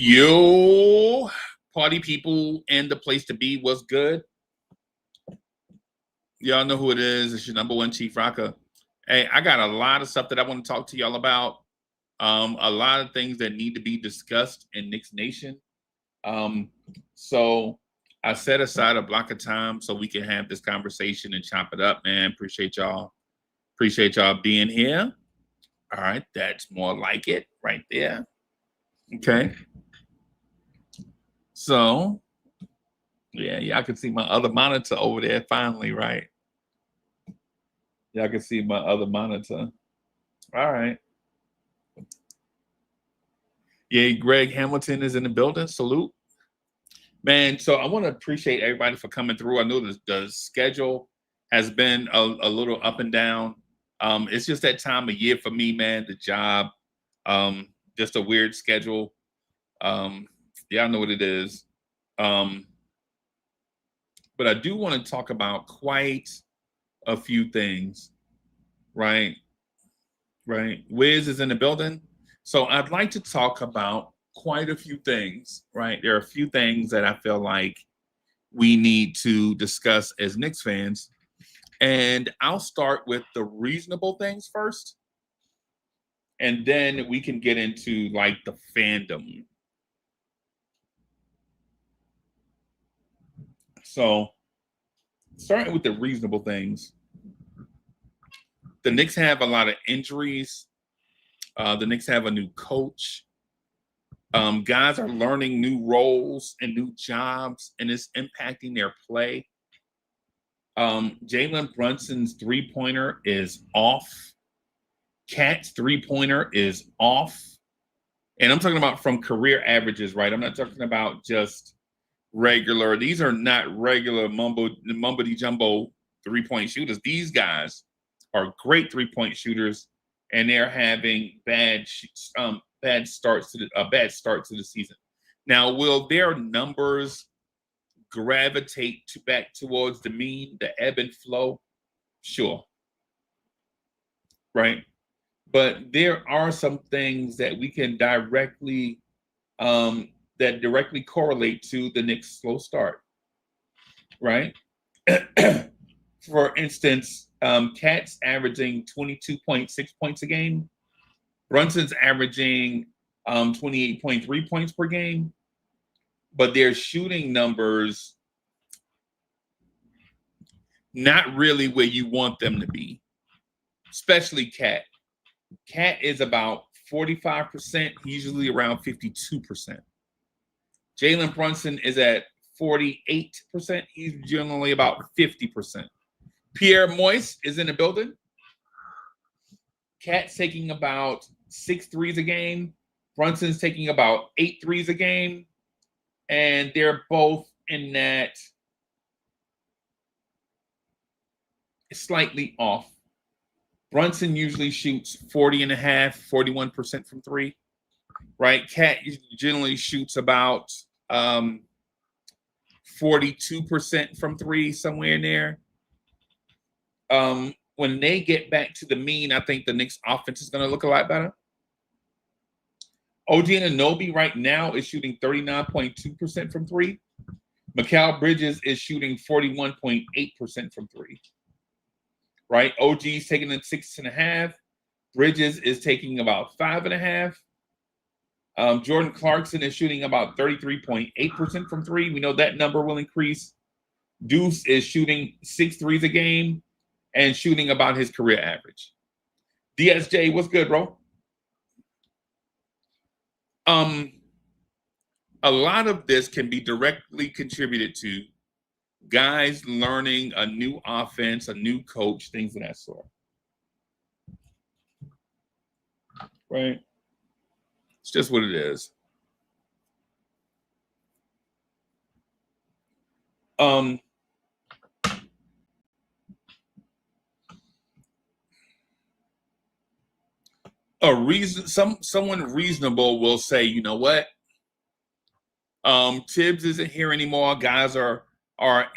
Yo, party people and the place to be was good. Y'all know who it is. It's your number one Chief Rocker. Hey, I got a lot of stuff that I want to talk to y'all about. A lot of things that need to be discussed in Knicks Nation. So I set aside a block of time so we can have this conversation and chop it up, man. Appreciate y'all. Appreciate y'all being here. All right, that's more like it right there. Okay. So, yeah, y'all can see my other monitor over there finally, right? Y'all can see my other monitor. All right. Yeah, Greg Hamilton is in the building. Salute. Man, so I want to appreciate everybody for coming through. I know the schedule has been a little up and down. It's just that time of year for me, man. The job, just a weird schedule. Y'all know what it is. But I do want to talk about quite a few things, right? Right. Wiz is in the building. So I'd like to talk about quite a few things, right? There are a few things that I feel like we need to discuss as Knicks fans. And I'll start with the reasonable things first. And then we can get into like the fandom. So starting with the reasonable things, the Knicks have a lot of injuries. The Knicks have a new coach. Guys are learning new roles and new jobs, and it's impacting their play. Jalen Brunson's three-pointer is off. Cat's three-pointer is off. And I'm talking about from career averages, right? I'm not talking about just regular. These are not regular mumbity-jumbo three-point shooters. These guys are great three-point shooters, and they're having bad starts to the season. Now, will their numbers gravitate back towards the mean, the ebb and flow? Sure, right. But there are some things that we can directly correlate to the Knicks' slow start, right? For instance, Cat's averaging 22.6 points a game. Brunson's averaging 28.3 points per game, but their shooting numbers not really where you want them to be, especially Cat. Cat is about 45%, usually around 52%. Jalen Brunson is at 48%. He's generally about 50%. Pierre Moise is in the building. Cat's taking about 6 threes a game. Brunson's taking about 8 threes a game. And they're both in that slightly off. Brunson usually shoots 41% from three, right? Cat generally shoots about 42% from three, somewhere in there. When they get back to the mean, I think the Knicks offense is going to look a lot better. OG Anunoby right now is shooting 39.2% from three. Mikal Bridges is shooting 41.8% from three. Right? OG's taking it 6.5. Bridges is taking about 5.5. Jordan Clarkson is shooting about 33.8% from three. We know that number will increase. Deuce is shooting 6 threes a game and shooting about his career average. DSJ, what's good, bro? A lot of this can be directly contributed to guys learning a new offense, a new coach, things of that sort. Right? It's just what it is. Someone reasonable will say, you know what? Tibbs isn't here anymore. Guys are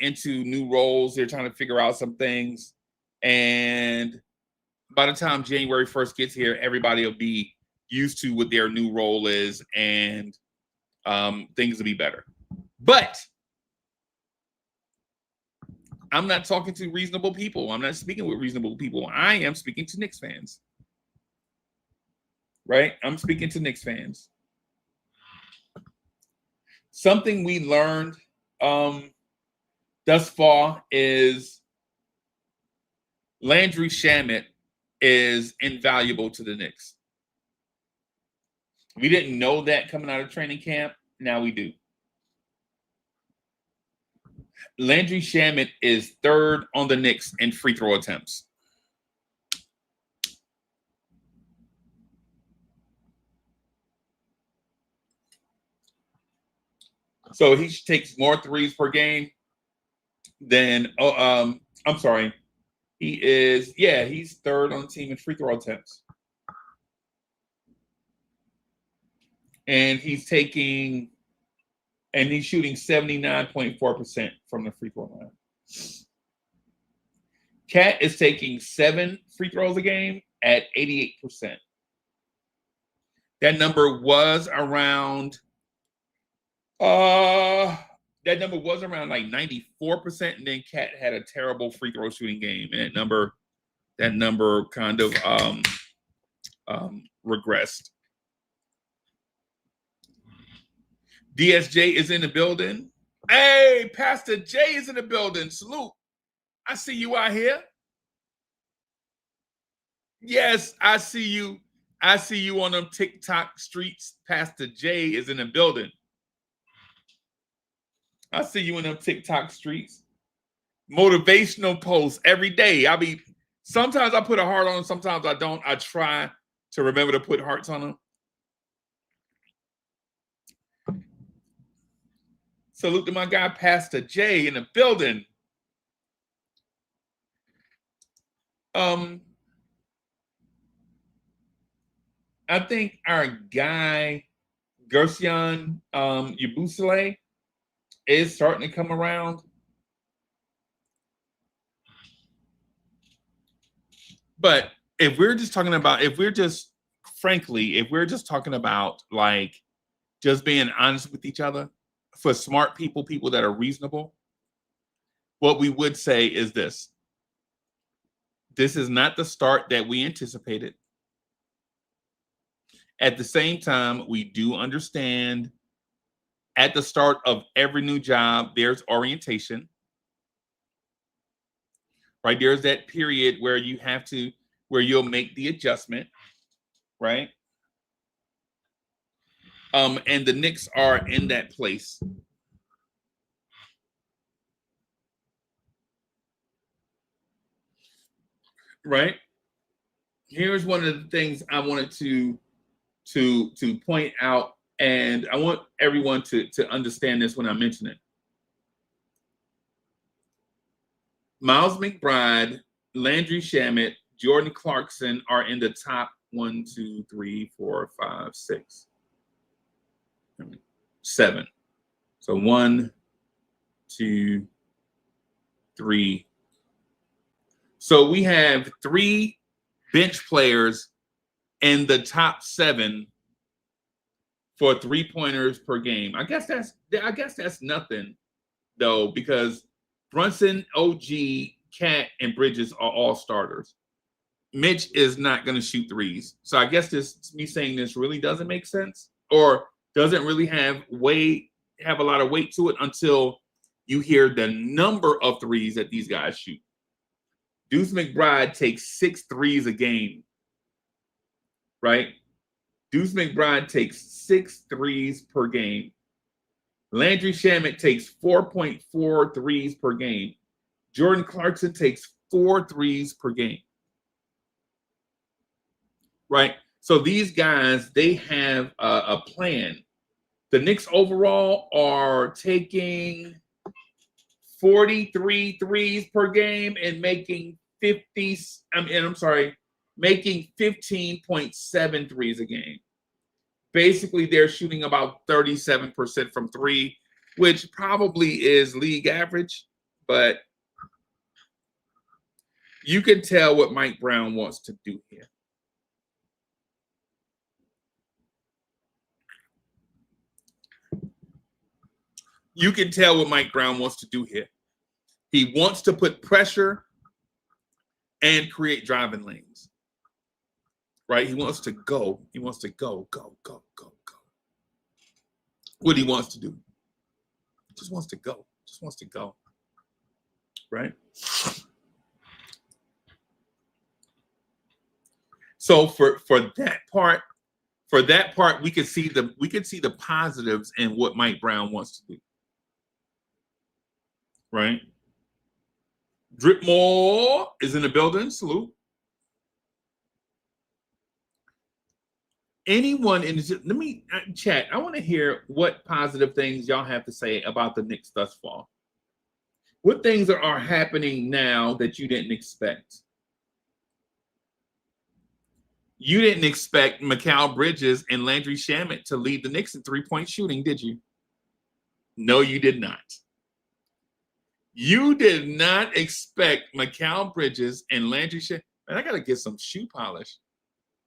into new roles. They're trying to figure out some things. And by the time January 1st gets here, everybody will be used to what their new role is. And things to be better. But I'm not talking to reasonable people. I'm not speaking with reasonable people. I am speaking to Knicks fans. Right? I'm speaking to Knicks fans. Something we learned thus far is Landry Shamet is invaluable to the Knicks. We didn't know that coming out of training camp. Now we do. Landry Shamet is third on the Knicks in free throw attempts. So he takes more threes per game than, I'm sorry. He's third on the team in free throw attempts. And he's shooting 79.4% from the free throw line. Cat is taking 7 free throws a game at 88%. That number was around like 94%, and then Cat had a terrible free throw shooting game, and that number kind of regressed. DSJ is in the building. Hey, Pastor J is in the building. Salute. I see you out here. Yes, I see you. I see you on them TikTok streets. Pastor J is in the building. I see you in them TikTok streets. Motivational posts every day. Sometimes I put a heart on them, sometimes I don't. I try to remember to put hearts on them. Salute to my guy, Pastor J, in the building. I think our guy, Gershon Yabusele, is starting to come around. But if we're just talking about like just being honest with each other, for smart people that are reasonable, what we would say is this. This is not the start that we anticipated. At the same time, we do understand at the start of every new job, there's orientation. Right? There's that period where you'll make the adjustment, right? And the Knicks are in that place. Right? Here's one of the things I wanted to point out, and I want everyone to understand this when I mention it. Miles McBride, Landry Shamet, Jordan Clarkson are in the top 1, 2, 3, 4, 5, 6, 7. So 1, 2, 3. So we have 3 bench players in the top 7 for 3-pointers per game. I guess that's nothing though, because Brunson, OG, Cat, and Bridges are all starters. Mitch is not going to shoot threes. So I guess me saying this really doesn't make sense, or doesn't really have a lot of weight to it until you hear the number of threes that these guys shoot. Deuce McBride takes 6 threes a game, right? Deuce McBride takes 6 threes per game. Landry Shamet takes 4.4 threes per game. Jordan Clarkson takes 4 threes per game. Right? So these guys, they have a plan. The Knicks overall are taking 43 threes per game and making 15.7 threes a game. Basically, they're shooting about 37% from 3, which probably is league average, but you can tell what Mike Brown wants to do here. You can tell what Mike Brown wants to do here. He wants to put pressure and create driving lanes. Right? He wants to go. He wants to go. What he wants to do. Just wants to go. Just wants to go. Right? So for that part, we could see the positives in what Mike Brown wants to do. Right? Dripmore is in the building. Salute. Anyone in the, let me chat. I want to hear what positive things y'all have to say about the Knicks thus far. What things are happening now that you didn't expect? You didn't expect Mikal Bridges and Landry Shamet to lead the Knicks in three-point shooting, did you? No, you did not. You did not expect Mikal Bridges and Landry Shamet. Man, I got to get some shoe polish.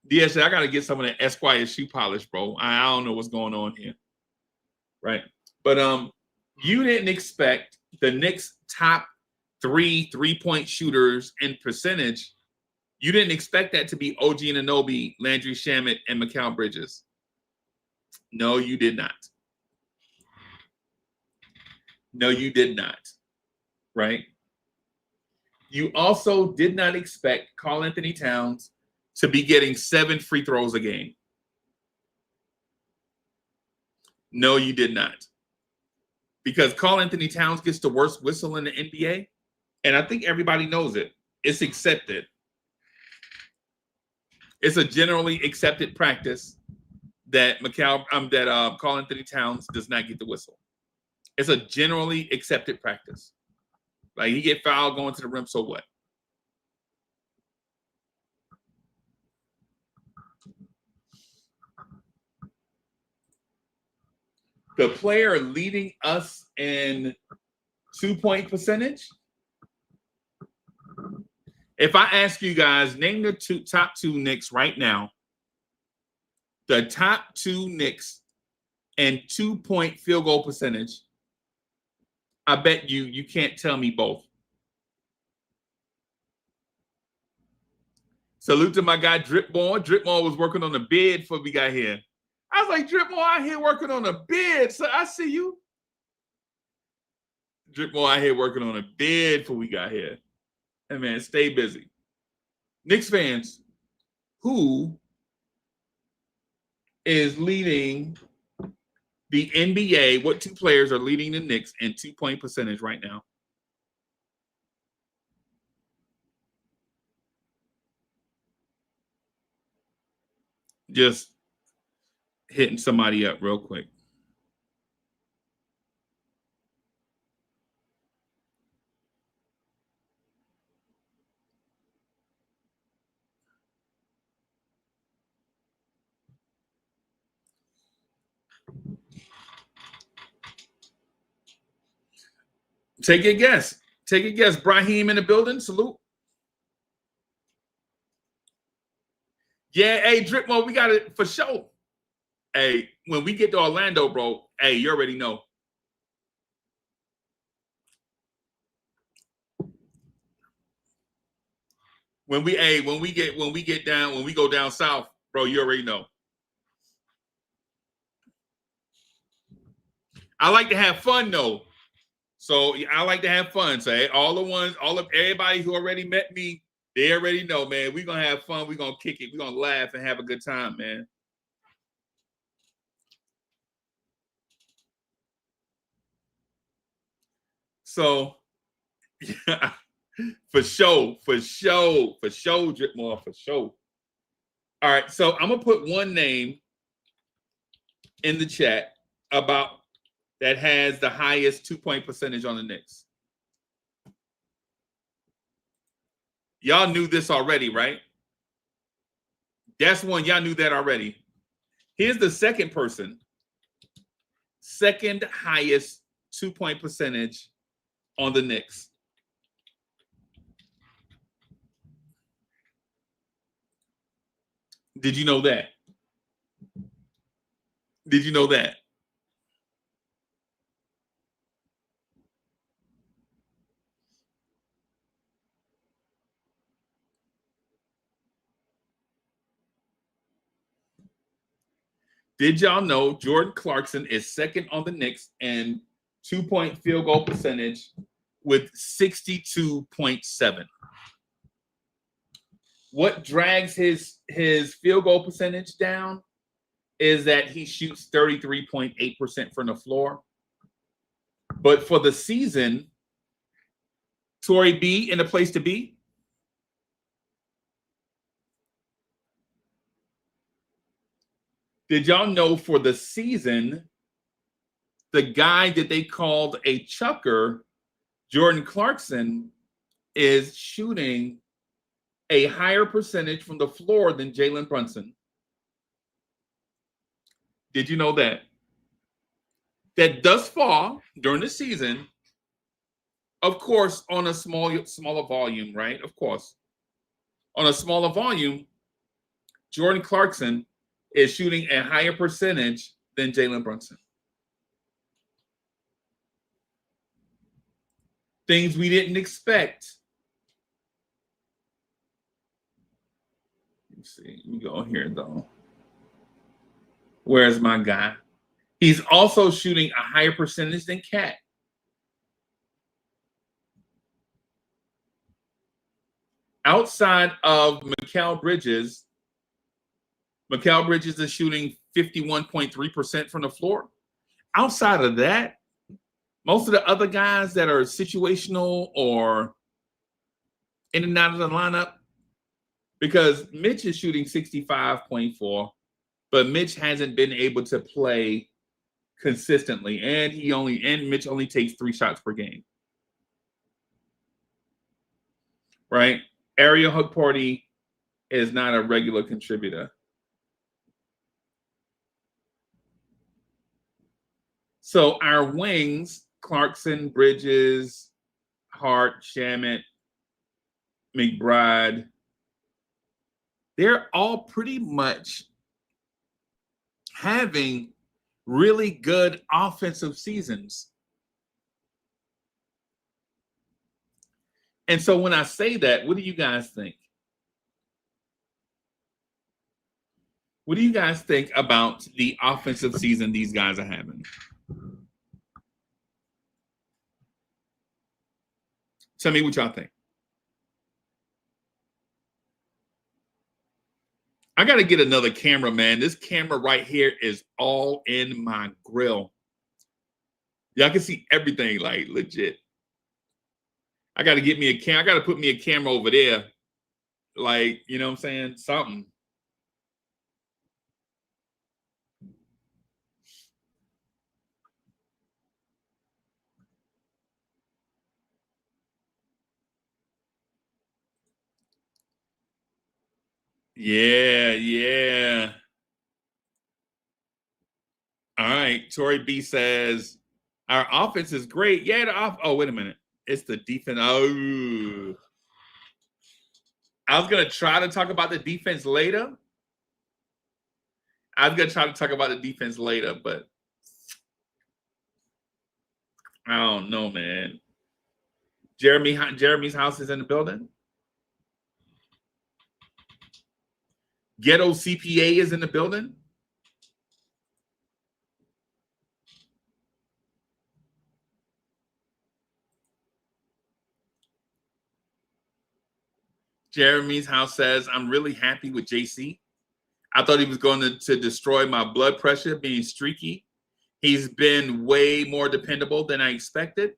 DS, I got to get some of that Esquire shoe polish, bro. I don't know what's going on here. Right. But you didn't expect the Knicks top three-point shooters in percentage. You didn't expect that to be OG Anunoby, Landry Shamet, and Mikal Bridges. No, you did not. No, you did not. Right? You also did not expect Karl-Anthony Towns to be getting 7 free throws a game. No, you did not. Because Karl-Anthony Towns gets the worst whistle in the NBA, and I think everybody knows it. It's accepted. It's a generally accepted practice that Karl-Anthony Towns does not get the whistle. It's a generally accepted practice. Like, he get fouled going to the rim, so what? The player leading us in 2-point percentage. If I ask you guys, name the top two Knicks right now, the top two Knicks and 2-point field goal percentage, I bet you can't tell me both. Salute to my guy Dripmore. Dripmore was working on the bid before we got here. I was like, Dripmore out here working on a bid. So I see you. Dripmore out here working on a bid before we got here. Hey, man, stay busy. Knicks fans, who is leading the NBA? What two players are leading the Knicks in 2-point percentage right now? Just hitting somebody up real quick. Take a guess. Take a guess. Brahim in the building. Salute. Yeah, hey, Dripmo, we got it for sure. Hey, when we get to Orlando, bro, hey, you already know. When we go down south, bro, you already know. I like to have fun though. So I like to have fun. So hey, everybody who already met me, they already know, man. We're gonna have fun, we're gonna kick it, we're gonna laugh and have a good time, man. So yeah, for sure, Dripmore, for sure. All right, so I'm gonna put one name in the chat about that has the highest 2-point percentage on the Knicks. Y'all knew this already, right? That's one. Y'all knew that already. Here's the second person. Second highest 2-point percentage on the Knicks. Did you know that? Did you know that? Did y'all know Jordan Clarkson is second on the Knicks in 2-point field goal percentage with 62.7? What drags his field goal percentage down is that he shoots 33.8% from the floor. But for the season, Tory B in the place to be. Did y'all know for the season, the guy that they called a chucker, Jordan Clarkson, is shooting a higher percentage from the floor than Jalen Brunson? Did you know that? That thus far during the season, of course, on a smaller volume, right? Of course, on a smaller volume, Jordan Clarkson is shooting a higher percentage than Jalen Brunson. Things we didn't expect. Let's see. Let me go here, though. Where's my guy? He's also shooting a higher percentage than Cat. Outside of Mikal Bridges is shooting 51.3% from the floor. Outside of that, most of the other guys that are situational or in and out of the lineup, because Mitch is shooting 65.4, but Mitch hasn't been able to play consistently, and Mitch only takes 3 shots per game. Right? Ariel Hook Party is not a regular contributor. So our wings, Clarkson, Bridges, Hart, Shamet, McBride, they're all pretty much having really good offensive seasons. And so when I say that, what do you guys think? What do you guys think about the offensive season these guys are having? Tell me what y'all think. I got to get another camera, man. This camera right here is all in my grill. Y'all can see everything, like legit. I got to get me a camera. I got to put me a camera over there. Like, you know what I'm saying? Something. Yeah. All right. Tori B says, our offense is great. Yeah, oh, wait a minute. It's the defense. Oh. I was going to try to talk about the defense later. But I don't know, man. Jeremy's house is in the building. Ghetto CPA is in the building. Jeremy's house says, I'm really happy with JC. I thought he was going to destroy my blood pressure, being streaky. He's been way more dependable than I expected.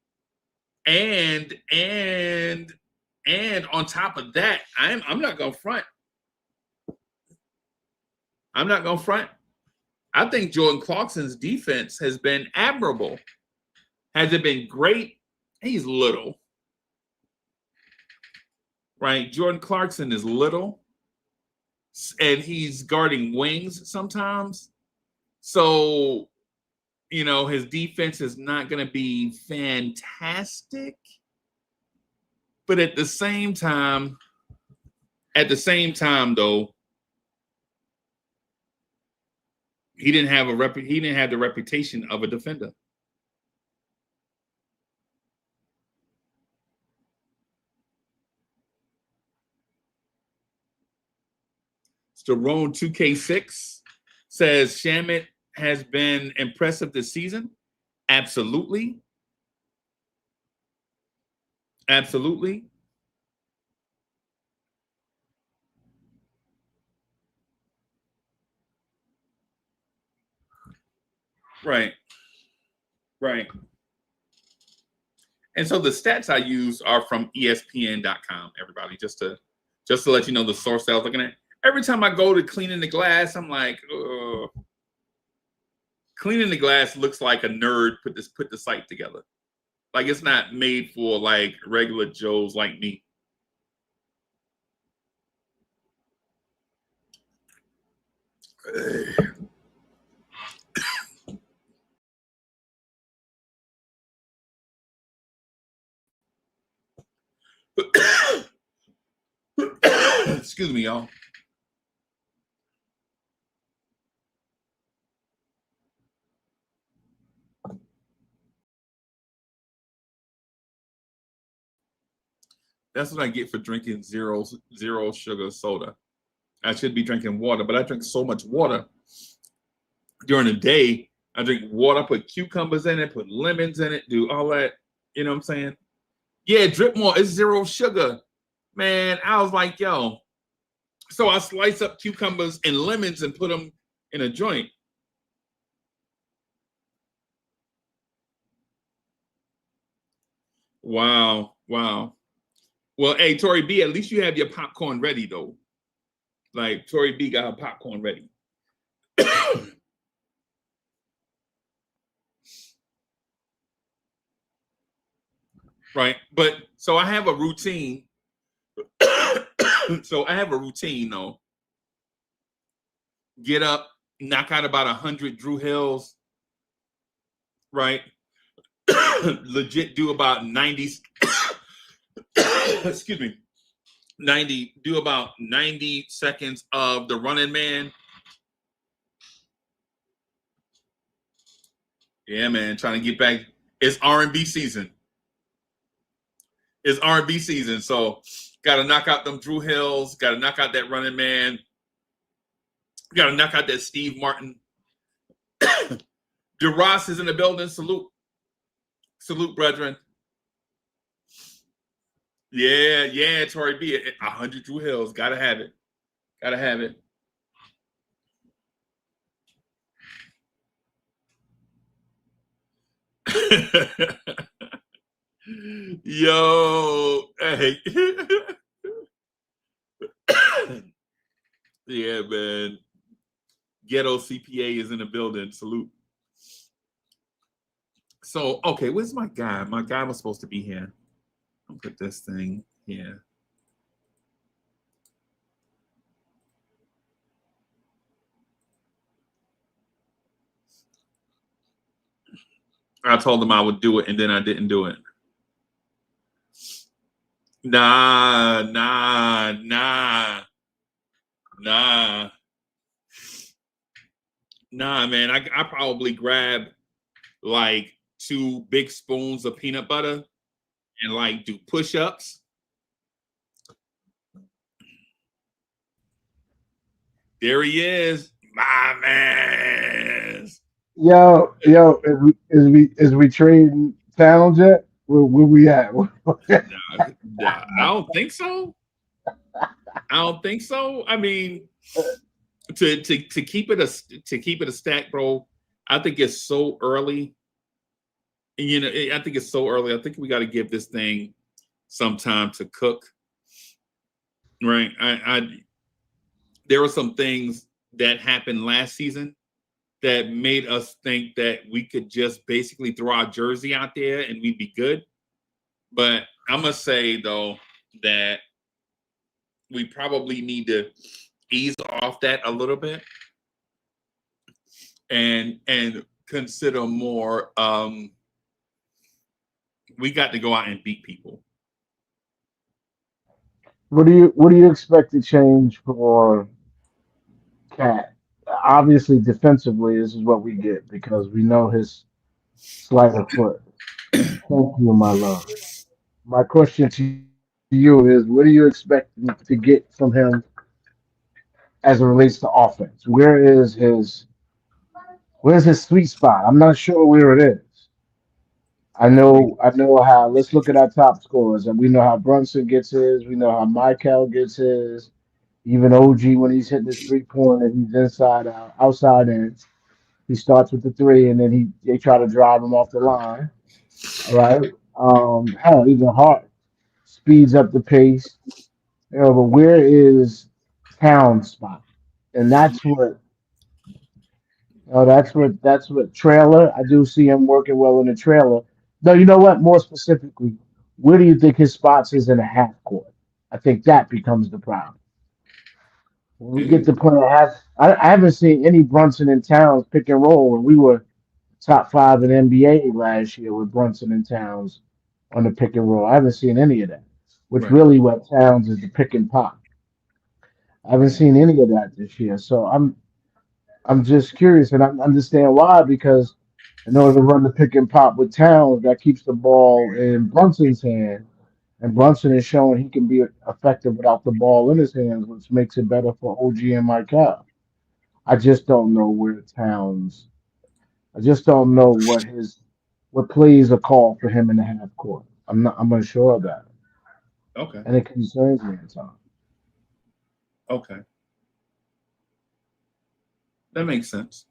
And on top of that, I'm not going to front. I think Jordan Clarkson's defense has been admirable. Has it been great? He's little. Right? Jordan Clarkson is little. And he's guarding wings sometimes. So, you know, his defense is not going to be fantastic. But at the same time, though, he didn't have the reputation of a defender. Sterone 2K6 says Shamit has been impressive this season. Absolutely. Absolutely. Right. Right. And so the stats I use are from ESPN.com, everybody, just to let you know the source that I was looking at. Every time I go to cleaning the glass, I'm like, ugh. Cleaning the glass looks like a nerd put the site together. Like it's not made for like regular Joes like me. Excuse me, y'all. That's what I get for drinking zero sugar soda. I should be drinking water, but I drink so much water during the day. I drink water, put cucumbers in it, put lemons in it, do all that. You know what I'm saying? Yeah, drip more. It's zero sugar. Man, I was like, yo. So I slice up cucumbers and lemons and put them in a joint. Wow. Wow. Well, hey, Tori B, at least you have your popcorn ready, though. Like, Tori B got her popcorn ready. Right. But so I have a routine. So I have a routine, though. Get up, knock out about 100 Drew Hills, right? Legit do about 90. Excuse me. 90, do about 90 seconds of the running man. Yeah, man, trying to get back. It's R&B season. It's R&B season, so got to knock out them Drew Hills. Got to knock out that running man. Got to knock out that Steve Martin. DeRoss is in the building. Salute, brethren. Yeah, Tori B. 100 Drew Hills. Gotta have it. Gotta have it. Yo, hey. Yeah, man. Ghetto CPA is in the building. Salute. So, okay, where's my guy? My guy was supposed to be here. I'll put this thing here. I told him I would do it, and then I didn't do it. Nah. Nah, man. I probably grab like 2 big spoons of peanut butter and like do push-ups. There he is, my man. Yo, as we trading towns yet? Where we at? Nah, I don't think so. I don't think so. I mean, to keep it a stack, bro. I think it's so early. You know, I think it's so early. I think we got to give this thing some time to cook. Right? I there were some things that happened last season that made us think that we could just basically throw our jersey out there and we'd be good. But I must say though that we probably need to ease off that a little bit and consider more we got to go out and beat people. What do you expect to change for Cat? Obviously, defensively, this is what we get because we know his sleight of foot. Thank you, my love. My question to you is, what do you expect to get from him as it relates to offense? Where's his sweet spot? I'm not sure where it is. I know how. Let's look at our top scorers, and we know how Brunson gets his. We know how Michael gets his. Even OG when he's hitting his 3 pointer, he's inside out, outside in. He starts with the three, and then they try to drive him off the line. All right. Hell, even Hart speeds up the pace. But where is Town's spot? And that's what trailer. I do see him working well in the trailer. No, you know what? More specifically, where do you think his spots is in a half court? I think that becomes the problem. When we get to play a half, I haven't seen any Brunson and Towns pick and roll when we were top five in NBA last year with Brunson and Towns on the pick and roll. I haven't seen any of that, which Right. really what Towns is the pick and pop. I haven't seen any of that this year. So I'm just curious, and I understand why because in order to run the pick and pop with Towns, that keeps the ball in Brunson's hand, and Brunson is showing he can be effective without the ball in his hands, which makes it better for OG and Michael. I just don't know where Towns. I just don't know what plays are called for him in the half court. I'm unsure of that, Okay. and it concerns me at times. Okay. That makes sense.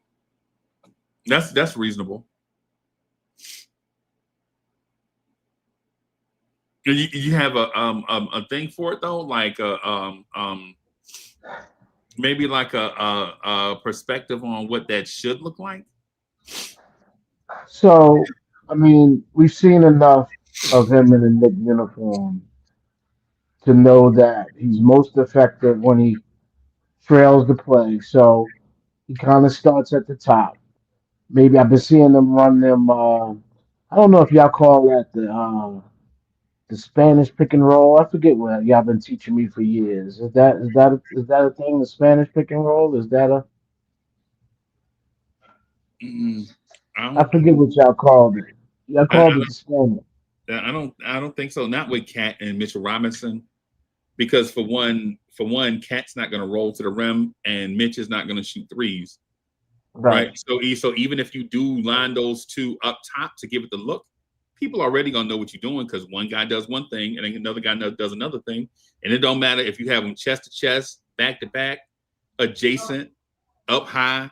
That's reasonable. You have a thing for it though, like maybe like a perspective on what that should look like. So, I mean, we've seen enough of him in a Knick uniform to know that he's most effective when he trails the play. So he kind of starts at the top. Maybe I've been seeing them run them. I don't know if y'all call that the Spanish pick and roll. I forget what y'all been teaching me for years. Is that a thing? The Spanish pick and roll is that a? Mm, I I don't. forget what y'all called it. Y'all called it the Spanish. I don't think so. Not with Cat and Mitchell Robinson, because for one, Cat's not going to roll to the rim, and Mitch is not going to shoot threes, right? Right. So even if you do line those two up top to give it the look, people already going to know what you're doing because one guy does one thing and then another guy does another thing, and it don't matter if you have them chest to chest, back to back, adjacent, up high,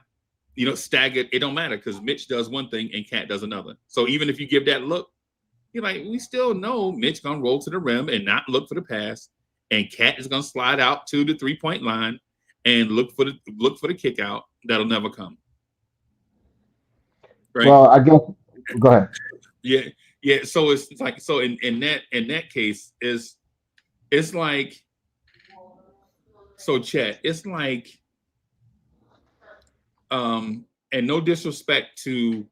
staggered. It don't matter because Mitch does one thing and Cat does another. So even if you give that look, you're like, we still know Mitch gonna roll to the rim and not look for the pass, and Cat is gonna slide out to the 3 point line and look for the kick out that'll never come. Right? Well, I guess. Go ahead. Yeah, yeah. So it's like so in that case is it's like so Chet. It's like and no disrespect to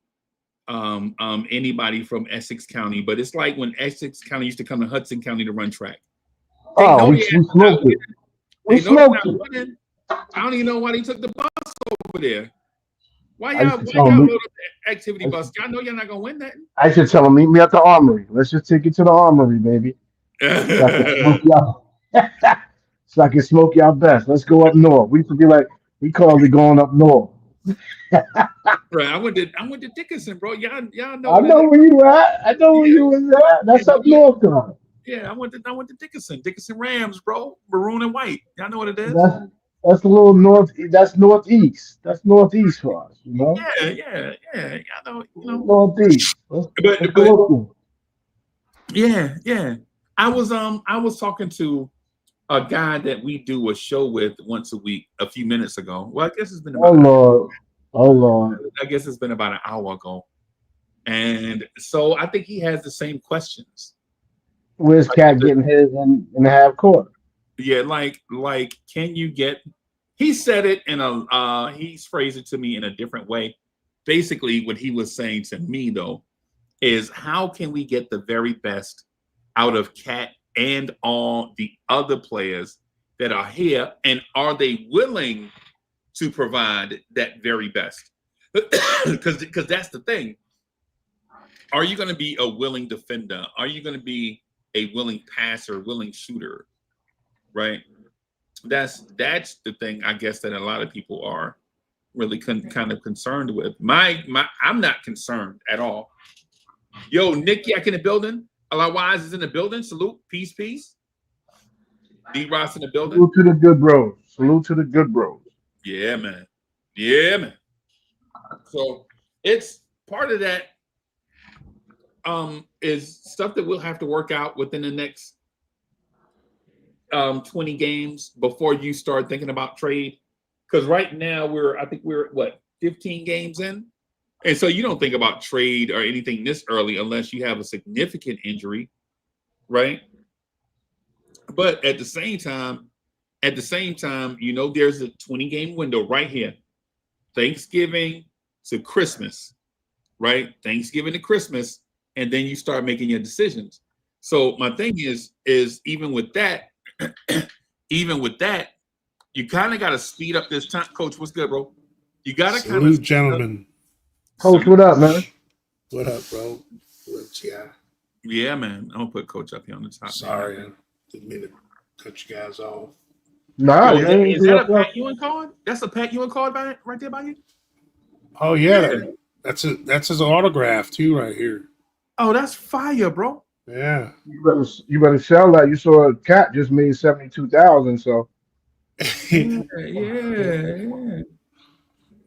anybody from Essex County, but it's like when Essex County used to come to Hudson County to run track. They Oh, know we they not smoked it. winning. We They know they're smoked not it. winning. I don't even know why they took the bus over there. Why I y'all used to why tell y'all them. load up the activity I used bus? to, Y'all know you're not gonna win that. I used to tell them, meet me at the armory. Let's just take it to the armory, baby. So I can smoke y'all. So I can smoke y'all best. Let's go up north. We used to be like, we called it going up north. Right. I went to Dickinson, bro. Y'all know I what it know is. where you at. I know where Yeah. you was at. Yeah, That's up yeah, north, though. yeah. I went to Dickinson. Dickinson Rams, bro. Maroon and white. Y'all know what it is? That's that's a little north. That's northeast. That's northeast for us. You know, Yeah, yeah, yeah. Y'all know. northeast. Let's But go up there. yeah, yeah. I was talking to a guy that we do a show with once a week a few minutes ago. Well, I guess it's been Oh about Lord. Oh Lord. I guess it's been about an hour ago. And so I think he has the same questions. Where's Cat getting his in the half court? Yeah, like can you get he said it in a he's phrased it to me in a different way. Basically, what he was saying to me though is how can we get the very best out of Cat and all the other players that are here, and are they willing to provide that very best? Because that's the thing. Are you going to be a willing defender? Are you going to be a willing passer, willing shooter? Right? That's the thing I guess that a lot of people are really kind of concerned with. My I'm not concerned at all. Yo, Nick Yak in the building. Allah Wise is in the building. Salute, peace, peace. D Ross in the building. Salute to the good bros. Salute to the good bros. Yeah, man. Yeah, man. So it's part of that is stuff that we'll have to work out within the next 20 games before you start thinking about trade. Because right now I think we're what 15 games in, and so you don't think about trade or anything this early unless you have a significant injury, right? But at the same time, there's a 20-game window right here, Thanksgiving to Christmas, right? Thanksgiving to Christmas, and then you start making your decisions. So my thing is even with that, you kind of got to speed up this time. Coach, what's good, bro? You got to kind of gentlemen. Coach, what up, man? What up, bro? What's Yeah, man. I'm gonna put Coach up here on the top. Sorry, I didn't mean to cut you guys off. Nah, is that a Pat Ewing card? That's a Pat Ewing card right there by you. Oh yeah, that's his autograph too, right here. Oh, that's fire, bro. Yeah. You better sell that. You saw a cat just made 72,000. So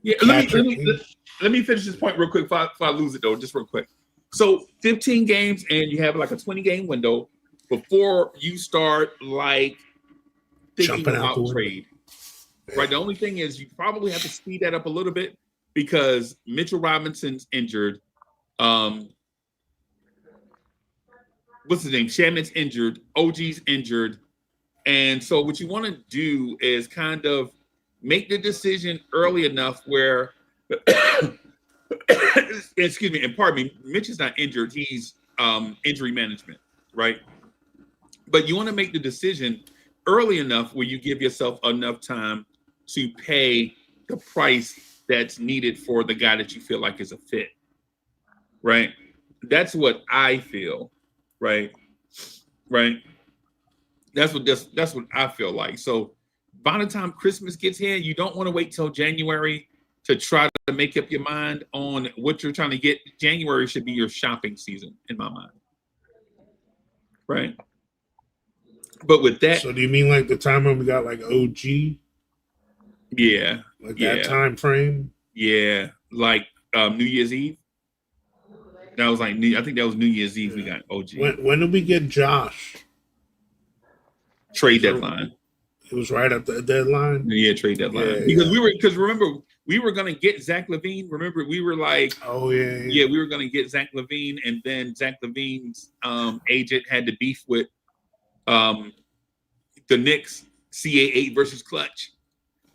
Yeah. Let me finish this point real quick before I lose it though, just real quick. So 15 games and you have like a 20-game window before you start like thinking Jumping about trade. Right. The only thing is you probably have to speed that up a little bit because Mitchell Robinson's injured. What's his name? Shannon's injured. OG's injured. And so what you want to do is kind of make the decision early enough where excuse me, and pardon me, Mitch is not injured. He's injury management, right? But you want to make the decision early enough where you give yourself enough time to pay the price that's needed for the guy that you feel like is a fit, right? That's what I feel, right? That's what I feel like. So by the time Christmas gets here, you don't want to wait till January to try to make up your mind on what you're trying to get. January should be your shopping season, in my mind, right? But with that, so do you mean like the time when we got like OG? Yeah, like that time frame. Yeah, like New Year's Eve. That was like I think that was New Year's Eve. We got OG. When did we get Josh? Trade deadline. It was right at the deadline. Yeah, trade deadline. Because remember we were gonna get Zach LaVine. Remember we were like, we were gonna get Zach LaVine, and then Zach LaVine's agent had to beef with the Knicks CA8 versus Clutch.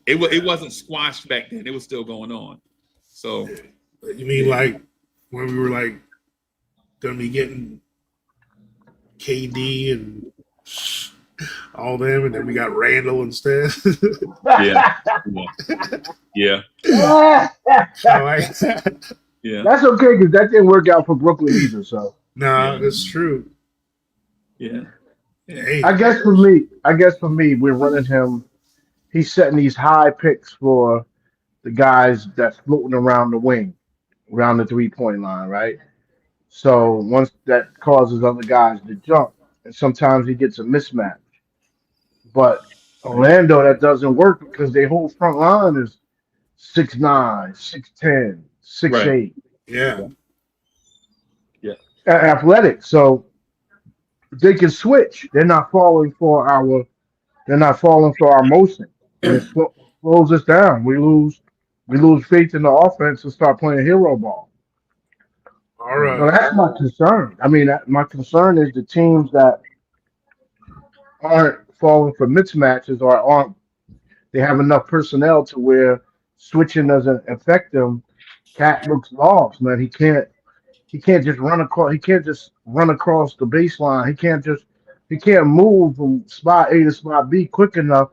It wasn't squashed back then. It was still going on. So you mean like when we were like gonna be getting KD and all them, and then we got Randall instead. Yeah. yeah. That's okay because that didn't work out for Brooklyn either. So that's true. Yeah. Hey. I guess for me, we're running him. He's setting these high picks for the guys that's floating around the wing, around the 3-point line, right? So once that causes other guys to jump, and sometimes he gets a mismatch. But Orlando, that doesn't work because their whole front line is 6'9", 6'10", 6'8". Right. Yeah. Athletic. So they can switch. They're not falling for our motion. And it slows us down. We lose faith in the offense and start playing hero ball. All right. So that's my concern. I mean, my concern is the teams that aren't falling for mismatches or they have enough personnel to where switching doesn't affect them. Cat looks lost, man. He can't just run across. He can't just run across the baseline. He can't move from spot A to spot B quick enough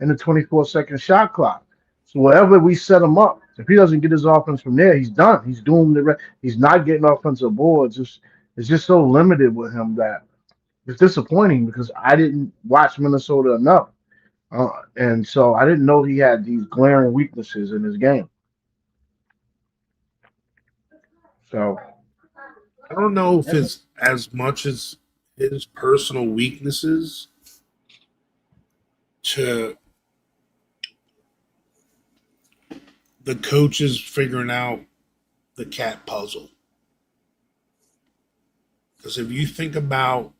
in the 24-second shot clock. So wherever we set him up, if he doesn't get his offense from there, he's done. He's doomed. He's not getting offensive boards. It's just so limited with him that it's disappointing because I didn't watch Minnesota enough. And so I didn't know he had these glaring weaknesses in his game. So I don't know if it's as much as his personal weaknesses to the coaches figuring out the cat puzzle. Because if you think about,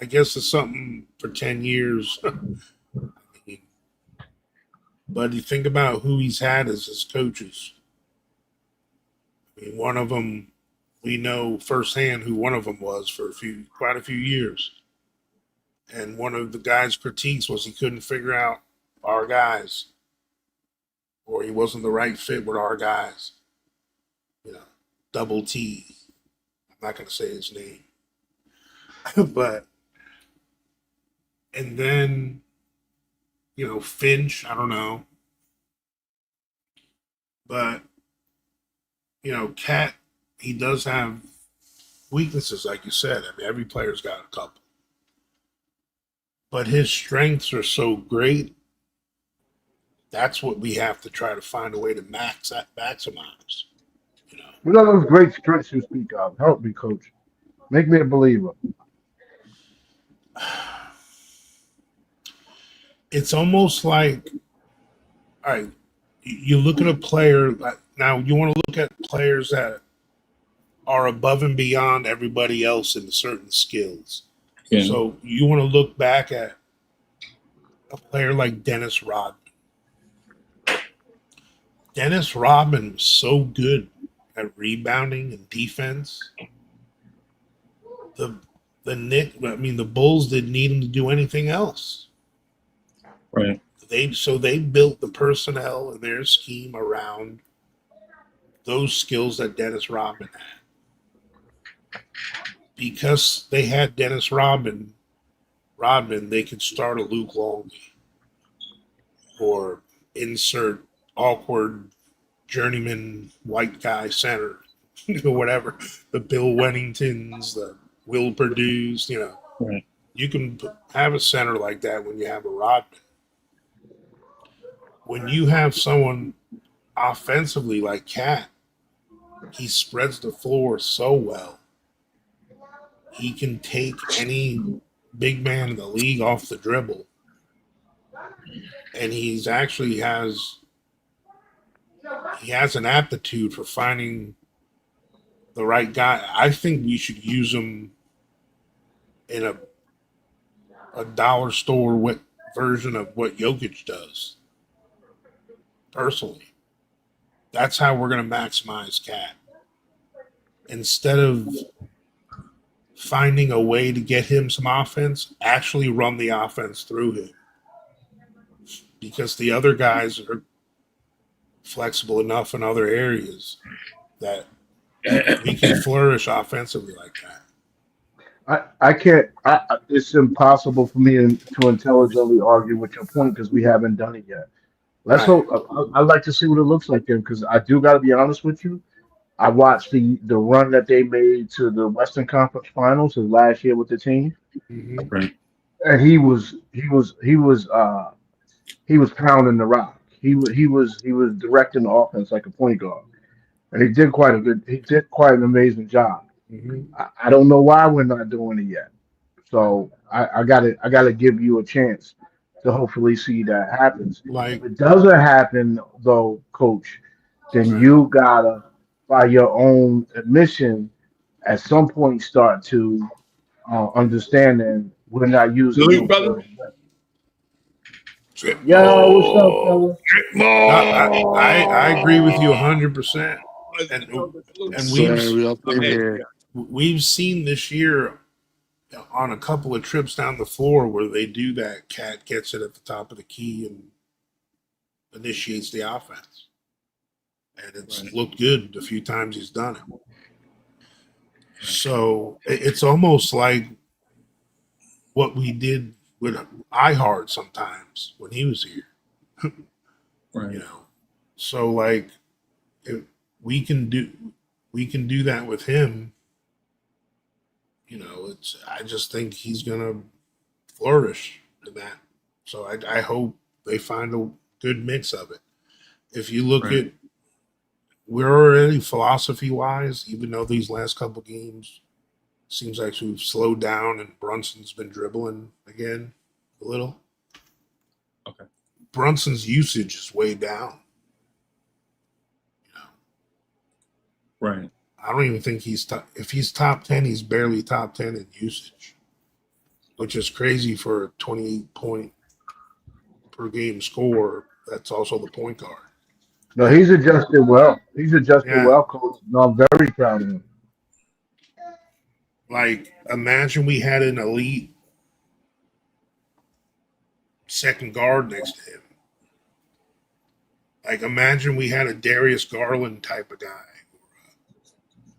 I guess it's something for 10 years, but you think about who he's had as his coaches. I mean, one of them, we know firsthand who one of them was for quite a few years. And one of the guy's critiques was he couldn't figure out our guys, or he wasn't the right fit with our guys. You know, Double T. I'm not going to say his name, but and then Finch. I don't know, but Cat. He does have weaknesses, like you said. I mean, every player's got a couple, but his strengths are so great. That's what we have to try to find a way to maximize. You know, what are those great strengths you speak of? Help me, coach. Make me a believer. it's almost like, all right, you look at a player now. You want to look at players that are above and beyond everybody else in certain skills. Yeah. So you want to look back at a player like Dennis Rodman. Dennis Rodman was so good at rebounding and defense. The the Bulls didn't need him to do anything else. Right. They built the personnel and their scheme around those skills that Dennis Rodman had. Because they had Dennis Rodman, they could start a Luke Longley or insert awkward journeyman white guy center, whatever. The Bill Wenningtons, the Will Purdue's, Right. You can have a center like that when you have a Rodman. When you have someone offensively like Cat, he spreads the floor so well. He can take any big man in the league off the dribble. And he has an aptitude for finding the right guy. I think we should use him in a dollar store version of what Jokic does. Personally, that's how we're going to maximize Cat. Instead of finding a way to get him some offense, actually run the offense through him. Because the other guys are flexible enough in other areas that we can flourish offensively like that. I can't. It's impossible for me to intelligently argue with your point because we haven't done it yet. Let's Right. hope. I'd like to see what it looks like then, because I do got to be honest with you. I watched the run that they made to the Western Conference Finals his last year with the team, Mm-hmm. Right. and he was pounding the rock. He was directing the offense like a point guard, and he did quite an amazing job. Mm-hmm. I don't know why we're not doing it yet. So I gotta give you a chance to hopefully see that happens. If Like, it doesn't happen though, coach, then right. you gotta, by your own admission, at some point start to understand that we're not using Salute, him brother. for his best. Drip Yo, what's up, ball. fella? No, I agree with you 100%. And and Sir, we up My in man. here. we've seen this year on a couple of trips down the floor where they do that. Cat gets it at the top of the key and initiates the offense, and it's Right. looked good a few times he's done it. So it's almost like what we did with iHeart sometimes when he was here. Right. You know, so like if we can do that with him. I just think he's gonna flourish in that So I hope they find a good mix of it. If you look Right. at, we're already philosophy wise, even though these last couple games seems like we've slowed down and Brunson's been dribbling again a little. Okay. Brunson's usage is way down. You know, Right. I don't even think if he's top 10, he's barely top 10 in usage, which is crazy for a 28 point per game score. That's also the point guard. No, he's adjusted well. He's adjusted Yeah. well, coach. No, I'm very proud of him. Like, imagine we had an elite second guard next to him. Like, imagine we had a Darius Garland type of guy.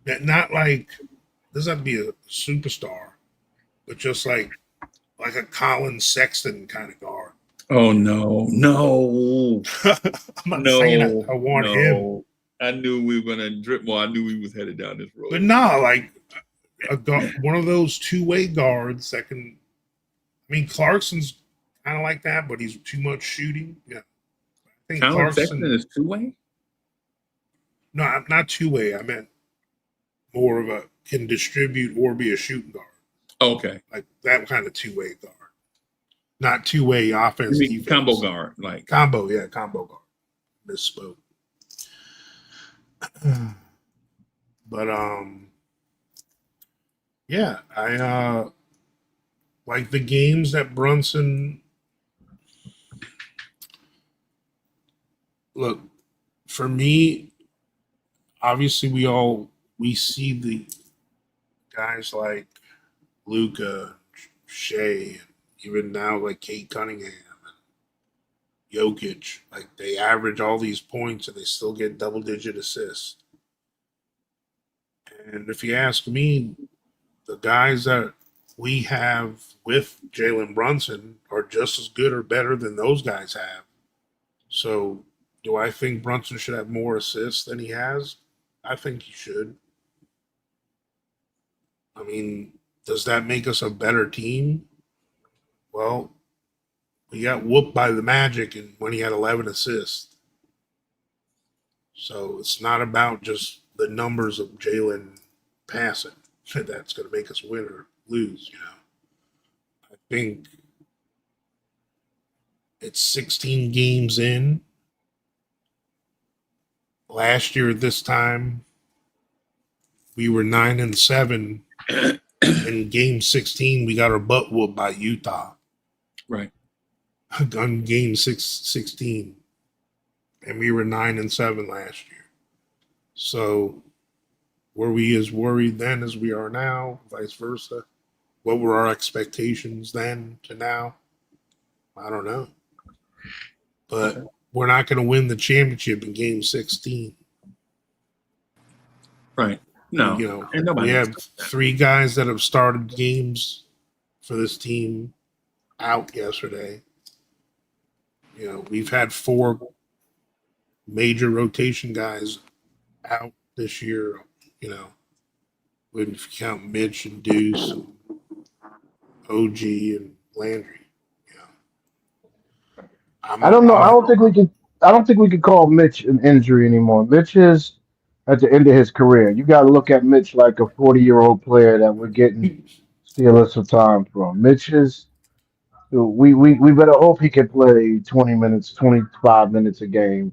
That not like, doesn't have to be a superstar, but just like a Colin Sexton kind of guard. Oh no, no, I'm not saying I want him, no. I knew we were gonna drip more. I knew we was headed down this road. but no, like one of those two-way guards that can. I mean, Clarkson's kind of like that, but he's too much shooting. Yeah, I think Colin Sexton Clarkson. is two-way? No, not two-way. I meant more of a can distribute or be a shooting guard, Okay. like that kind of two-way guard, not two-way offense. You mean defense. combo guard, like Combo, yeah, combo guard. Misspoke. But yeah, I like the games that Brunson look for me. Obviously, we see the guys like Luca, Shea, and even now like Kate Cunningham and Jokic. Like they average all these points and they still get double-digit assists. And if you ask me, the guys that we have with Jalen Brunson are just as good or better than those guys have. So, do I think Brunson should have more assists than he has? I think he should. I mean, does that make us a better team? Well, we got whooped by the Magic and when he had 11 assists. So it's not about just the numbers of Jalen passing that's going to make us win or lose. You know, I think it's 16 games in. Last year at this time, we were 9-7. In game 16, we got our butt whooped by Utah. right. On game 16. And we were 9-7 last year. So were we as worried then as we are now, vice versa? What were our expectations then to now? I don't know. But we're not going to win the championship in game 16. Right. No. You know, and nobody we have expects that. 3 guys that have started games for this team out yesterday. You know, we've had 4 major rotation guys out this year, you know, when you count Mitch and Deuce and OG and Landry. You know, I don't know. I don't think we can. I don't think we could call Mitch an injury anymore. Mitch is at the end of his career. You got to look at Mitch like a 40-year-old player that we're getting stealing some time from. Mitch is. We better hope he can play 20 minutes, 25 minutes a game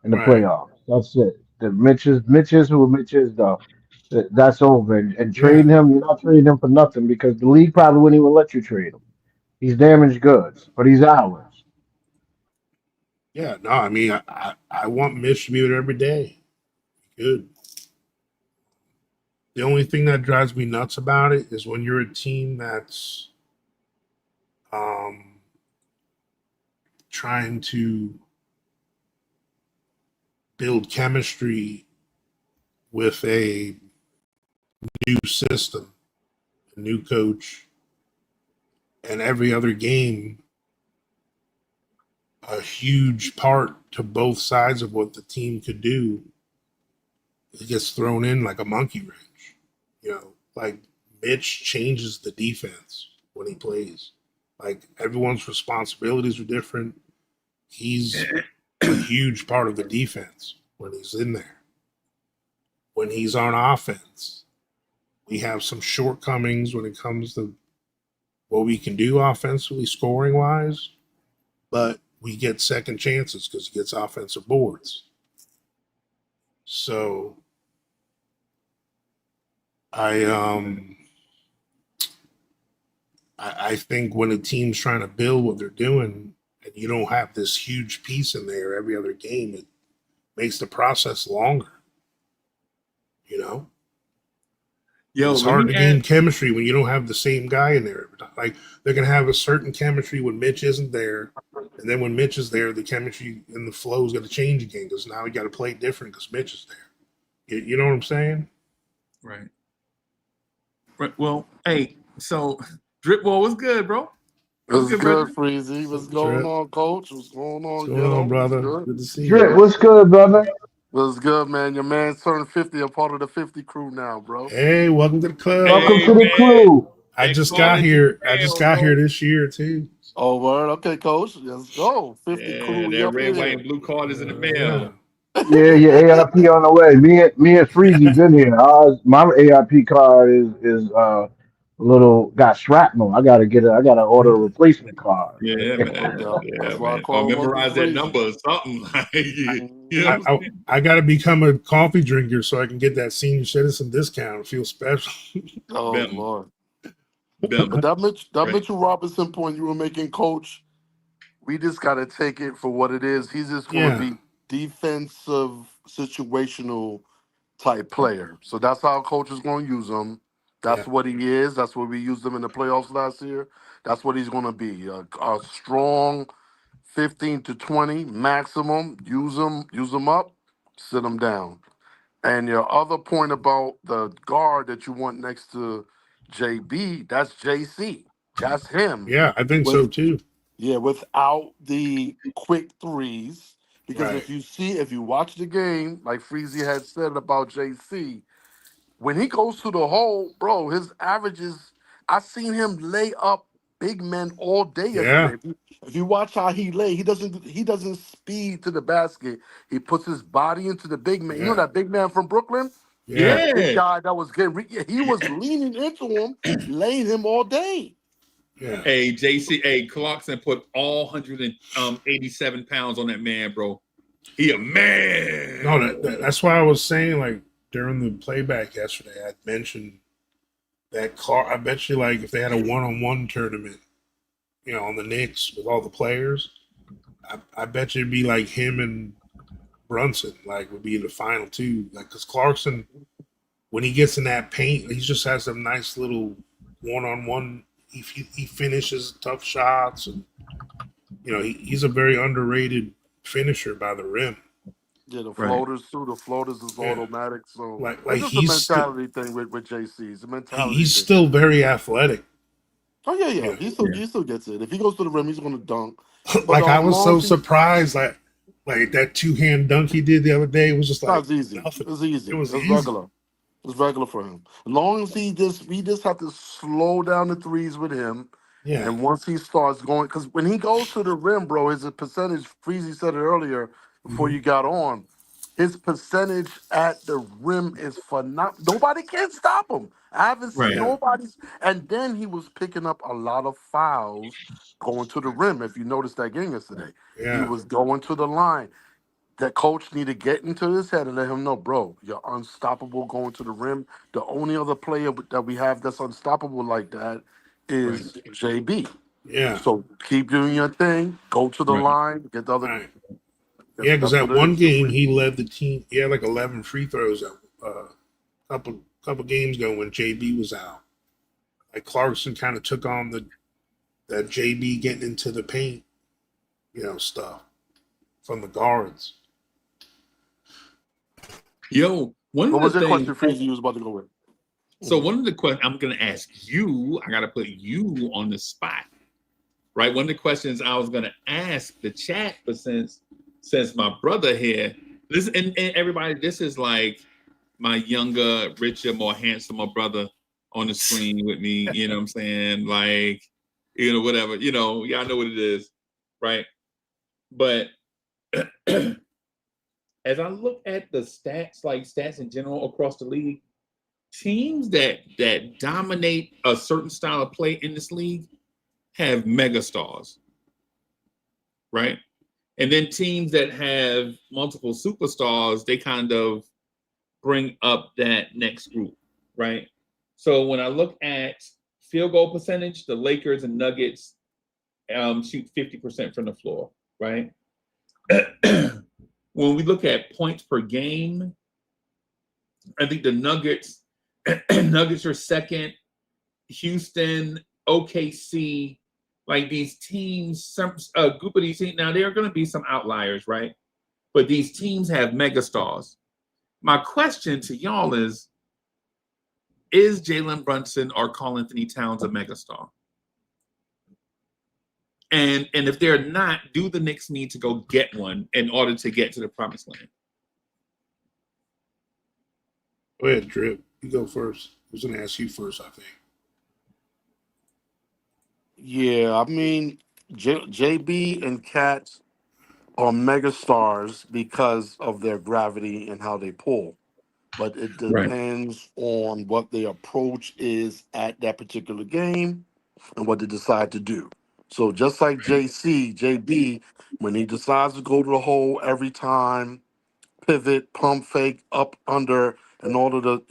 in the Right. playoffs. That's it. The Mitch is who Mitch is though. That's over. And Yeah. trading him, you're not trading him for nothing because the league probably wouldn't even let you trade him. He's damaged goods, but he's ours. Yeah. No, I mean, I want Mitch to be there every day. Good. The only thing that drives me nuts about it is when you're a team that's um, trying to build chemistry with a new system, a new coach, and every other game, a huge part to both sides of what the team could do, it gets thrown in like a monkey wrench. You know, like Mitch changes the defense when he plays. Like everyone's responsibilities are different. He's a huge part of the defense when he's in there. When he's on offense, we have some shortcomings when it comes to what we can do offensively, scoring wise, but we get second chances because he gets offensive boards. So I think when a team's trying to build what they're doing and you don't have this huge piece in there every other game, it makes the process longer. You know? Yo, It's let hard me to ask. gain chemistry when you don't have the same guy in there every time. Like they're gonna have a certain chemistry when Mitch isn't there, and then when Mitch is there, the chemistry and the flow is gonna change again because now you got to play different because Mitch is there. You know what I'm saying? Right. Right. Well, hey, so Drip Ball, what's good, bro? What's What's good, good, brother? Freezy? What's going Trip. on, Coach? What's going What's on, going on, Ghetto? What's brother? good? Good to see you. Drip, what's good, brother? What's good, man? Your man turned 50, a part of the 50 crew now, bro. Hey, welcome to the club. Welcome Hey, to the man, crew. I they just call got it in here. the I just mail, got here bro. this year too. Oh, word. Okay, Coach. Let's go. 50 crew, Yeah, we that up red, in white, here. and blue card is in the Yeah. mail. Yeah, your AIP on the way. Me and Freezy's in here. My AIP card is a little got shrapnel. I gotta order a replacement card. Yeah, No man. doubt. Yeah, That's why I man. Or call him Uncle memorize that Freezy. number or something. Like, you know I, what Mhm. I'm I, saying? I got to become a coffee drinker so I can get that senior citizen discount and feel special. Oh, Bim, Lord. But bim. that Right. Mitchell Robinson point you were making, Coach, we just got to take it for what it is. He's just going to Yeah. be defensive, situational type player. So that's how coach is going to use him. Yeah. That's what he is. That's what we used him in the playoffs last year. That's what he's going to be. A strong 15 to 20 maximum. Use him up, sit him down. And your other point about the guard that you want next to JB, that's JC. That's him. Yeah. I think so With too. yeah, without the quick threes. Because Right. if you watch the game, like Freezy had said about JC, when he goes to the hole, bro, his averages, I seen him lay up big men all day Yeah. yesterday. If you watch how he lay, he doesn't speed to the basket. He puts his body into the big man. You know Yeah. that big man from Brooklyn? Yeah. That big Yeah. guy that was getting yeah, he was leaning into him, laying him all day. Yeah. Hey, JC, Clarkson put all 187 pounds on that man, bro. He a No, man. that's why I was saying, like, during the playback yesterday, I mentioned that car. I bet you, like, if they had a one-on-one tournament, on the Knicks with all the players, I bet you it'd be like him and Brunson, like, would be the final two. Like, because Clarkson, when he gets in that paint, he just has some nice little one-on-one. He finishes tough shots, and he's a very underrated finisher by the rim. Yeah, the Right. floaters too. The floaters is Yeah, automatic. So like it's just a he's mentality thing with JC. It's a mentality he's thing. still very athletic. Oh yeah, You yeah. know, Yeah. He still gets it. If he goes to the rim, he's gonna dunk. But like I as was long so as he surprised, like that two-hand dunk he did the other day was just like that's easy. nothing. It's It easy. was It's easy. regular. It's regular for him. As long as we just have to slow down the threes with him. Yeah, And once he starts going, because when he goes to the rim, bro, his percentage, Freezy said it earlier before hmm you got on, his percentage at the rim is phenomenal. Nobody can stop him. I haven't seen Right. yeah, nobody's. And then he was picking up a lot of fouls going to the rim. If you noticed that game yesterday, he yeah, was going to the line. That coach need to get into his head and let him know, bro, you're unstoppable going to the rim. The only other player that we have that's unstoppable like that Right. is JB. yeah. So keep doing your thing. Go to the Right. line. Get the other. Right. Yeah, because That's that what it one is. game he led the team. He had like 11 free throws a couple games ago when JB was out. Like Clarkson kind of took on that JB getting into the paint, stuff from the guards. Yo, one What of was the your things. question, Freezy? You was about to go with. So one of the questions I'm gonna ask you, I gotta put you on the spot, right? One of the questions I was gonna ask the chat, but since my brother here, this and everybody, this is like my younger, richer, more handsomer brother on the screen with me. You know what I'm saying? Like whatever. Y'all know what it is, right? But as I look at the stats, like stats in general across the league, teams that dominate a certain style of play in this league have megastars, right? And then teams that have multiple superstars, they kind of bring up that next group, right? So when I look at field goal percentage, the Lakers and Nuggets shoot 50% from the floor, right? When we look at points per game, I think the Nuggets are second. Houston, OKC, like these teams, some group of these teams. Now there are going to be some outliers, right? But these teams have megastars. My question to y'all is Jalen Brunson or Karl Anthony Towns a megastar? And if they're not, do the Knicks need to go get one in order to get to the promised land? Go ahead, Drip. You go first. I was going to ask you first, I think. Yeah, I mean, JB and Cat are megastars because of their gravity and how they pull. But it Right. depends on what their approach is at that particular game and what they decide to do. So just like JB, when he decides to go to the hole every time, pivot, pump fake, up, under, and all of the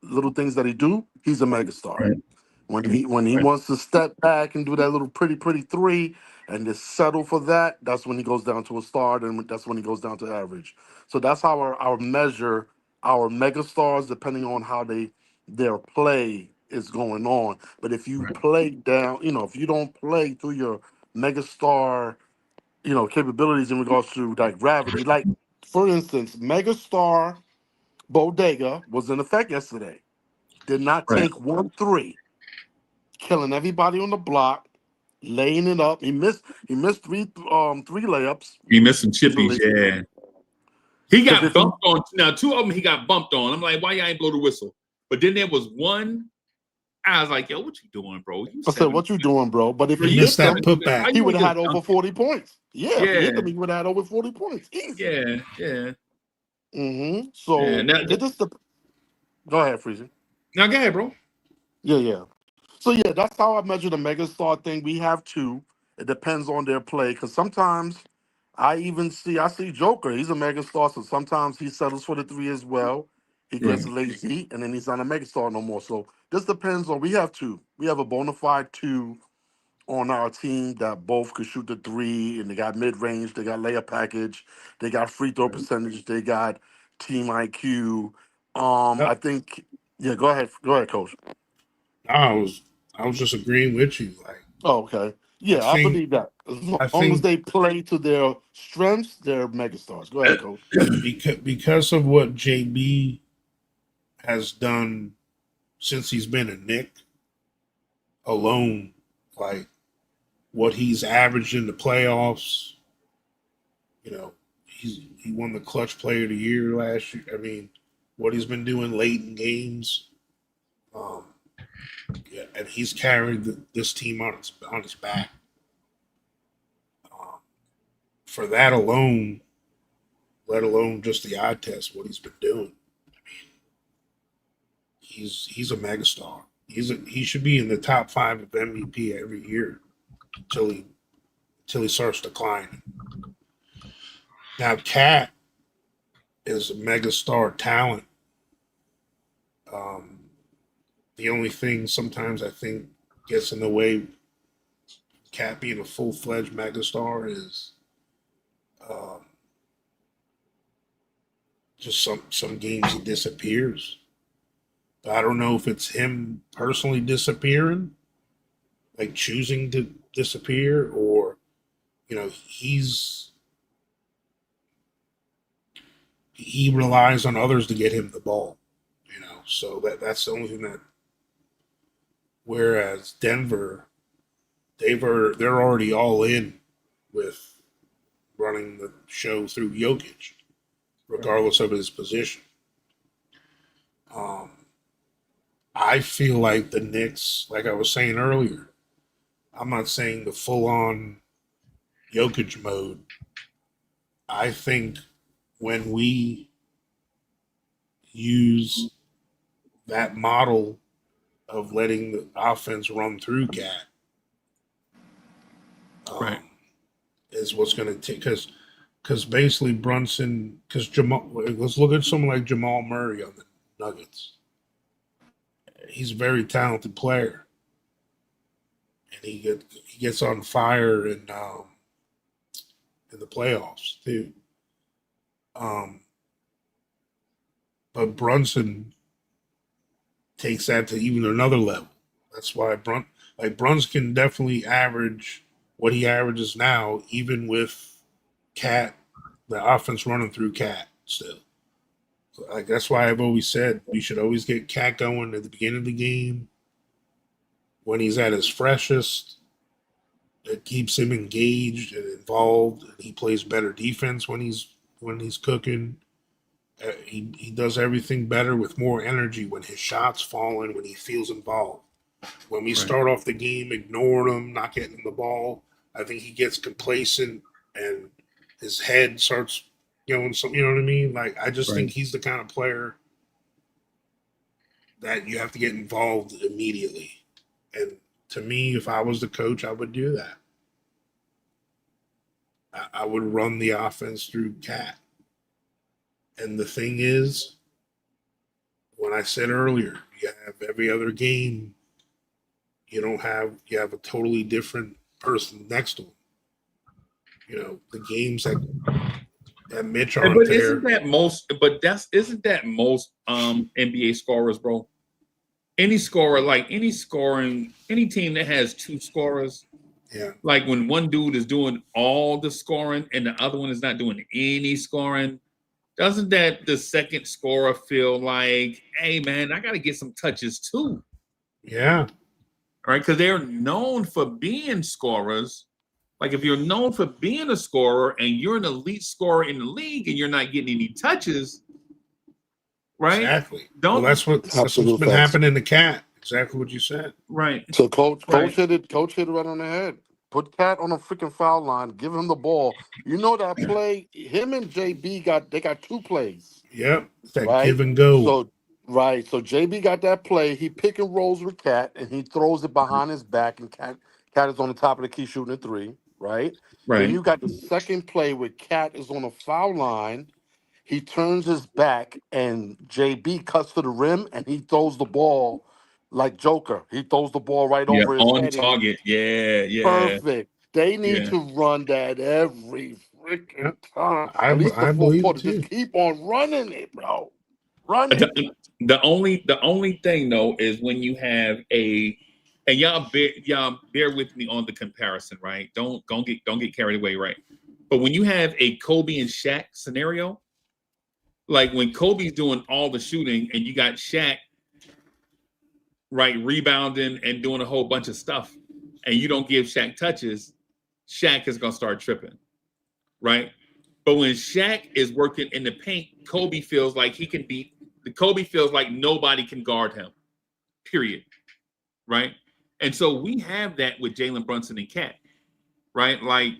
little things that he do, he's a megastar. Right. When he wants to step back and do that little pretty three and just settle for that, that's when he goes down to a start, and that's when he goes down to average. So that's how our measure our megastars, depending on how their play is going on. But if you play down, if you don't play through your megastar, capabilities in regards to like gravity, like for instance, megastar Bodega was in effect yesterday. Did not Right. take 1-3, killing everybody on the block, laying it up. He missed three layups He missed some chippies, easily. yeah. He Because got if he, bumped on. Now, two of them he got bumped on. I'm like, why y'all ain't blow the whistle? But then there was one. I was like, yo, what you doing, bro? I said, "What you doing, bro?" But if Bro, he He you missed hit that them, putback. How he you would gonna have had just over dunk it? 40 points. Yeah, if he Yeah, hit them, he would have had over 40 points. Easy. yeah, yeah, Mm-hmm. yeah. So it just go ahead, Freezy. Now go ahead, bro. Yeah. So yeah, that's how I measure the megastar thing. We have two. It depends on their play because sometimes I see Joker. He's a megastar, so sometimes he settles for the three as well. He Right, gets lazy, and then he's not a megastar no more. So this depends on. We have two. We have a bona fide two on our team that both could shoot the three, and they got mid range, they got layup package, they got free throw percentage, they got team IQ. Yep. I think. Yeah, go ahead, coach. I was just agreeing with you. Like, Oh, okay. I Yeah, I think believe that. As I long as think they play to their strengths, they're megastars. Go ahead, coach. because of what JB has done since he's been a Nick alone, like what he's averaged in the playoffs, he won the clutch player of the year last year. I mean, what he's been doing late in games, um, yeah, and he's carried this team on his back. Um, for that alone, let alone just the eye test, what he's been doing, he's a megastar. He should be in the top 5 of MVP every year until he starts declining. Now, Cat is a megastar talent. Um, the only thing sometimes I think gets in the way Cat being a full fledged megastar is um, just some games he disappears. But I don't know if it's him personally disappearing, like choosing to disappear, or he relies on others to get him the ball. So that's the only thing that. Whereas Denver, they're already all in with running the show through Jokic, regardless of his position. Um, I feel like the Knicks, like I was saying earlier, I'm not saying the full-on Jokic mode. I think when we use that model of letting the offense run through Cat, Right. is what's going to take, because basically Brunson, because Jamal, let's look at someone like Jamal Murray on the Nuggets. He's a very talented player, and he gets on fire in the playoffs too. But Brunson takes that to even another level. That's why Brunson can definitely average what he averages now, even with Cat, the offense running through Cat still. Like that's why I've always said we should always get Cat going at the beginning of the game when he's at his freshest. It keeps him engaged and involved, and he plays better defense when he's cooking. He does everything better with more energy when his shots fall in, when he feels involved. When we start off the game ignoring him, not getting him the ball, I think he gets complacent and his head starts going some, you know what I mean? Like I just think he's the kind of player that you have to get involved immediately. And to me, if I was the coach, I would do that. I would run the offense through Cat. And the thing is, when I said earlier, you have every other game, you have a totally different person next to him. You know, the games that Mitch aren't But there. isn't that most NBA scorers, bro? Any scorer, any team that has two scorers, Yeah. like when one dude is doing all the scoring and the other one is not doing any scoring, doesn't that the second scorer feel like, hey man, I got to get some touches too? Yeah. Right? Because they're known for being scorers. Like if you're known for being a scorer and you're an elite scorer in the league and you're not getting any touches, right? Exactly. Don't That's what's Absolute been facts. happening to Cat. Exactly what you said. right. So coach Right. hit it right on the head. Put Cat on a freaking foul line, give him the ball. You know that play, him and JB got 2 plays. Yep. That Right? give and go. So JB got that play. He pick and rolls with Cat and he throws it behind his back, and Cat is on the top of the key shooting a 3, right? Then Right. you got the second play where Cat is on a foul line. He turns his back and JB cuts to the rim and he throws the ball like Joker. He throws the ball right Yeah. over his On head. And target. Yeah. perfect. They need Yeah. to run that every freaking Yep. time. I At least the I fourth believe quarter. it too. Just keep on running it, bro. Run it. The only thing though is when you have and y'all bear with me on the comparison, right? Don't get carried away, right? But when you have a Kobe and Shaq scenario, like when Kobe's doing all the shooting and you got Shaq, right, rebounding and doing a whole bunch of stuff, and you don't give Shaq touches, Shaq is gonna start tripping, right? But when Shaq is working in the paint, Kobe feels like Kobe feels like nobody can guard him. Period. Right. And so we have that with Jalen Brunson and Cat, right? Like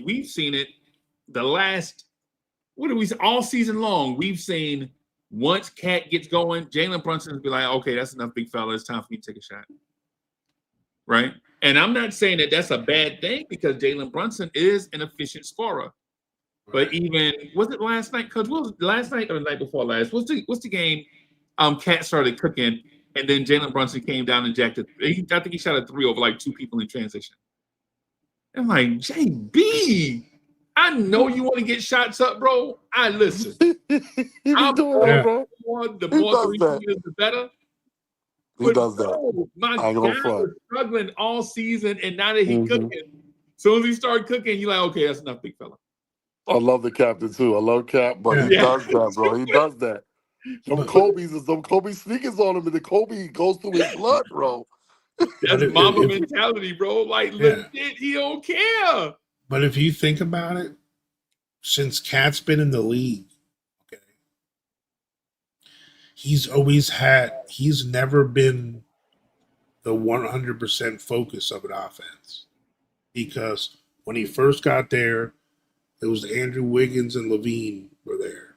we've seen it the last all season long. We've seen once Cat gets going, Jalen Brunson's be like, okay, that's enough, big fella. It's time for me to take a shot. Right. And I'm not saying that that's a bad thing because Jalen Brunson is an efficient scorer. But even was it last night? Because what was it, last night or the night before last? What's the game? Cat started cooking, and then Jalen Brunson came down and jacked it. I think he shot a 3 over like 2 people in transition. I'm like, JB, I know you want to get shots up, bro. I listen. He be doing that, bro. The He more does 3 that. pointers, the better. He does that. Bro, my I ain't guy gonna front. was struggling all season, and now that he Mhm. cooking, as soon as he started cooking, you're like, okay, that's enough, big fella. I love the captain too. I love Cap, but he Yeah. does that, bro. He does that. Some Kobe sneakers on him, and the Kobe goes through his blood, bro. That's Mamba mentality, bro. Like, legit, he don't care. But if you think about it, since Cat's been in the league, okay, he's never been the 100% focus of an offense. Because when he first got there, it was Andrew Wiggins and Levine were there.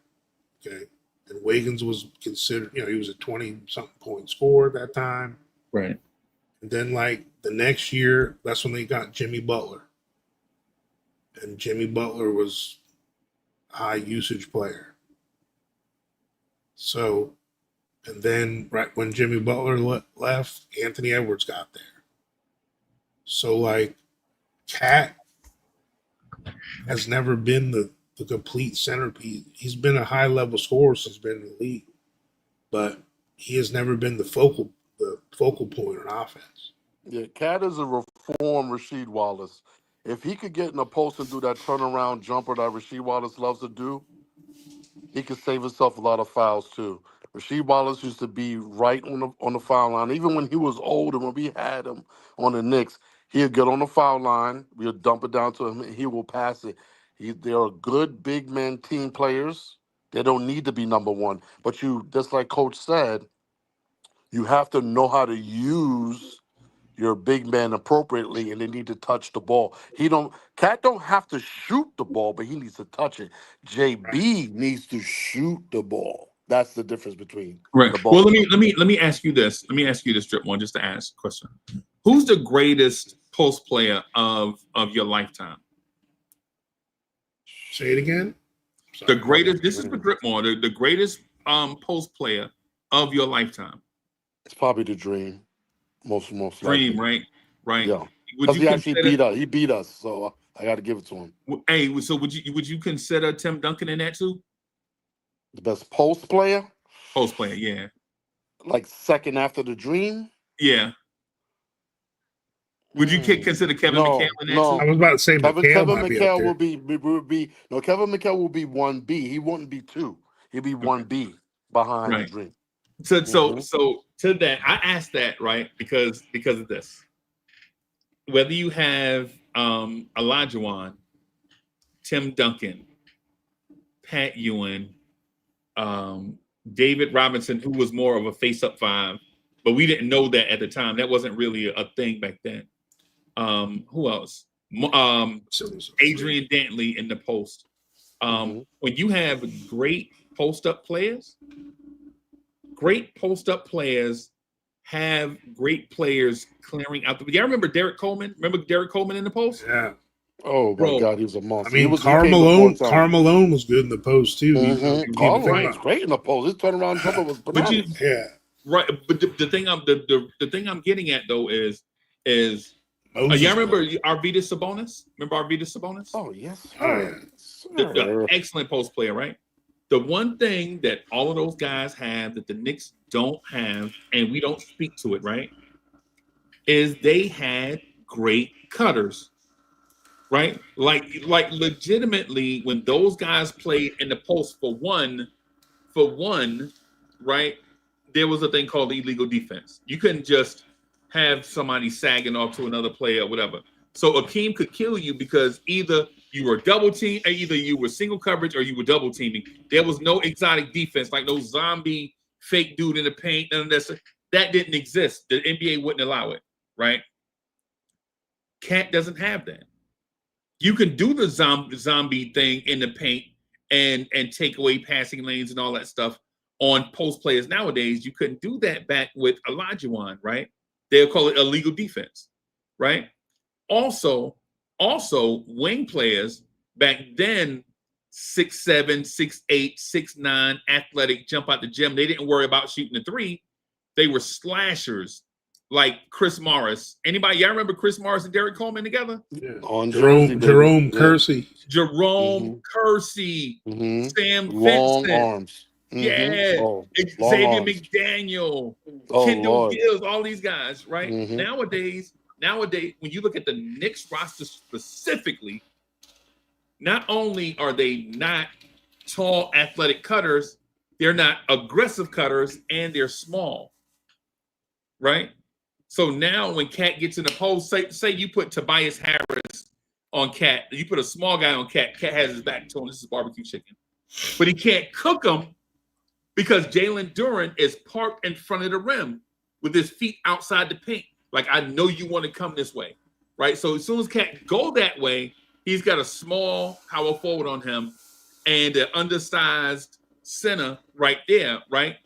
Okay. And Wiggins was considered, he was a 20-something point scorer at that time. Right. And then, like, the next year, that's when they got Jimmy Butler. And Jimmy Butler was a high usage player. So, and then right when Jimmy Butler left, Anthony Edwards got there. So, like, Cat has never been the complete centerpiece. He's been a high-level scorer since he's been in the league, but he has never been the focal point on offense. Yeah, Cat is a reformed Rasheed Wallace. If he could get in the post and do that turnaround jumper that Rasheed Wallace loves to do, he could save himself a lot of fouls too. Rasheed Wallace used to be right on the foul line. Even when he was older, when we had him on the Knicks, he'll get on the foul line. We'll dump it down to him, and he will pass it. They are good big man team players. They don't need to be number one. But just like Coach said, you have to know how to use your big man appropriately, and they need to touch the ball. Cat don't have to shoot the ball, but he needs to touch it. JB needs to shoot the ball. That's the difference between Right. the Well, ball. let me ask you this. Let me ask you this, Drip One, just to ask a question. Who's the greatest post player of your lifetime? Say it again. The greatest. This is for Drip One. The greatest post player of your lifetime. It's probably the Dream. Most Dream, likely. right? Yeah. Would Because you he actually consider, beat us. He beat us, so I got to give it to him. Hey, so would you consider Tim Duncan in that too? The best post player, Post player, yeah, like second after the Dream. yeah. Would you consider Kevin McHale in that no. I too? was about to say Kevin might be up McHale there. Kevin McHale will be 1B. He wouldn't be 2. He'd be 1B behind the Right. Dream. So Mhm. to that, I asked that right because of this. Whether you have Olajuwon, Tim Duncan, Pat Ewing, David Robinson, who was more of a face-up five, but we didn't know that at the time. That wasn't really a thing back then. Who else? Adrian Dantley in the post. When you have great post-up players have great players clearing out. Y'all remember Derek Coleman? Remember Derek Coleman in the post? Yeah. Oh my Bro. God, he was a monster. I mean, he came before time. Carmelo was good in the post too. Carl Malone was great in the post. His turnaround jumper was bananas. Right, but the thing I'm getting at though is y'all remember Arvydas Sabonis? Remember Arvydas Sabonis? Oh yes, the excellent post player, right? The one thing that all of those guys have that the Knicks don't have, and we don't speak to it, right, is they had great cutters, right? Like legitimately, when those guys played in the post for one, right? There was a thing called illegal defense. You couldn't just have somebody sagging off to another player or whatever. So Akeem could kill you because either you were double team, or either you were single coverage or you were double teaming. There was no exotic defense, like no zombie fake dude in the paint. None of that didn't exist. The NBA wouldn't allow it, right? Cat doesn't have that. You can do the zombie thing in the paint and take away passing lanes and all that stuff on post players nowadays. You couldn't do that back with Olajuwon, right? They'll call it illegal defense, right? Also, wing players back then, 6'7", 6'8", 6'9", athletic, jump out the gym. They didn't worry about shooting the three. They were slashers like Chris Morris. Anybody, y'all remember Chris Morris and Derek Coleman together? Yeah. On Jerome Kersey. Jerome Kersey. Sam long Vincent. arms. Yeah. Xavier McDaniel. Kendall Gills, all these guys, right? Nowadays, when you look at the Knicks roster specifically, not only are they not tall, athletic cutters, they're not aggressive cutters, and they're small, right? So now when Cat gets in the post, say you put Tobias Harris on Cat, you put a small guy on Cat, Cat has his back to him, this is barbecue chicken. But he can't cook him because Jalen Duren is parked in front of the rim with his feet outside the paint. Like, I know you want to come this way, right? So as soon as Cat go that way, he's got a small power forward on him and an undersized center right there, right?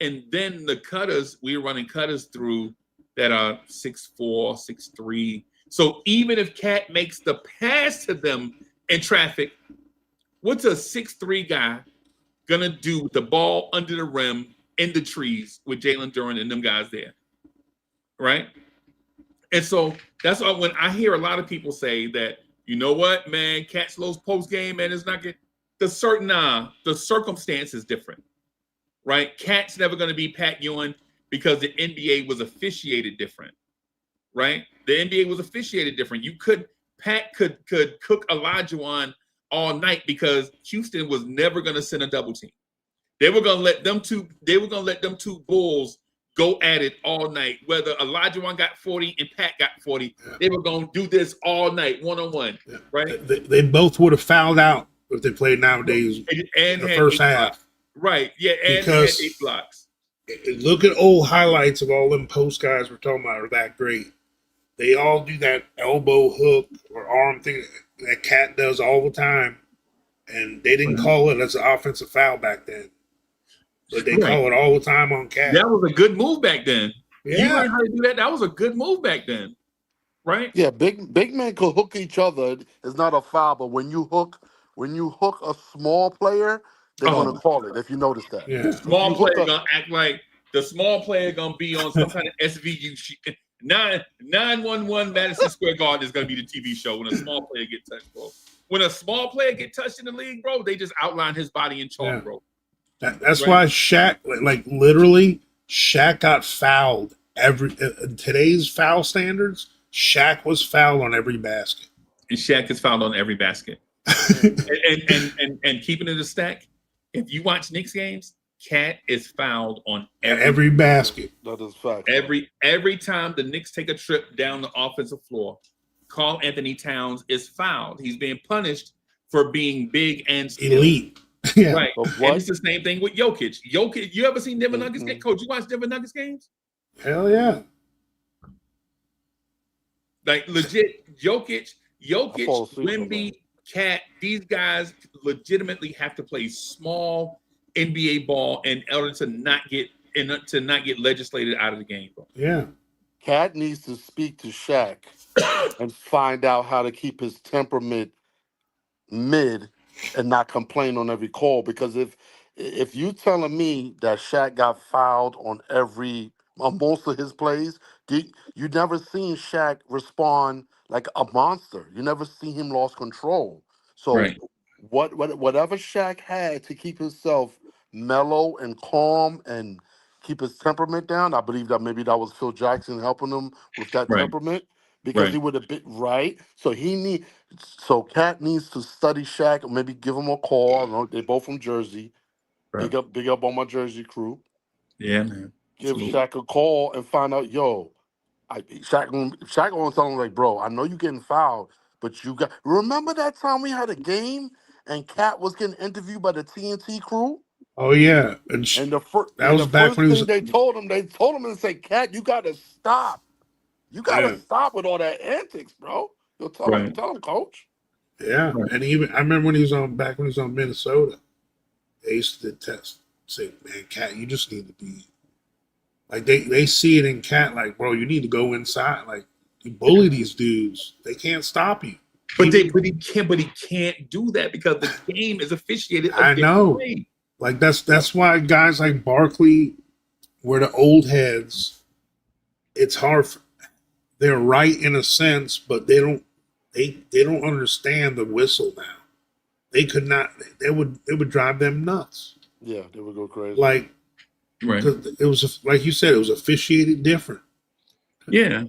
And then the cutters, we're running cutters through that are 6'4", 6'3". So even if Cat makes the pass to them in traffic, what's a 6'3" guy gonna do with the ball under the rim in the trees with Jalen Duren and them guys there, right? And so that's why when I hear a lot of people say that, you know what, man, Cat slows post game, man, it's not good. The circumstance is different, right? Cat's never going to be Pat Ewing because the NBA was officiated different, right? The NBA was officiated different. Pat could cook Olajuwon all night because Houston was never going to send a double team. They were going to let them two Bulls go at it all night. Whether Olajuwon got 40 and Pat got 40, they were going to do this all night, one-on-one, right? They both would have fouled out if they played nowadays in the first half. Blocks. Right, yeah, and because had 8 blocks. Look at old highlights of all them post guys we're talking about are that great. They all do that elbow hook or arm thing that Cat does all the time, and they didn't call it as an offensive foul back then. But they call it all the time on Cat. That was a good move back then. Yeah. You learned how to do that. That was a good move back then, right? Yeah, big men could hook each other. It's not a foul, but when you hook a small player, they're gonna call it. If you notice that, Yeah. The small player gonna act like the small player gonna be on some kind of SVU shit. 911 Madison Square Garden is gonna be the TV show when a small player get touched, bro. When a small player get touched in the league, bro, they just outline his body in chalk, bro. That's why Shaq, like literally, Shaq got fouled in today's foul standards. Shaq was fouled on every basket, and Shaq is fouled on every basket. and keeping it a stack, if you watch Knicks games, Cat is fouled on every basket. That is fact. Every time the Knicks take a trip down the offensive floor, Karl Anthony Towns is fouled. He's being punished for being big and skilled. Elite. Yeah. Right. And it's the same thing with Jokic. You ever seen Denver Nuggets game? Coach, you watch Denver Nuggets games? Hell yeah. Like legit, Jokic, Wemby, Cat, these guys legitimately have to play small NBA ball in order to not get legislated out of the game, bro. Yeah. Cat needs to speak to Shaq and find out how to keep his temperament mid and not complain on every call. Because if you telling me that Shaq got fouled on most of his plays, you never seen Shaq respond like a monster. You never see him lost control. So Right. whatever Shaq had to keep himself mellow and calm and keep his temperament down, I believe that maybe that was Phil Jackson helping him with that temperament. Because he would have been right. So Cat needs to study Shaq or maybe give him a call. I know they both from Jersey. Right. Big up on my Jersey crew. Yeah, man. Give Shaq a call and find out, Shaq gonna tell him like, bro, I know you getting fouled, but remember that time we had a game and Cat was getting interviewed by the TNT crew? Oh yeah. And the was back first when he was. thing they told him and say, Cat, you gotta stop. You gotta stop with all that antics, bro. You'll tell him, coach. Yeah, and even I remember when he was on Minnesota, they used to say, man, Cat, you just need to be like they see it in Cat, like, bro, you need to go inside. Like, you bully these dudes. They can't stop you. But he can't do that because the game is officiated. I know. Way. Like that's why guys like Barkley were the old heads. It's hard they're right in a sense, but they don't understand the whistle now. They could not. It would drive them nuts. Yeah, they would go crazy. Like, because it was like you said, it was officiated different. Yeah,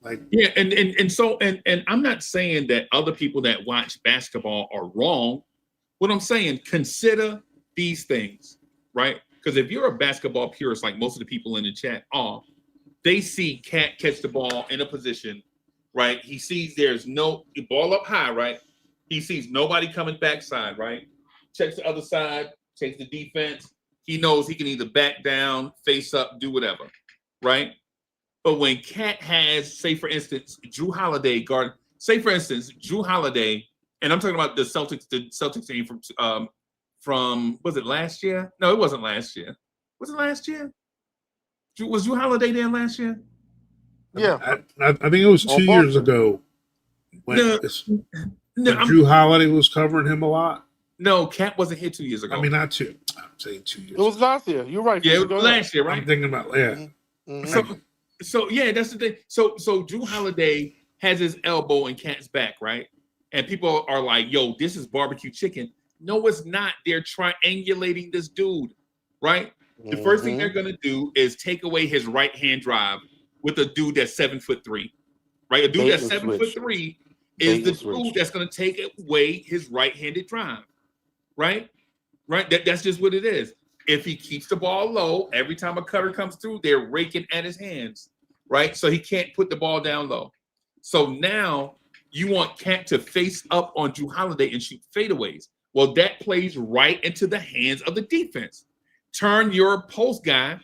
and I'm not saying that other people that watch basketball are wrong. What I'm saying, consider these things, right? Because if you're a basketball purist, like most of the people in the chat are, they see Cat catch the ball in a position, right? He sees there's no ball up high, right? He sees nobody coming backside, right? Checks the other side, checks the defense. He knows he can either back down, face up, do whatever, right? But when Cat has, say for instance, Drew Holiday guard, say for instance, Drew Holiday, and I'm talking about the Celtics team from was it last year? No, it wasn't last year. Was it last year? Was Drew Holiday there last year? Yeah. I think it was 2 years Boston. ago No, when Drew Holiday was covering him a lot. No, Cat wasn't here 2 years ago. I mean, not two. I'm saying 2 years. It was last year. You're right. Yeah, it was last year, right? I'm thinking about So yeah, that's the thing. So Drew Holiday has his elbow in Cat's back, right? And people are like, "Yo, this is barbecue chicken." No, it's not. They're triangulating this dude, right? The first thing they're gonna do is take away his right hand drive with a dude that's 7'3", right? A dude that's 7'3" is the dude that's gonna take away his right-handed drive, right? Right. That's just what it is. If he keeps the ball low, every time a cutter comes through, they're raking at his hands, right? So he can't put the ball down low. So now you want Cat to face up on Drew Holiday and shoot fadeaways. Well, that plays right into the hands of the defense. Turn your post guy,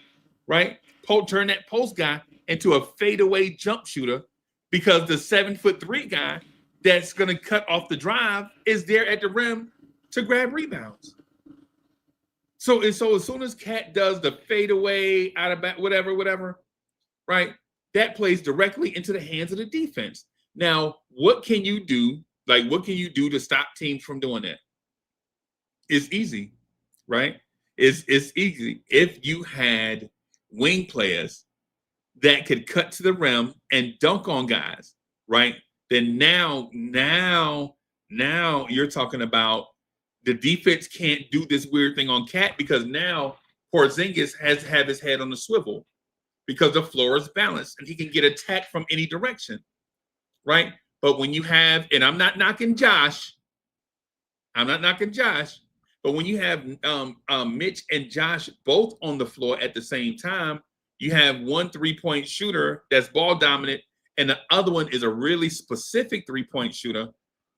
right? Turn that post guy into a fadeaway jump shooter because the 7'3" guy that's going to cut off the drive is there at the rim to grab rebounds. So as soon as Cat does the fadeaway out of back, whatever, right? That plays directly into the hands of the defense. Now, what can you do? Like, what can you do to stop teams from doing that? It's easy, right? It's easy. If you had wing players that could cut to the rim and dunk on guys, right? Then now you're talking about the defense can't do this weird thing on Cat because now Porzingis has to have his head on the swivel because the floor is balanced and he can get attacked from any direction, right? But when you have, and I'm not knocking Josh, but when you have Mitch and Josh both on the floor at the same time, you have one 3-point shooter that's ball dominant and the other one is a really specific 3-point shooter.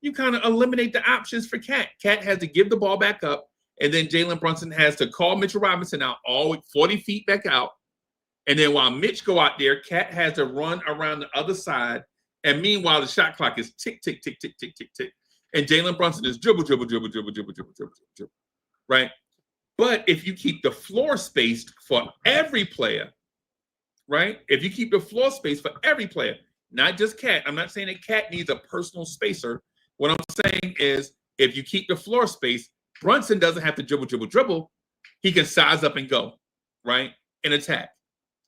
You kind of eliminate the options for Cat. Cat has to give the ball back up, and then Jalen Brunson has to call Mitchell Robinson out all 40 feet back out. And then while Mitch go out there, Cat has to run around the other side. And meanwhile, the shot clock is tick, tick, tick, tick, tick, tick, tick. And Jalen Brunson is dribble, right? But if you keep the floor spaced for every player, right? If you keep the floor space for every player, not just Cat. I'm not saying that Cat needs a personal spacer. What I'm saying is if you keep the floor space, Brunson doesn't have to dribble. He can size up and go, right? And attack,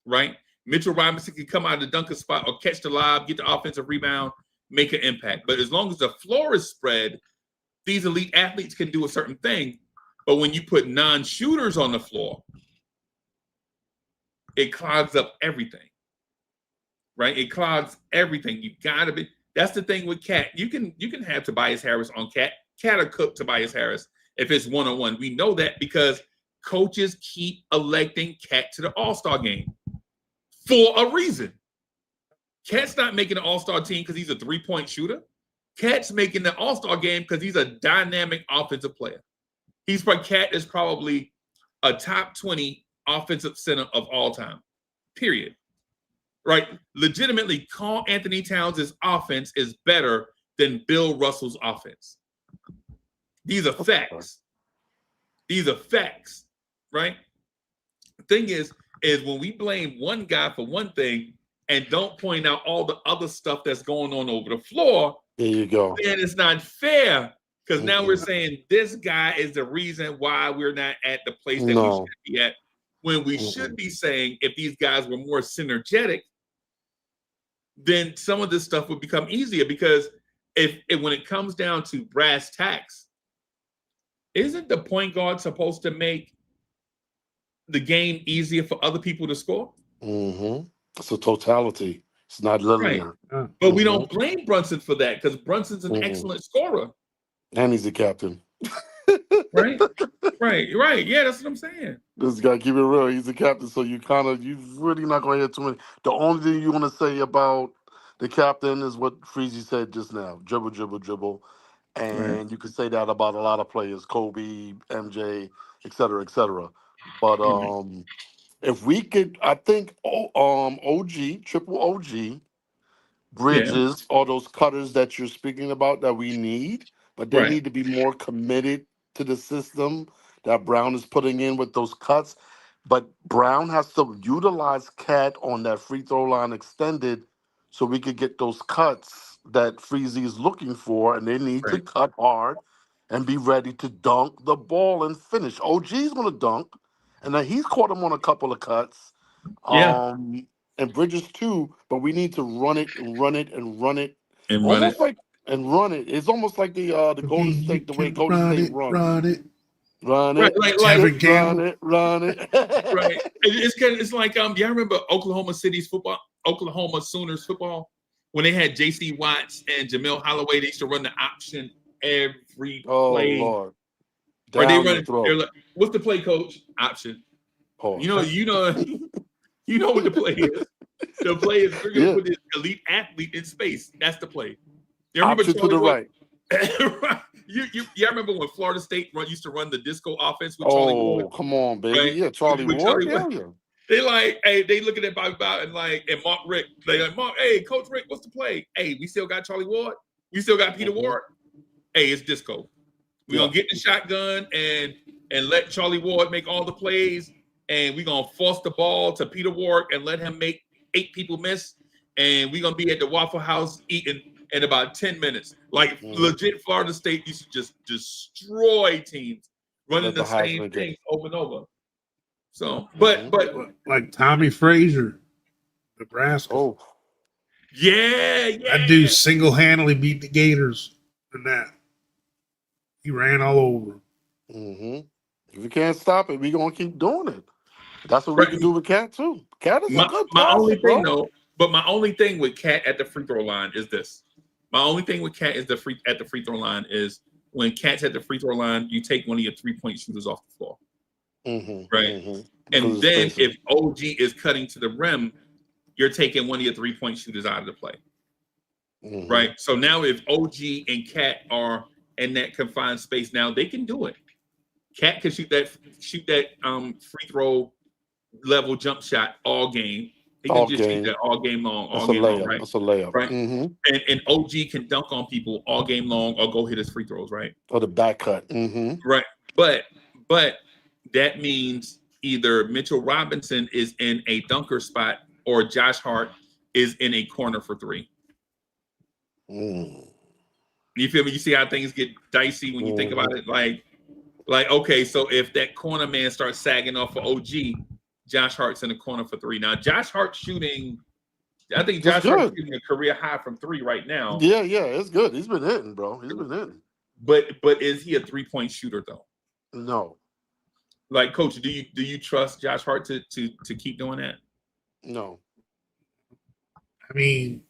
right? Mitchell Robinson can come out of the dunker spot or catch the lob, get the offensive rebound, make an impact. But as long as the floor is spread, these elite athletes can do a certain thing. But when you put non-shooters on the floor, it clogs up everything, right? It clogs everything. You gotta be. That's the thing with Cat. You can have Tobias Harris on Cat. Cat or cook Tobias Harris if it's one-on-one. We know that because coaches keep electing Cat to the All-Star game for a reason. Cat's not making the All-Star team because he's a 3-point shooter. Cat's making the All-Star game because he's a dynamic offensive player. Cat is probably a top 20 offensive center of all time, period. Right? Legitimately, Karl Anthony Towns' offense is better than Bill Russell's offense. These are facts. Right? The thing is when we blame one guy for one thing and don't point out all the other stuff that's going on over the floor, there you go. Then it's not fair because now we're saying this guy is the reason why we're not at the place that we should be at. When we should be saying if these guys were more synergetic, then some of this stuff would become easier because if when it comes down to brass tacks, isn't the point guard supposed to make the game easier for other people to score? It's a totality. It's not linear. Right. But we don't blame Brunson for that because Brunson's an excellent scorer. And he's the captain. Right. Yeah, that's what I'm saying. This guy, keep it real. He's the captain, so you really not going to hear too many. The only thing you want to say about the captain is what Freezy said just now: dribble, and you could say that about a lot of players, Kobe, MJ, et cetera, et cetera. But If we could, I think OG, triple OG, Yeah, Bridges, all those cutters that you're speaking about that we need, but they right, need to be more committed to the system that Brown is putting in with those cuts. But Brown has to utilize Cat on that free throw line extended so we could get those cuts that Freezy is looking for, and they need to right. cut hard and be ready to dunk the ball and finish. OG's gonna dunk, and then he's caught him on a couple of cuts. Yeah, And Bridges too, but we need to run it and run it and run it, and run it. almost like and run it. It's almost like the Golden You State, the way can Golden run State it, runs. run it. Run Right, it, like Tevin run Campbell. it, run it. right. It's like y'all remember Oklahoma City's football, Oklahoma Sooners football, when they had J.C. Watts and Jamil Holloway. They used to run the option every Oh play. Lord, Or they down run the it. They're throat. like, "What's the play, coach? Option." Oh, You know, you know what the play is. The play is we're gonna yeah, put this elite athlete in space. That's the play. You remember option to Charlie the Ward? right. You remember when Florida State used to run the disco offense with Charlie Ward, Oh, come on, baby. right? Yeah, Charlie With Ward. Charlie Ward. Yeah, yeah. They like, hey, they looking at Bobby Bowden and Mark Rick. They like, Mark, hey, Coach Rick, what's the play? Hey, we still got Charlie Ward. We still got Peter Ward. Hey, it's disco. We're gonna get the shotgun and let Charlie Ward make all the plays, and we're gonna force the ball to Peter Ward and let him make 8 people miss. And we're gonna be at the Waffle House eating in about 10 minutes. Like legit Florida State used to just destroy teams running the same thing over and over. So, but like Tommy Frazier, Nebraska. Oh, yeah. That dude single-handedly beat the Gators in that. He ran all over them. If we can't stop it, we're gonna keep doing it. That's what we can do with Cat too. Cat is a good my passer, only thing bro. though, but my only thing with Cat at the free throw line is this. My only thing with Cat is at the free throw line is when Cat's at the free throw line, you take one of your 3-point shooters off the floor. Right. And then if OG is cutting to the rim, you're taking one of your 3-point shooters out of the play. Right. So now if OG and Cat are in that confined space, now they can do it. Cat can shoot that free throw level jump shot all game. He can just shoot that all game long. All game long, right? That's a layup. Right. And OG can dunk on people all game long or go hit his free throws, right? Or the back cut. Right. But that means either Mitchell Robinson is in a dunker spot or Josh Hart is in a corner for 3. You feel me? You see how things get dicey when you think about it? Like, okay, so if that corner man starts sagging off for OG, Josh Hart's in the corner for 3. Now, Josh Hart shooting, I think Josh Hart's shooting a career high from 3 right now. Yeah, it's good. He's been hitting, bro. He's been hitting. But is he a 3-point shooter though? No. Like, Coach, do you trust Josh Hart to keep doing that? No. I mean,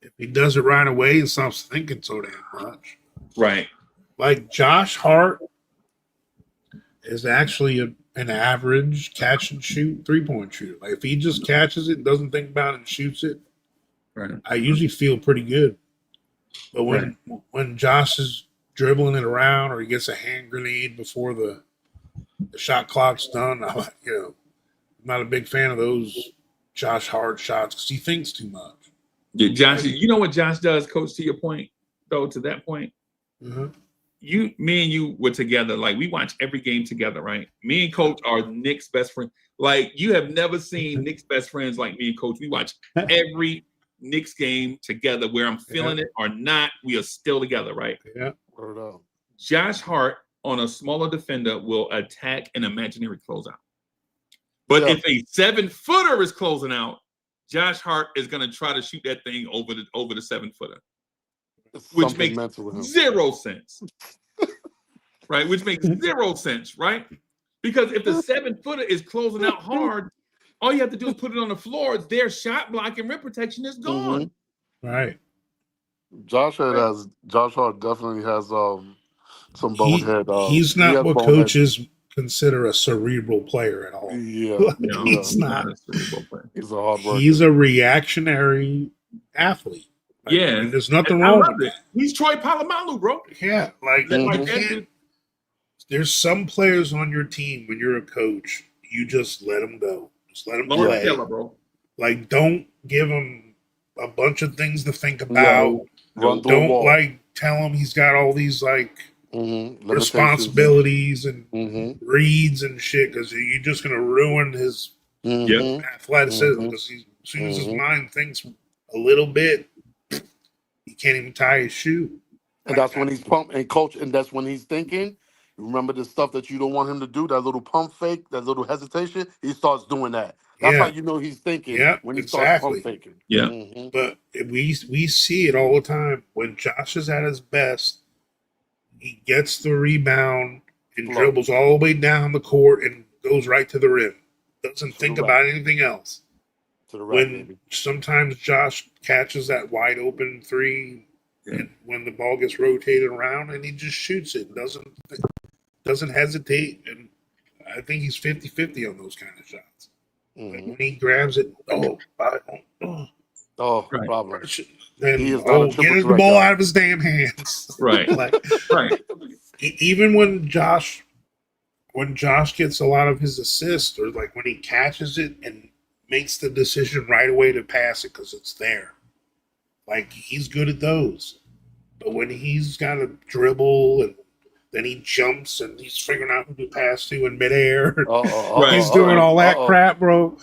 if he does it right away and stops thinking so damn much. Right. Like Josh Hart is actually an average catch and shoot 3-point shooter. Like if he just catches it, doesn't think about it, and shoots it, right, I usually feel pretty good. But when Josh is dribbling it around or he gets a hand grenade before the shot clock's done, I'm not a big fan of those Josh Hart shots because he thinks too much. Yeah, Josh, you know what Josh does, Coach, to your point, though, to that point? Me and you were together. Like, we watch every game together, right? Me and Coach are Nick's best friend. Like, you have never seen Nick's best friends like me and Coach. We watch every Knicks game together, where I'm feeling it or not, we are still together, right? Yeah. Josh Hart on a smaller defender will attack an imaginary closeout. But if a 7-footer is closing out, Josh Hart is going to try to shoot that thing over the 7-footer, which makes 0 sense, right? Which makes 0 sense, right? Because if the 7-footer is closing out hard, all you have to do is put it on the floor. Their shot block and rim protection is gone. Right. Josh Hart definitely has some bonehead. He's not what coaches consider a cerebral player at all. Yeah, he's not a cerebral player. He's a hard worker. He's a reactionary athlete. Like, I mean, there's nothing wrong with it. He's Troy Polamalu, bro. Yeah, there's some players on your team when you're a coach. you just let him go. Just let him Lawrence play. Taylor, bro. Like, don't give him a bunch of things to think about. No. Run through a Don't wall. like tell him he's got all these like Limitations. responsibilities and reads and shit, because you're just gonna ruin his athleticism. Because as soon as his mind thinks a little bit, he can't even tie his shoe. And that's when he's pumped and coach, and that's when he's thinking. Remember the stuff that you don't want him to do, that little pump fake, that little hesitation, he starts doing that. That's how you know he's thinking when he starts pump faking. Yeah. But we see it all the time. When Josh is at his best, he gets the rebound and dribbles all the way down the court and goes right to the rim. Doesn't think about anything else. When sometimes Josh catches that wide open three, and when the ball gets rotated around, and he just shoots it, doesn't hesitate, and I think he's 50-50 on those kind of shots. Like when he grabs it, problem. Then He is get the ball out of his damn hands. Right. Right. Even when Josh gets a lot of his assists, or like when he catches it and makes the decision right away to pass it because it's there, like he's good at those. But when he's got to dribble and then he jumps and he's figuring out who to pass to in midair, he's doing all that crap, bro.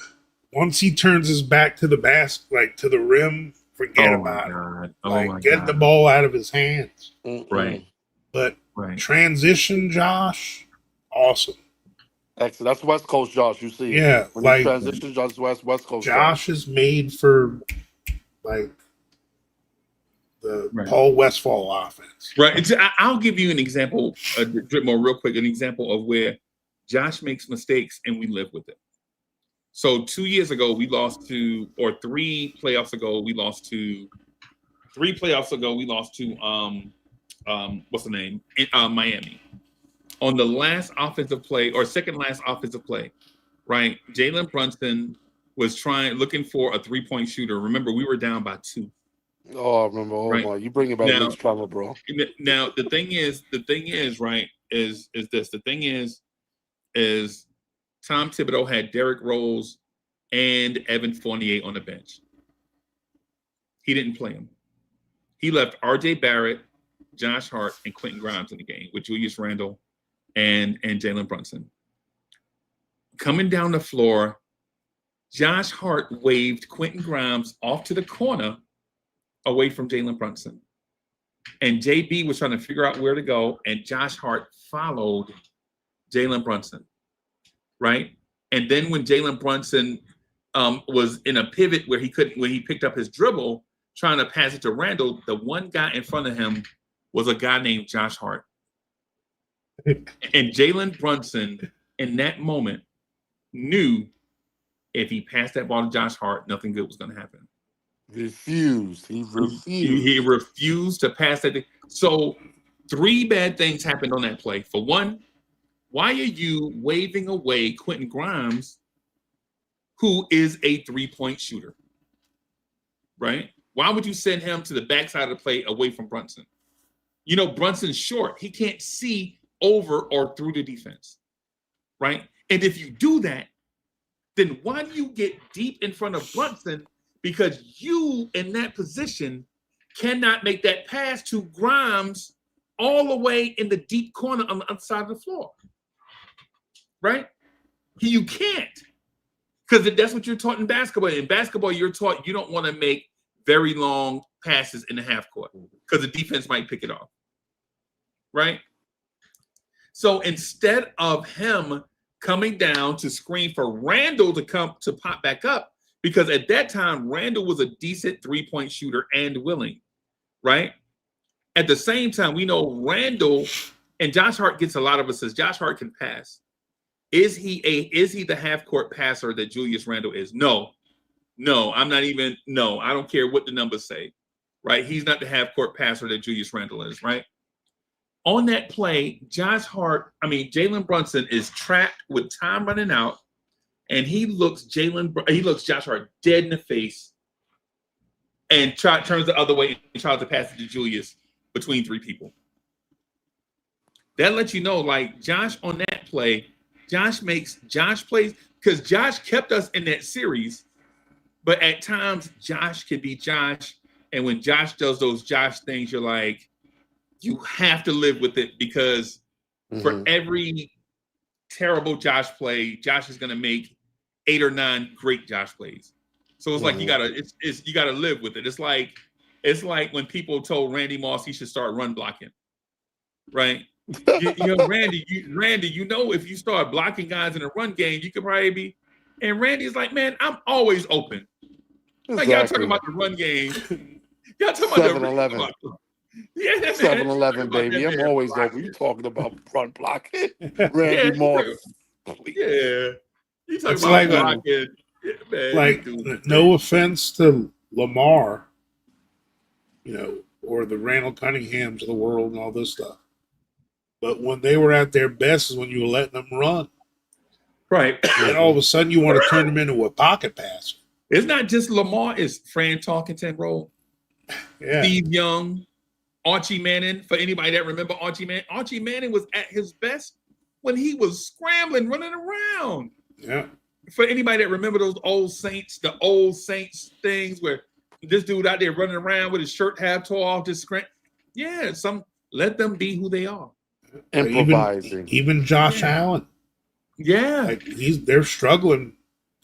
Once he turns his back to the basket, like to the rim, forget about it. Like get the ball out of his hands. Right. But transition, Josh, awesome. Excellent. That's West Coast Josh. You see, when like he transitions, Josh West Coast. Josh is made for like the Paul Westphal offense. Right. I'll give you an example, real quick, an example of where Josh makes mistakes and we live with it. So 2 years ago, we lost to, or 3 playoffs ago, we lost to, what's the name? Miami. On the last offensive play, or second last offensive play, right? Jalen Brunson was looking for a 3-point shooter. Remember, we were down by 2. Oh, I remember. Oh my, you bring it back next trauma, bro. Now the thing is, right, is this. The thing is Tom Thibodeau had Derrick Rose and Evan Fournier on the bench. He didn't play him. He left RJ Barrett, Josh Hart, and Quentin Grimes in the game with Julius Randle and Jalen Brunson. Coming down the floor, Josh Hart waved Quentin Grimes off to the corner away from Jalen Brunson. And JB was trying to figure out where to go, and Josh Hart followed Jalen Brunson, right? And then when Jalen Brunson was in a pivot where he couldn't, when he picked up his dribble, trying to pass it to Randall, the one guy in front of him was a guy named Josh Hart. And Jalen Brunson, in that moment, knew if he passed that ball to Josh Hart, nothing good was going to happen. He refused to pass that. So 3 bad things happened on that play. For one, why are you waving away Quentin Grimes, who is a 3-point shooter? Right? Why would you send him to the backside of the play away from Brunson? You know, Brunson's short. He can't see over or through the defense. Right? And if you do that, then why do you get deep in front of Brunson? Because you, in that position, cannot make that pass to Grimes all the way in the deep corner on the other side of the floor. Right? You can't. Because that's what you're taught in basketball. In basketball, you're taught you don't want to make very long passes in the half court because the defense might pick it off. Right? So instead of him coming down to screen for Randall to come to pop back up, because at that time, Randall was a decent 3-point shooter and willing, right? At the same time, we know Randall and Josh Hart gets a lot of assists. Josh Hart can pass. Is he the half-court passer that Julius Randle is? No, I'm not even, no, I don't care what the numbers say, right? He's not the half-court passer that Julius Randle is, right? On that play, Jalen Brunson is trapped with time running out, and he looks Josh Hart dead in the face and turns the other way and tries to pass it to Julius between 3 people. That lets you know, like, Josh on that play Josh plays because Josh kept us in that series, but at times Josh can be Josh, and when Josh does those Josh things, you're like, you have to live with it because for every terrible Josh play, Josh is going to make 8 or 9 great Josh plays. So it's like you gotta live with it. It's like when people told Randy Moss he should start run blocking, right? Randy, if you start blocking guys in a run game, you could probably be. And Randy's like, man, I'm always open. Like y'all talking about the run game. Y'all talking about 7-Eleven. Yeah, man. 7-Eleven, baby. I'm always open. You talking about front blocking? Randy Moss. Yeah. You talking It's about like blocking. Yeah, man, like, no offense to Lamar, or the Randall Cunninghams of the world and all this stuff. But when they were at their best is when you were letting them run. Right. And all of a sudden you want to turn them into a pocket passer. It's not just Lamar, it's Fran Tarkenton role. Yeah. Steve Young, Archie Manning. For anybody that remember Archie Manning was at his best when he was scrambling, running around. Yeah. For anybody that remember those old Saints things where this dude out there running around with his shirt half tore off, just scram. Yeah, let them be who they are. Improvising. Even Josh Allen. Yeah. Like they're struggling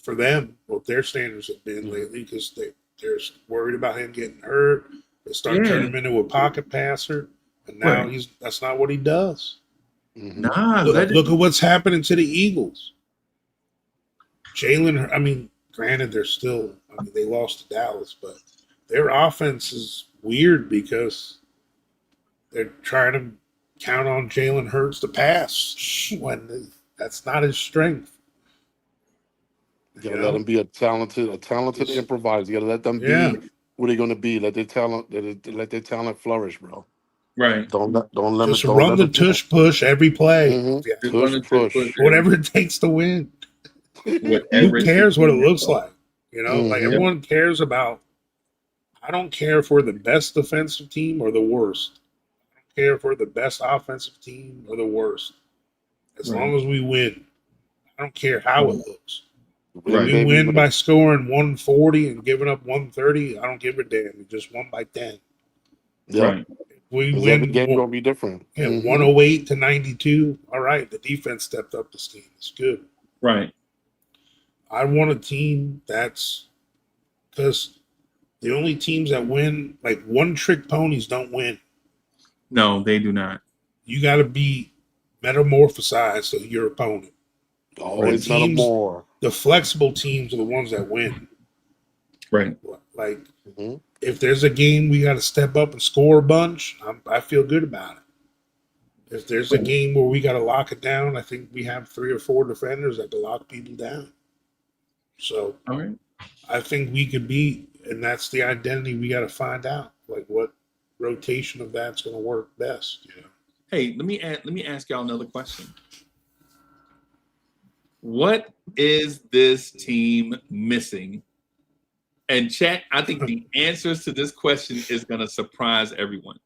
for them, what their standards have been lately, because they're worried about him getting hurt. They start turning him into a pocket passer, and now that's not what he does. Nah, look at what's happening to the Eagles. Jalen, granted, they lost to Dallas, but their offense is weird because they're trying to count on Jalen Hurts to pass when that's not his strength. You gotta let them be a talented improviser. You gotta let them be what they're gonna be. Let their talent flourish, bro. Right. Don't limit. Just run the tush push every play. Tush push. Whatever it takes to win. Who cares what it looks like? Like everyone cares about. I don't care if we're the best defensive team or the worst. I don't care if we're the best offensive team or the worst. As long as we win, I don't care how it looks. If we win by scoring 140 and giving up 130, I don't give a damn. We just won by 10. Yeah. Right. We win. Every game gonna be different. Yeah, 108 to 92. All right, the defense stepped up this game. It's good. Right. I want a team that's because the only teams that win, like one-trick ponies, don't win. No, they do not. You got to be metamorphosized to your opponent. Always more. The flexible teams are the ones that win. Right. Like, if there's a game we got to step up and score a bunch, I feel good about it. If there's a game where we got to lock it down, I think we have 3 or 4 defenders that can lock people down. So I think we could be, and that's the identity we got to find out. Like what rotation of that's going to work best. Hey, let me ask y'all another question. What is this team missing? And chat, I think the answers to this question is going to surprise everyone.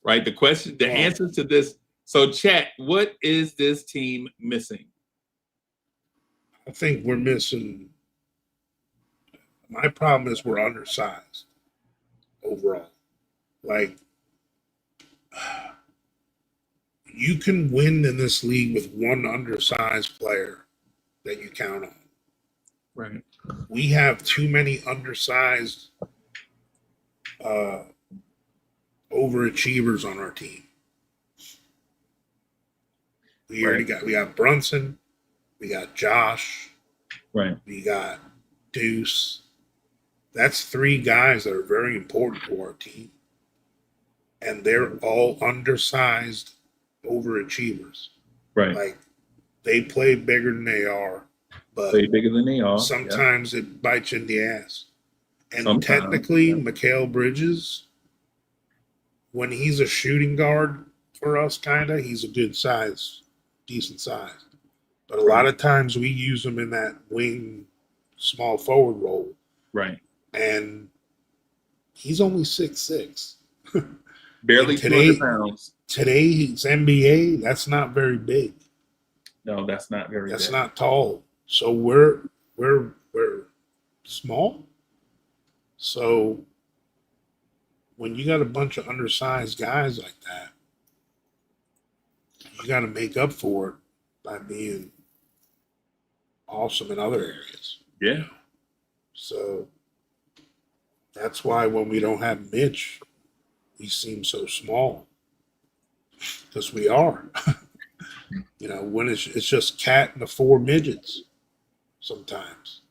Right? The answers to this. So chat, what is this team missing? I think we're missing. My problem is we're undersized overall. Like, you can win in this league with one undersized player that you count on. Right. We have too many undersized overachievers on our team. We got Brunson, we got Josh, right? We got Deuce. That's 3 guys that are very important to our team. And they're all undersized overachievers. Right. Like, they play bigger than they are, but sometimes it bites you in the ass. And technically, Mikal Bridges, when he's a shooting guard for us, he's a good size, decent size. But a lot of times we use him in that wing, small forward role. Right. And he's only 6'6". Barely 200 pounds. Today's NBA, that's not very big. No, that's not very That's big. not tall. So we're small. So when you got a bunch of undersized guys like that, you got to make up for it by being awesome in other areas. Yeah. So that's why when we don't have Mitch, we seem so small because we are. When it's just Cat and the four midgets sometimes.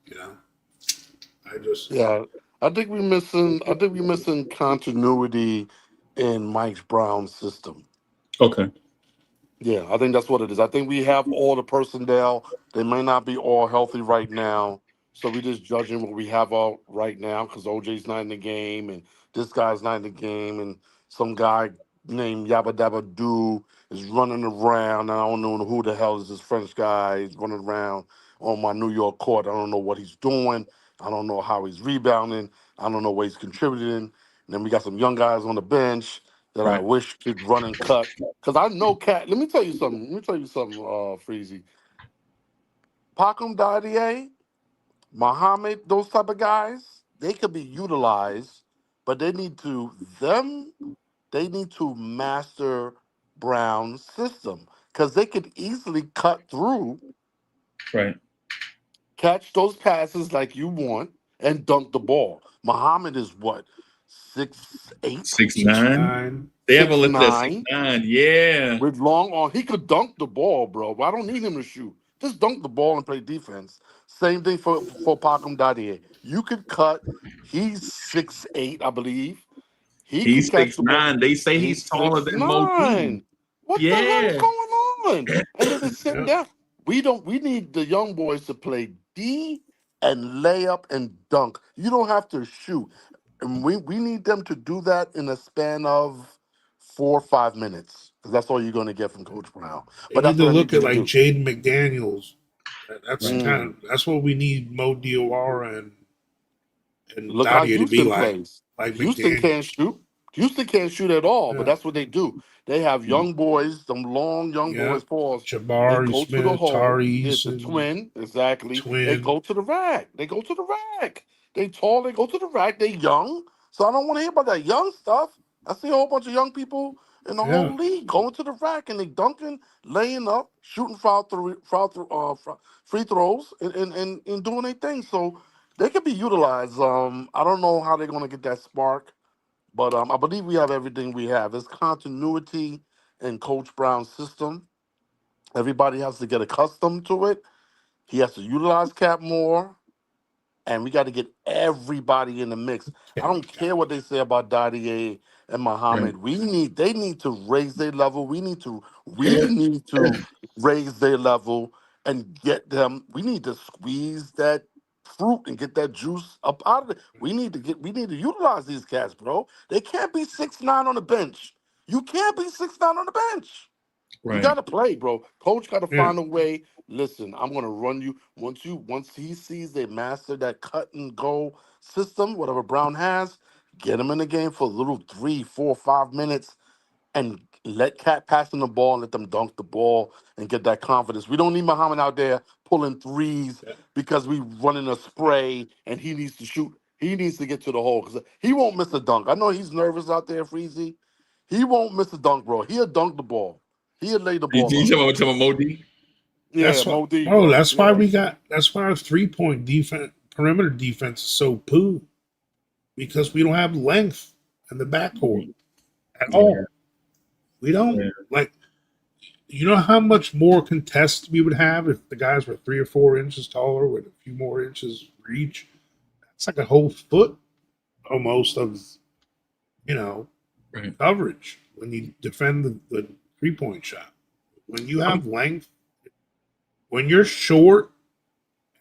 I just Yeah, I think we missing continuity in Mike Brown's system. Okay. Yeah, I think that's what it is. I think we have all the personnel. They may not be all healthy right now, so we just judging what we have all right now because OJ's not in the game and this guy's not in the game and some guy named Yabba Dabba Doo is running around. I don't know who the hell is this French guy. He's running around on my New York court. I don't know what he's doing. I don't know how he's rebounding. I don't know what he's contributing. And then we got some young guys on the bench that I Right. wish could run and cut. Because I know Cat. Let me tell you something. Freezy. Pakum Dadier, Muhammad, those type of guys, they could be utilized, but they need to master Brown's system. Because they could easily cut through, Right. catch those passes like you want, and dunk the ball. Muhammad is what? 6'8", 6'9". 6'9". They have a six listed at nine. 6'9". Yeah. With long arm, he could dunk the ball, bro. I don't need him to shoot. Just dunk the ball and play defense. Same thing for Pakum Dadier. You could cut. He's 6'8", I believe. He could He's catch six the ball. nine. They say He's he's taller six than Mo D. nine. What the hell is Yeah. going on? And then it's sitting Yeah. down. We need the young boys to play D and lay up and dunk. You don't have to shoot. And we need them to do that in a span of 4 or 5 minutes. Because that's all you're gonna get from Coach Brown. They But need that's to what I need look at them to like do. Jaden McDaniels. Right. That's what we need Mo Diawara and Look how Dadia to be Houston like plays. Houston can't McDaniels. shoot. Houston can't shoot at all, but Yeah, that's what they do. They have young boys, some long young yeah. boys, pause. They Jabari go to the Smith, hole. Tari Yeah, the Eason, twin, exactly. They Twin. go to the rack. They go to the rack. They tall, they go to the rack. They young. So I don't want to hear about that young stuff. I see a whole bunch of young people in the Yeah, whole league going to the rack and they dunking, laying up, shooting free throws, and doing their thing. So they could be utilized. I don't know how they're gonna get that spark, but I believe we have everything we have. There's continuity in Coach Brown's system. Everybody has to get accustomed to it. He has to utilize Cap more, and we got to get everybody in the mix. I Cat, don't Cat. care what they say about Dadier and Right. Muhammad. They need to raise their level. We need to raise their level and get them. We need to squeeze that fruit and get that juice up out of it. We need to utilize these cats, bro. They can't be 6'9" on the bench. You can't be 6'9" on the bench. You Right. gotta play, bro. Coach gotta Yeah, find a way. Listen, I'm gonna run you once he sees they master that cut and go system, whatever Brown has, get him in the game for a little 3, 4, 5 minutes and let Cat pass him the ball and let them dunk the ball and get that confidence. We don't need Muhammad out there pulling threes yeah. because we running a spray and he needs to shoot. He needs to get to the hole because he won't miss a dunk. I know he's nervous out there, Freezy. He won't miss a dunk, bro. He'll dunk the ball. He'll lay the ball You up. talking about Mo D? Yeah, That's what, Mo D, bro. bro. That's why Yeah. That's why our 3-point defense, perimeter defense is so poo because we don't have length in the backcourt at Yeah. all. We don't Yeah. like. You know how much more contest we would have if the guys were 3 or 4 inches taller with a few more inches reach. That's like a whole foot almost of you know Right. coverage when you defend the 3-point shot. When you I'm, have length, when you're short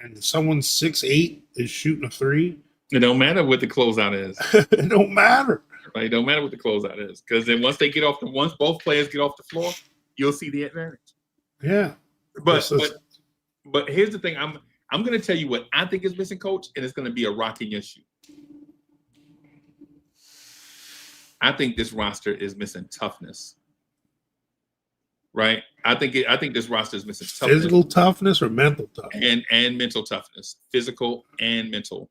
and someone 6'8" is shooting a three, it don't matter what the closeout is. it don't matter. Right. It don't matter what the closeout is. Because then once both players get off the floor, you'll see the advantage. Yeah. But This is, here's the thing. I'm gonna tell you what I think is missing, coach, and it's gonna be a rocking issue. I think this roster is missing toughness. right? I think this roster is missing toughness Physical toughness or mental toughness? and mental toughness, physical and mental,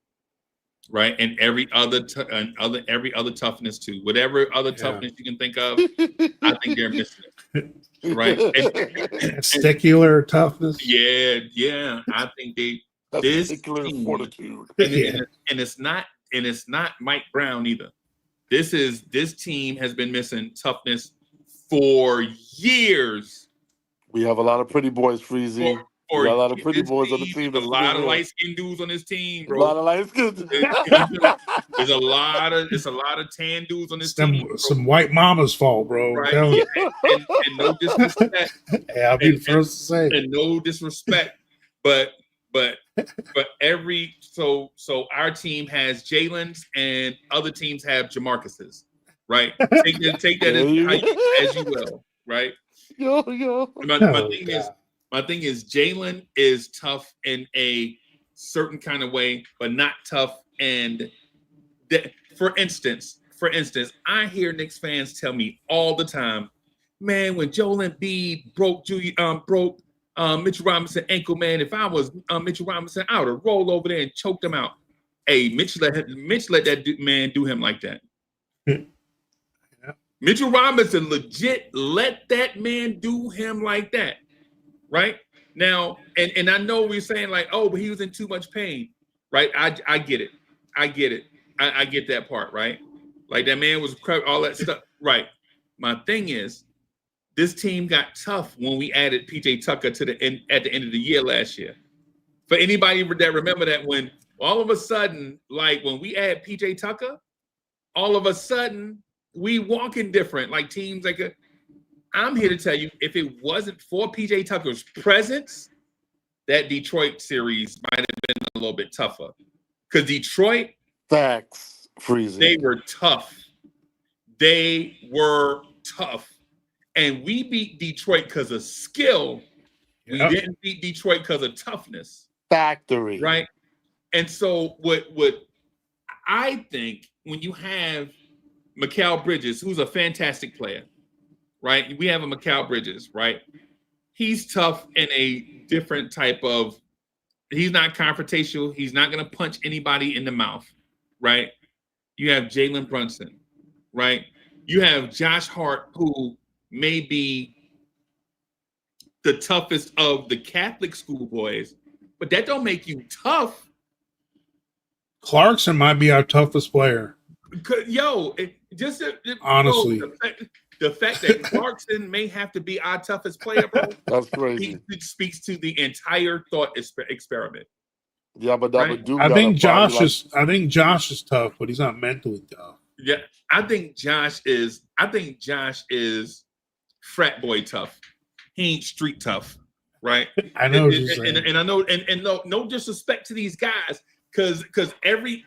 right? And every other toughness too. Whatever other toughness you can think of, I think they're missing it, right? Testicular toughness. Yeah. I think this Particular team, fortitude. and it's not Mike Brown either. This team has been missing toughness for years. We have a lot of pretty boys, Freezy. We got a lot of pretty boys on the team. There's a lot of light skinned dudes on this team, A bro. lot of light skins. There's a lot of tan dudes on this team. Bro. Some white mama's fault, bro. Right? And no disrespect. Yeah, I'll be the first to say. And no disrespect, but so our team has Jalen's and other teams have Jamarcus's, right? Take that as you will, right? Yo. My thing is Jalen is tough in a certain kind of way, but not tough. And for instance, I hear Knicks fans tell me all the time, man, when Joel Embiid broke Mitchell Robinson ankle, man, if I was Mitchell Robinson, I would have rolled over there and choked him out. Hey, Mitch let that man do him like that. Yeah. Mitchell Robinson legit let that man do him like that. Right now, and I know we're saying like, oh, but he was in too much pain, right? I get it. I get that part, right? Like that man was all that stuff, right? My thing is, this team got tough when we added PJ Tucker at the end of the year last year. For anybody that remember that, when all of a sudden, like when we add PJ Tucker, all of a sudden we walking different, like teams like a. I'm here to tell you, if it wasn't for PJ Tucker's presence, that Detroit series might have been a little bit tougher. Because Detroit, Facts, Freezy. they were tough. And we beat Detroit because of skill. Yep. We didn't beat Detroit because of toughness. Factory. Right? And so what I think when you have Mikal Bridges, who's a fantastic player, right? We have a Mikal Bridges, right? He's tough in a different type of, he's not confrontational. He's not going to punch anybody in the mouth, right? You have Jalen Brunson, right? You have Josh Hart, who may be the toughest of the Catholic schoolboys, but that don't make you tough. Clarkson might be our toughest player. Yo, Honestly. The fact that Clarkson may have to be our toughest player, bro, That's crazy. speaks to the entire thought experiment. Yeah, but Right? I think Josh is tough, but he's not mentally tough. Yeah, I think Josh is frat boy tough. He ain't street tough, right? I know what you're saying. And I know, and no disrespect to these guys, because every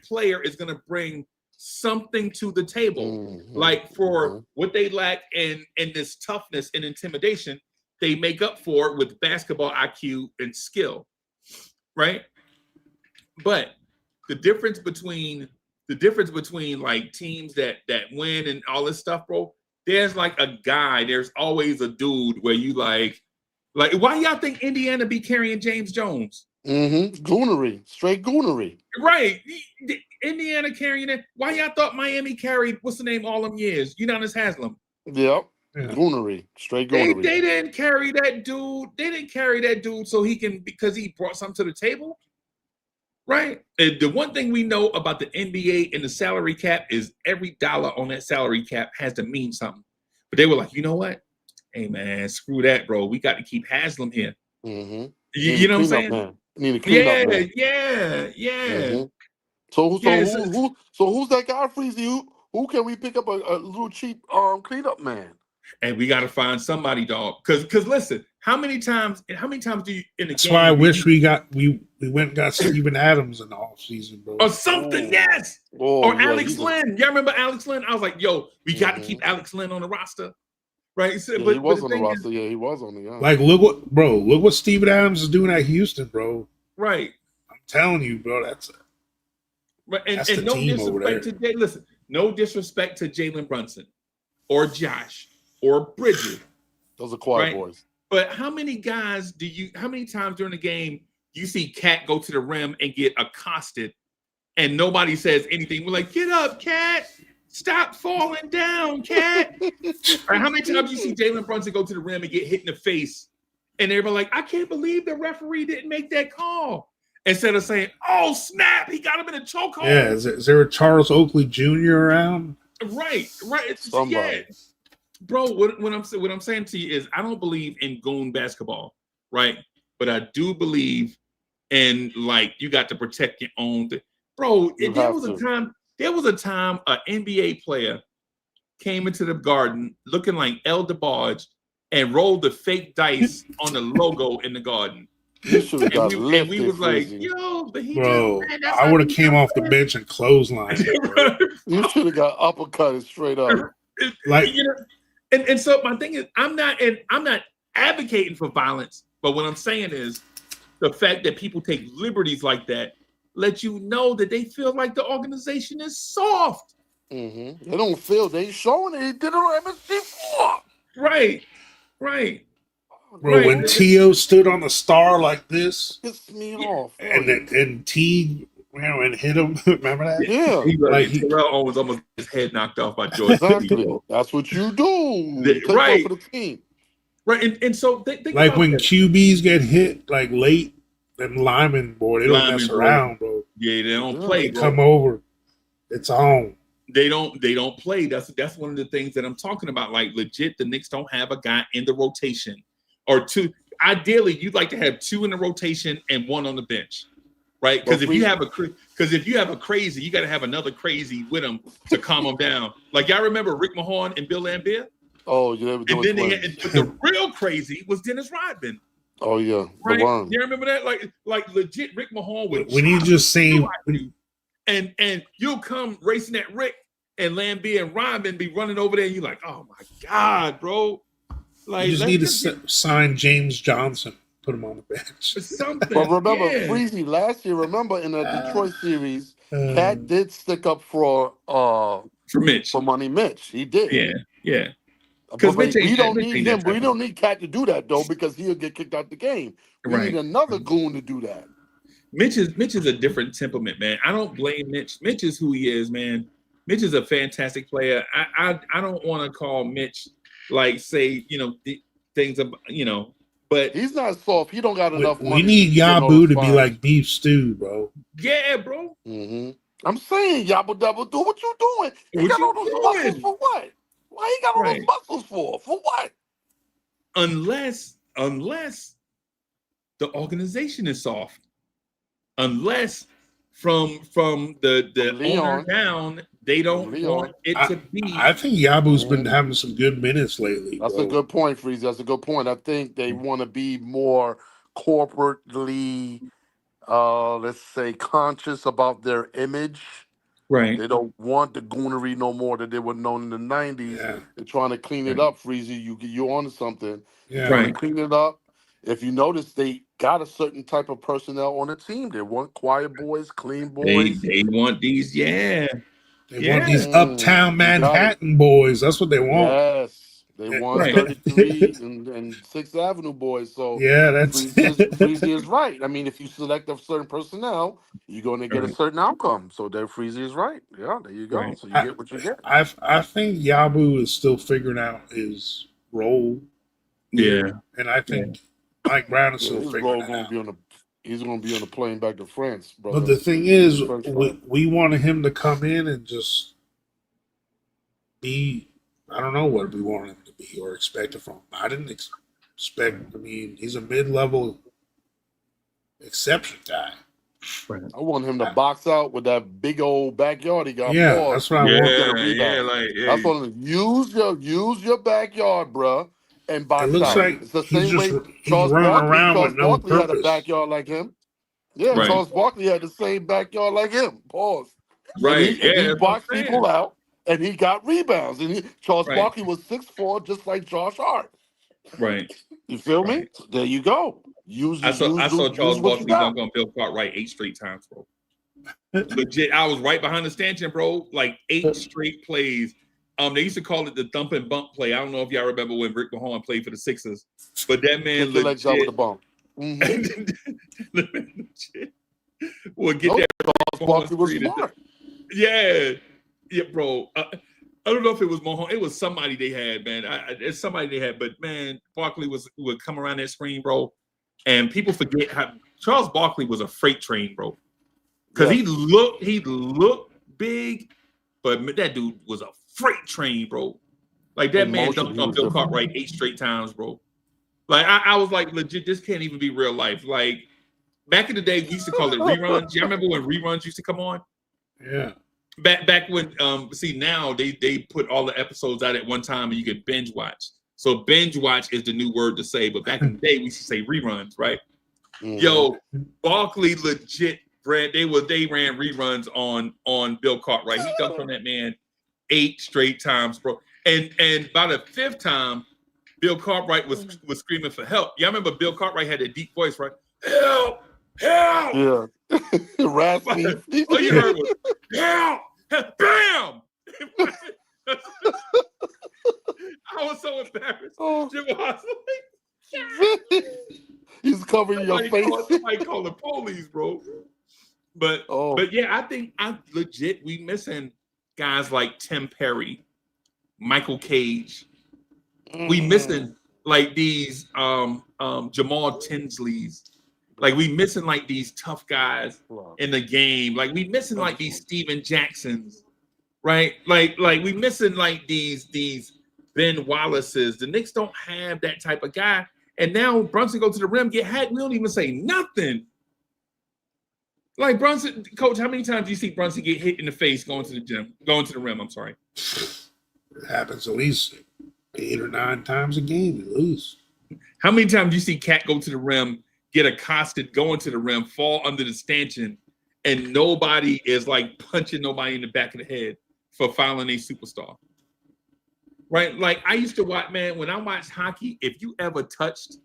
player is gonna bring something to the table. Like for what they lack in this toughness and intimidation, they make up for it with basketball IQ and skill, right? But the difference between like teams that win and all this stuff, bro, there's like a guy, there's always a dude where you like why y'all think Indiana be carrying James Jones? Goonery, straight goonery. Right. Indiana carrying it. Why y'all thought Miami carried, what's the name, all them years? Udonis Haslam. Yep. Yeah. Goonery, straight goonery. They didn't carry that dude. They didn't carry that dude so he can, because he brought something to the table. Right. And the one thing we know about the NBA and the salary cap is every dollar on that salary cap has to mean something. But they were like, you know what? Hey, man, screw that, bro. We got to keep Haslam here. Mm-hmm. You know what I'm saying? Man. Need a cleanup, man. Yeah. Mm-hmm. So who's that guy, Freezy? Who can we pick up a little cheap cleanup man? And we got to find somebody, dog. Because listen, how many times do you in the That's game? why I wish we went and got Steven Adams in the offseason, bro. Or something, yes. Or Alex Lynn. Y'all remember Alex Lynn? I was like, yo, we got to keep Alex Lynn on the roster. Right? So, he was on the roster. Yeah, he was on the roster. Like, look what Steven Adams is doing at Houston, bro. Right. I'm telling you, bro, that's right. That's and the no team over there. No disrespect to Jalen Brunson or Josh or Bridget, Those are quiet Right. boys. But how many times during the game you see Cat go to the rim and get accosted and nobody says anything? We're like, get up, Cat. Stop falling down, Cat. Or how many times you see Jalen Brunson go to the rim and get hit in the face and everybody like, I can't believe the referee didn't make that call. Instead of saying, oh, snap, he got him in a chokehold. Yeah, is there a Charles Oakley Jr. around? Right. Somebody. Yeah. Bro, what I'm saying to you is I don't believe in goon basketball, right? But I do believe in, like, you got to protect your own thing. Bro, there was a time an NBA player came into the Garden looking like El DeBarge and rolled the fake dice on the logo in the Garden. You should have got lifted. And we was like, Freezy. yo, but he Bro, just, man, that's I how would have he came does off the it. bench and clotheslined. You should have got uppercutted straight up. Like, you know, and so my thing is, I'm not advocating for violence, but what I'm saying is the fact that people take liberties like that let you know that they feel like the organization is soft. Mm-hmm. They don't feel, they showing it. He did it on MSG4. Right. bro, when T.O. stood on the star like this, Pissed me off. and T and hit him. Remember that? Yeah. Terrell Owens almost his head knocked off by George. Exactly. That's what you do. Right. For the team. Right. And so think Like about when that. QBs get hit like late, them linemen, boy, they don't mess around, bro. Yeah, they don't play. They come over. It's on. They don't play. That's one of the things that I'm talking about. Like legit, the Knicks don't have a guy in the rotation or two. Ideally, you'd like to have two in the rotation and one on the bench, right? Because if you have a crazy, you got to have another crazy with him to calm him down. Like y'all remember Rick Mahorn and Bill Laimbeer? Oh yeah, and then the real crazy was Dennis Rodman. Oh yeah, right? You remember that? Like legit, Rick Mahorn would. When you just say. And you'll come racing at Rick and Laimbeer and Rodman be running over there, and you're like, oh my God, bro. Like, you just need to sign James Johnson, put him on the bench. Something. But remember, Freezy, last year, remember in the Detroit series, Cat did stick up for Mitch. For Money Mitch. He did. Yeah. Because we don't need him. We don't need Cat to do that though, because he'll get kicked out the game. We need another goon to do that. Mitch is a different temperament, man. I don't blame Mitch. Mitch is who he is, man. Mitch is a fantastic player. I don't want to call Mitch things about, but he's not soft. He don't got enough money. We need Yabu to be like beef stew, bro. Yeah, bro. Mm-hmm. I'm saying Yabu Double, do what you doing. He got all those muscles for what? Why he got all those muscles for? For what? Unless the organization is soft. Unless from the owner down, they don't want it to be. I think Yabu's been having some good minutes lately. That's a good point, Freeze. That's a good point. I think they want to be more corporately, let's say, conscious about their image. Right. They don't want the goonery no more that they were known in the 90s. Yeah. They're trying to clean it up, Freezy. You're onto something. Yeah. Trying to clean it up. If you notice, they got a certain type of personnel on the team. They want quiet boys, clean boys. They want these, They want these uptown Manhattan boys. That's what they want. Yes. They want 33 and 6th Avenue boys. So yeah, that's Freezy is right. I mean, if you select a certain personnel, you're going to get a certain outcome. So there, Freezy is right. Yeah, there you go. Right. So you get what you get. I think Yabu is still figuring out his role. Yeah. And I think Mike Brown is still figuring it out. He's going to be on the plane back to France, bro. But the thing is, we wanted him to come in and just be, I don't know what we wanted him to be or expected from him. I didn't expect, I mean, he's a mid-level exception guy. I want him to box out with that big old backyard he got. Yeah, that's what I want. That's what use your backyard, bro. And box it looks out. like it's the same way Charles Barkley had a backyard like him. Yeah, Charles Barkley had the same backyard like him. Pause. Right. He boxed people out, and he got rebounds. And Charles Barkley was 6'4", just like Josh Hart. Right. You feel me? There you go. I saw Charles Barkley dunk on Bill Cartwright 8 straight times, bro. Legit, I was right behind the stanchion, bro. Like 8 straight plays. They used to call it the thump and bump play. I don't know if y'all remember when Rick Mahorn played for the Sixers, but that man Kick your legs out with the legit, bump. the man legit would get that Charles Barkley was smart. Yeah, bro. I don't know if it was Mahone. It was somebody they had, man. It's somebody they had, but man, Barkley would come around that screen, bro, and people forget how Charles Barkley was a freight train, bro, because he looked big, but that dude was a freight train, bro. Like that man dunked on Bill Cartwright 8 straight times, bro. Like I was like, legit, this can't even be real life. Like back in the day, we used to call it reruns. Y'all remember when reruns used to come on? Yeah. Back when see now they put all the episodes out at one time and you could binge watch. So binge watch is the new word to say, but back in the day we used to say reruns, right? Yo, Barkley legit ran they ran reruns on Bill Cartwright. He dunked on that man 8 straight times, bro. And by the 5th time, Bill Cartwright was screaming for help. Y'all remember Bill Cartwright had a deep voice, right? Help! Help! Yeah. Raspy. All you heard was help! Bam! I was so embarrassed. Jim was like, he's covering your face. Somebody call the police, bro. But yeah, I think we missing guys like Tim Perry, Michael Cage. We missing like these Jamal Tinsleys. Like we missing like these tough guys in the game. Like we missing like these Steven Jacksons, right? Like we missing like these Ben Wallaces. The Knicks don't have that type of guy. And now Brunson go to the rim, get hacked. We don't even say nothing. Like Brunson, coach, how many times do you see Brunson get hit in the face going to the rim? I'm sorry. It happens at least 8 or 9 times a game, at least. How many times do you see Cat go to the rim, get accosted, going to the rim, fall under the stanchion, and nobody is like punching nobody in the back of the head for fouling a superstar? Right? Like I used to watch, man, when I watched hockey, if you ever touched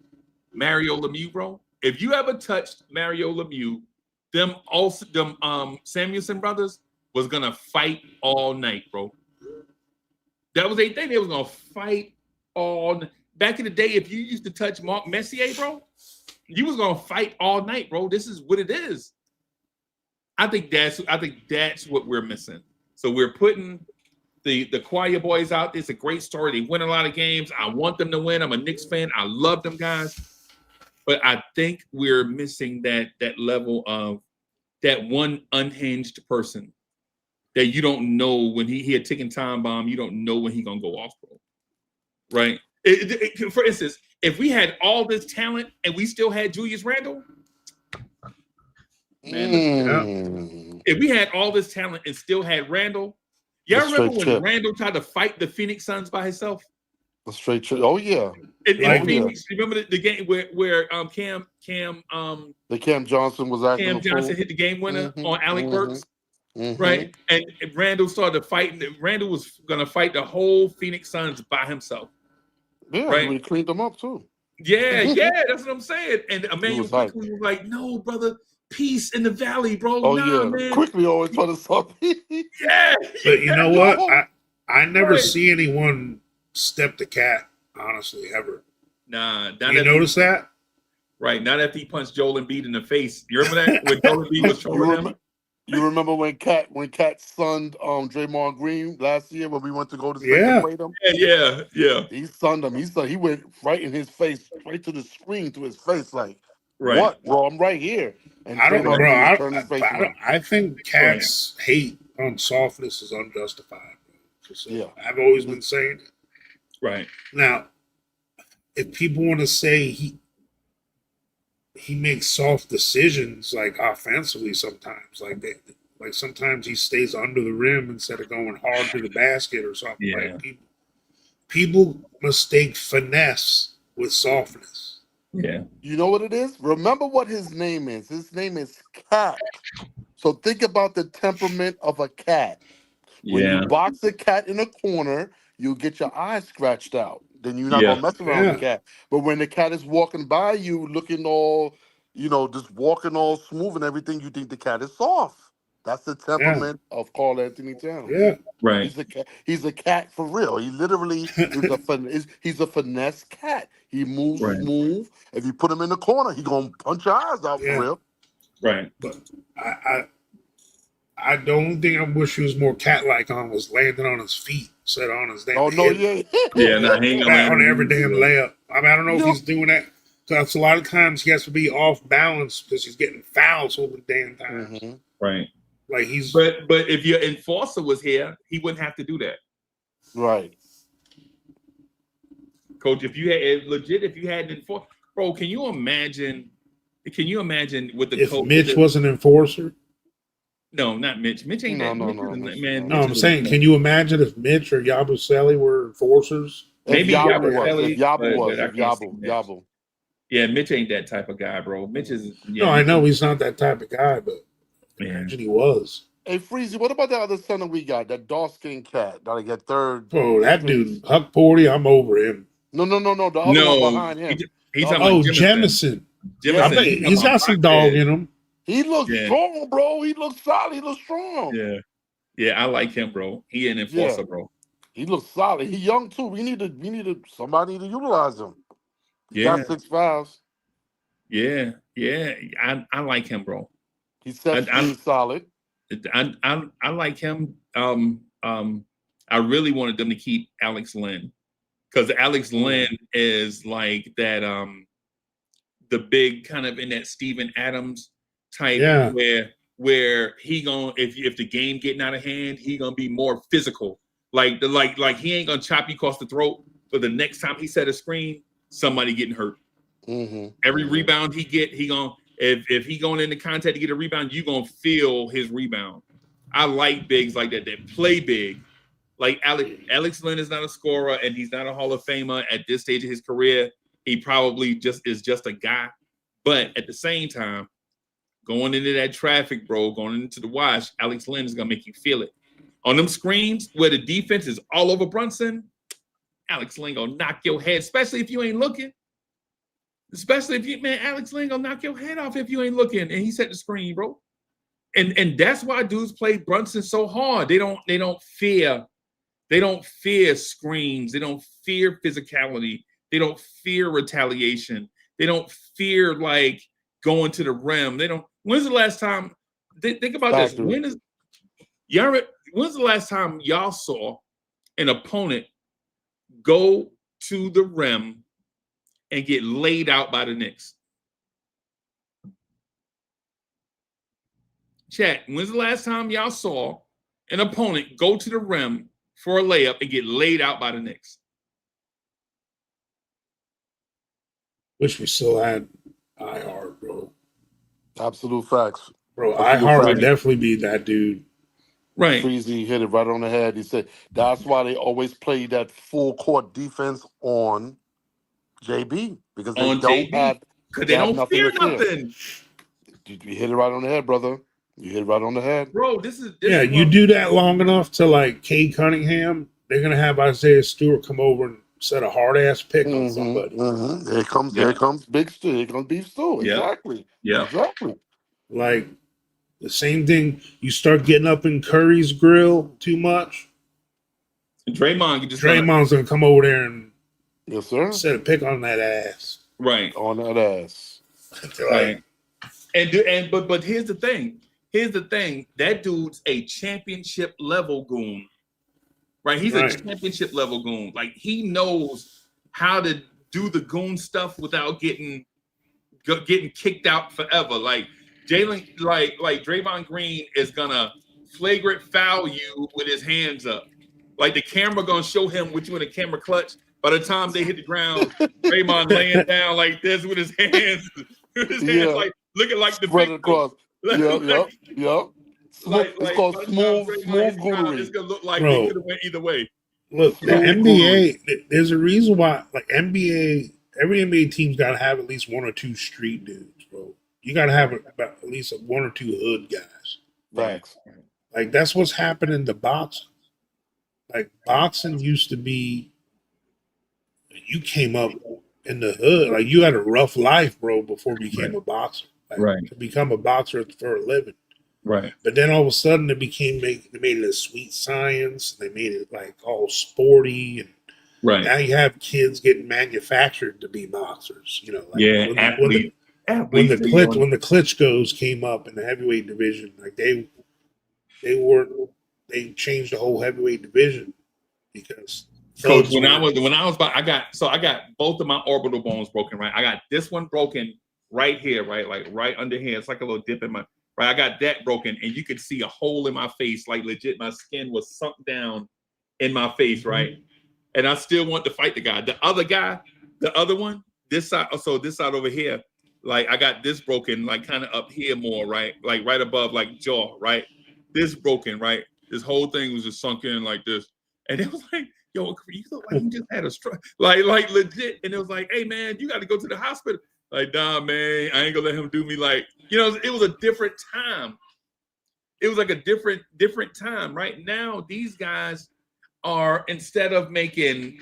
Mario Lemieux, bro, them Samuelson brothers was gonna fight all night, bro. That was a thing. They was gonna fight all back in the day. If you used to touch Mark Messier, bro, you was gonna fight all night, bro. This is what it is. I think that's what we're missing. So we're putting the choir boys out. It's a great story. They win a lot of games. I want them to win. I'm a Knicks fan. I love them guys. But I think we're missing that level of that one unhinged person that you don't know when he a ticking time bomb. You don't know when he gonna go off, bro. Right? For instance, if we had all this talent and we still had Julius Randle, man, if we had all this talent and still had Randle, y'all remember when Randle tried to fight the Phoenix Suns by himself? A straight trip. Oh yeah. In Phoenix, remember the game where Cam Johnson was acting. Cam Johnson hit the game winner on Alec Burks, right? And Randle started fighting. Randle was gonna fight the whole Phoenix Suns by himself. Yeah, right? We cleaned them up too. Yeah, that's what I'm saying. And Emmanuel Quickly was like, "No, brother, peace in the valley, bro." Oh nah, yeah, man. Quickly always trying to stop. Yeah, but you know what? I never see anyone step the cat, honestly, ever. Nah, you notice that? Right, not after he punched Joel Embiid in the face. You remember that when Joel Embiid was trolling him? You remember when Cat sunned Draymond Green last year when we went to go to play them? Yeah. He sunned him. He went right in his face, right to the screen, to his face, like, right. What, bro? I'm right here. And I think Cat's hate on softness is unjustified. I've always been saying it. Right. Now, if people want to say he makes soft decisions, like offensively sometimes, like sometimes he stays under the rim instead of going hard to the basket or something. Yeah. Like people mistake finesse with softness. Yeah. You know what it is? Remember what his name is. His name is Cat. So think about the temperament of a cat. When you box a cat in a corner, you get your eyes scratched out. Then you're not gonna mess around with the cat. But when the cat is walking by you, looking all, just walking all smooth and everything, you think the cat is soft. That's the temperament of Carl Anthony Towns. Yeah. Right. He's a cat. He's a cat for real. He literally is he's a finesse cat. He moves Right. smooth. If you put him in the corner, he gonna punch your eyes out for Yeah. real. Right. But I don't think I wish he was more cat-like was landing on his feet, instead on his damn Oh no, head, Yeah. Not hanging back on around. every damn layup. I mean, I don't know if Yep. he's doing that. Because a lot of times he has to be off balance because he's getting fouled so many damn times. Mhm. Right. Like he's But if your enforcer was here, he wouldn't have to do that. Right. Coach, if you had an enforcer, bro, can you imagine with the if coach? Mitch was an enforcer. No, not Mitch. Mitch ain't that. No, Mitch no, isn't Mitch, that, man. no. No, Mitch I'm is saying, can you imagine if Mitch or Yabusele were enforcers? If maybe Yabu was, Yabusele, if Yabu but was, I if can't see Yabu, Mitch. Yabu. Yeah, Mitch ain't that type of guy, bro. Mitch is. Yeah, No, I Mitch know is- he's not that type of guy, but Yeah. imagine he was. Hey, Freezy, what about that other center we got? That dark skinned cat that I get third. Oh, that dude, Huck Porty, I'm over him. No. The other one No, behind him. he's The talking other about Oh, Jemison. Jemison. Yeah. I bet He's he's got some dog in him. He looks Yeah. strong, bro. He looks solid. He looks strong. Yeah, yeah, I like him, bro. He an enforcer, bro. He looks solid. He young too. We need to somebody need to utilize him. He Yeah, got 6 fouls. yeah. I like him, bro. He set I, screen solid. I like him. I really wanted them to keep Alex Lynn because Alex Lynn is like that. The big kind of in that Steven Adams type Yeah. where he gonna if the game getting out of hand, he gonna be more physical. Like he ain't gonna chop you across the throat. But the next time he set a screen, somebody getting hurt. Every rebound he get, he gonna if he going into contact to get a rebound, you gonna feel his rebound. I like bigs like that play big. Like Alex Lynn is not a scorer and he's not a Hall of Famer at this stage of his career. He probably is just a guy. But at the same time, going into that traffic, bro, going into the wash, Alex Lynn is gonna make you feel it. On them screens where the defense is all over Brunson, Alex Lynn gonna knock your head, especially if you ain't looking. Especially if you, man, Alex Lynn gonna knock your head off if you ain't looking. And he set the screen, bro. And that's why dudes play Brunson so hard. They don't fear screens. They don't fear physicality. They don't fear retaliation. They don't fear like going to the rim. They don't. When's the last time? Think about this. When's the last time y'all saw an opponent go to the rim and get laid out by the Knicks? Chat, when's the last time y'all saw an opponent go to the rim for a layup and get laid out by the Knicks? Wish we still had iHeart, bro. Absolute facts. Bro, Absolute iHeart would facts. definitely be that dude. Right. Freezy hit it right on the head. He said that's why they always play that full court defense on JB because they On don't JB. have Because they don't nothing fear to fear. nothing. You hit it right on the head, brother. You hit it right on the head. Bro, this is You do that long enough to like Cade Cunningham, they're gonna have Isaiah Stewart come over and set a hard ass pick on somebody. Here comes Big Stu. Here comes Beef Stew. Yeah. Exactly. Yeah. Exactly. Like the same thing. You start getting up in Curry's grill too much. Draymond's gonna come over there and yes, sir. set a pick on that ass. Right. On that ass. Right. But here's the thing. That dude's a championship level goon. Right? He's a championship level goon. Like he knows how to do the goon stuff without getting kicked out forever. Like Jalen, like Draymond Green is gonna flagrant foul you with his hands up. Like the camera gonna show him with you in a camera clutch. By the time they hit the ground, Draymond laying down like this with his hands, like looking like the spread victim. across. Yep. It's called smooth goonery. It's gonna look like it could have went either way. Look, the NBA, there's a reason why, like every NBA team's got to have at least one or two street dudes, bro. You got to have about at least one or two hood guys. Facts. Like that's what's happening in the boxing. Like boxing used to be, you came up in the hood, like you had a rough life, bro, before you became a boxer. Like, Right. to become a boxer for a living. Right. But then all of a sudden they made it a sweet science. They made it like all sporty, and Right. now you have kids getting manufactured to be boxers. You know, like Yeah. Athletes. when the Athletes. they doing- Klitschko's came up in the heavyweight division, like they changed the whole heavyweight division because Coach, thugs when I were- was about, I got both of my orbital bones broken. Right. I got this one broken right here. Right. Like right under here. It's like a little dip in my. Right. I got that broken, and you could see a hole in my face. Like legit, my skin was sunk down in my face. Right. And I still want to fight the guy. The other one, this side. So this side over here. Like I got this broken, like kind of up here more, right? Like right above, like jaw, right? This broken, right? This whole thing was just sunk in like this, and it was like, yo, you look like you just had a stroke, like legit. And it was like, hey man, you got to go to the hospital. Like, nah, man, I ain't gonna let him do me. Like, you know, it was a different time. It was like a different time. Right now, these guys are, instead of making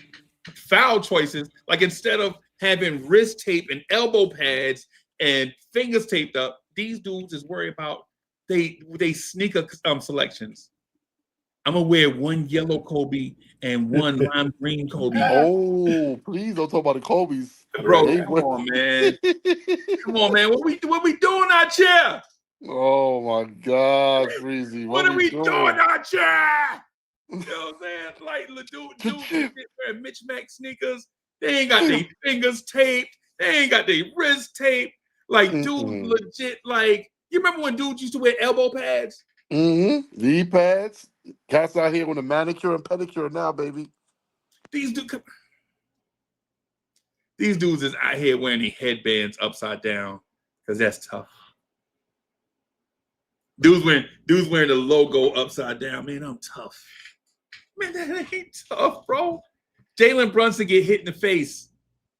foul choices, like instead of having wrist tape and elbow pads and fingers taped up, these dudes is worried about they sneaker selections. I'm gonna wear one yellow Kobe and one lime green Kobe. Oh, please don't talk about the Kobe's. Bro, They come went- on, man. Come on, man. What we doing out here? Oh my God, Freezy. What are we doing out here? You know what I'm saying? Like, dude wearing Mitch Mac sneakers. They ain't got their fingers taped. They ain't got their wrist taped. Like, dude, legit. Like, you remember when dudes used to wear elbow pads? Mm-hmm. Knee pads. Cats out here with a manicure and pedicure now, baby. These dudes is out here wearing their headbands upside down because that's tough. Dudes wearing the logo upside down. Man, I'm tough. Man, that ain't tough, bro. Jalen Brunson get hit in the face,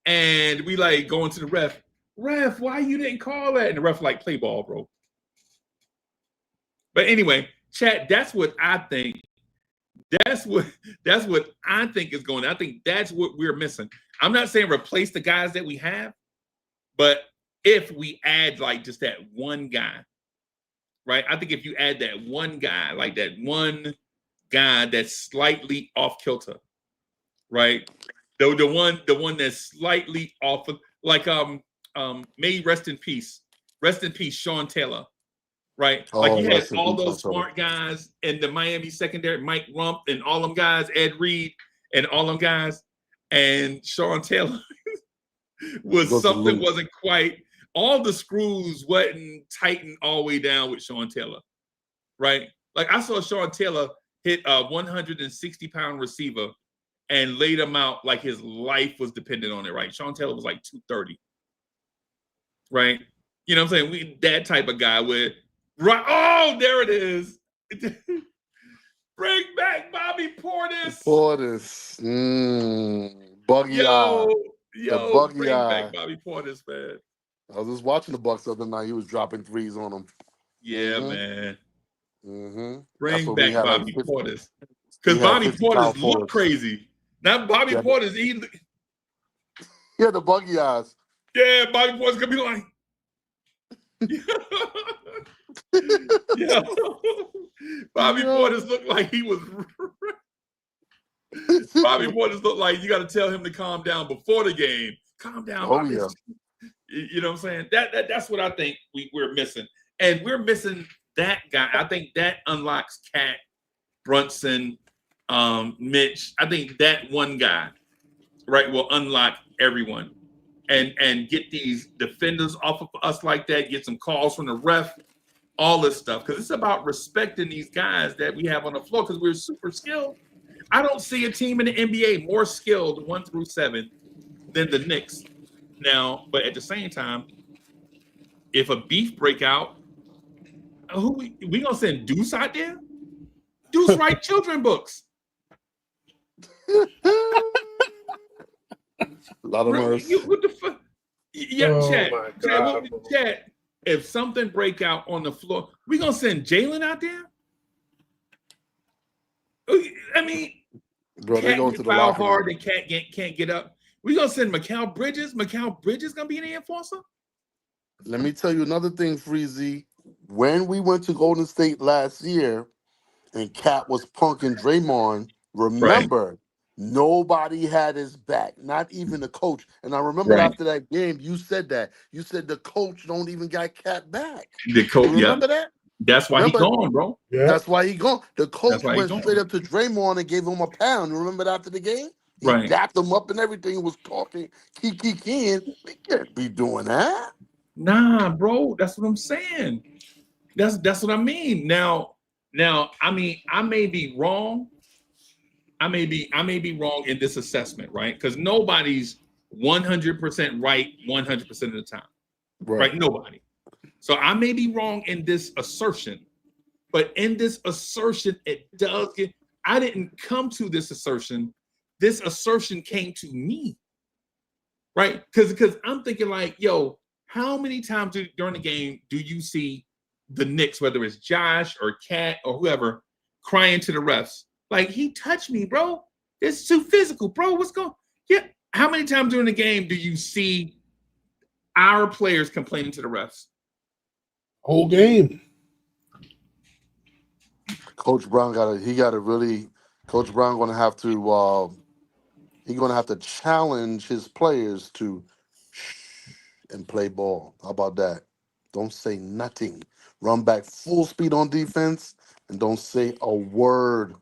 and we like going to the ref. Ref, why you didn't call that? And the ref like, play ball, bro. But anyway, chat. That's what I think. That's what I think is going on. I think that's what we're missing. I'm not saying replace the guys that we have, but if we add like just that one guy, right? I think if you add that one guy, like that one guy that's slightly off kilter, right? The one that's slightly off of, like may rest in peace, Sean Taylor, right? Like you had all those smart guys in the Miami secondary, Mike Rump and all them guys, Ed Reed and all them guys, and Sean Taylor wasn't quite, all the screws wasn't tightened all the way down with Sean Taylor, right? Like I saw Sean Taylor hit a 160-pound receiver and laid him out like his life was dependent on it, right? Sean Taylor was like 230, right? You know what I'm saying? That type of guy where, right? Oh, there it is. Bring back Bobby Portis. Buggy eye. Yo, bring back Bobby Portis, man. I was just watching the Bucks the other night. He was dropping threes on them. Yeah, man. Mm-hmm. Bring back Bobby Portis. Because Bobby Portis looked crazy. Not Bobby Portis. He had the buggy eyes. Yeah, Bobby Portis could be like. Yeah. Bobby Portis looked like he was. Bobby Portis looked like you got to tell him to calm down before the game. Calm down. Bobby. Yeah. You know what I'm saying? That's what I think we're missing. And we're missing that guy. I think that unlocks Cat, Brunson, Mitch. I think that one guy, right, will unlock everyone and get these defenders off of us like that, get some calls from the ref, all this stuff. Because it's about respecting these guys that we have on the floor because we're super skilled. I don't see a team in the NBA more skilled 1 through 7 than the Knicks. Now, but at the same time, if a beef break out, who we gonna send Deuce out there? Deuce write children books. A lot of mercy. What the fuck? Yeah, Chad. If something break out on the floor, we gonna send Jalen out there? I mean, bro, they going to the locker hard room. They can't get up. We gonna send Mikal Bridges. Mikal Bridges gonna be an enforcer. Let me tell you another thing, Freezy. when we went to Golden State last year and Cat was punking Draymond, Right. remember, nobody had his back, not even the coach. And I remember Right. after that game, you said that. You said the coach don't even got Cat back. The You coach. Yeah. remember that? That's why he Remember, gone, bro. Yeah. that's why he gone. The That's coach why he went straight gone. up to Draymond and gave him a pound. You remember that after the game? He Right. dapped him up and everything and was talking, kicking. We can't be doing that. Nah, bro. That's what I'm saying. That's what I mean. Now, I mean, I may be wrong. I may be wrong in this assessment, right? Because nobody's 100% right 100% of the time, right? Nobody. So I may be wrong in this assertion, but in this assertion, it does get. I didn't come to this assertion. This assertion came to me, right? Because I'm thinking like, yo, how many times during the game do you see the Knicks, whether it's Josh or Cat or whoever, crying to the refs? Like, he touched me, bro. It's too physical, bro. What's going? Yeah. How many times during the game do you see our players complaining to the refs? Whole game. Coach Brown Coach Brown gonna have to he's gonna have to challenge his players to shh and play ball. How about that? Don't say nothing. Run back full speed on defense and don't say a word.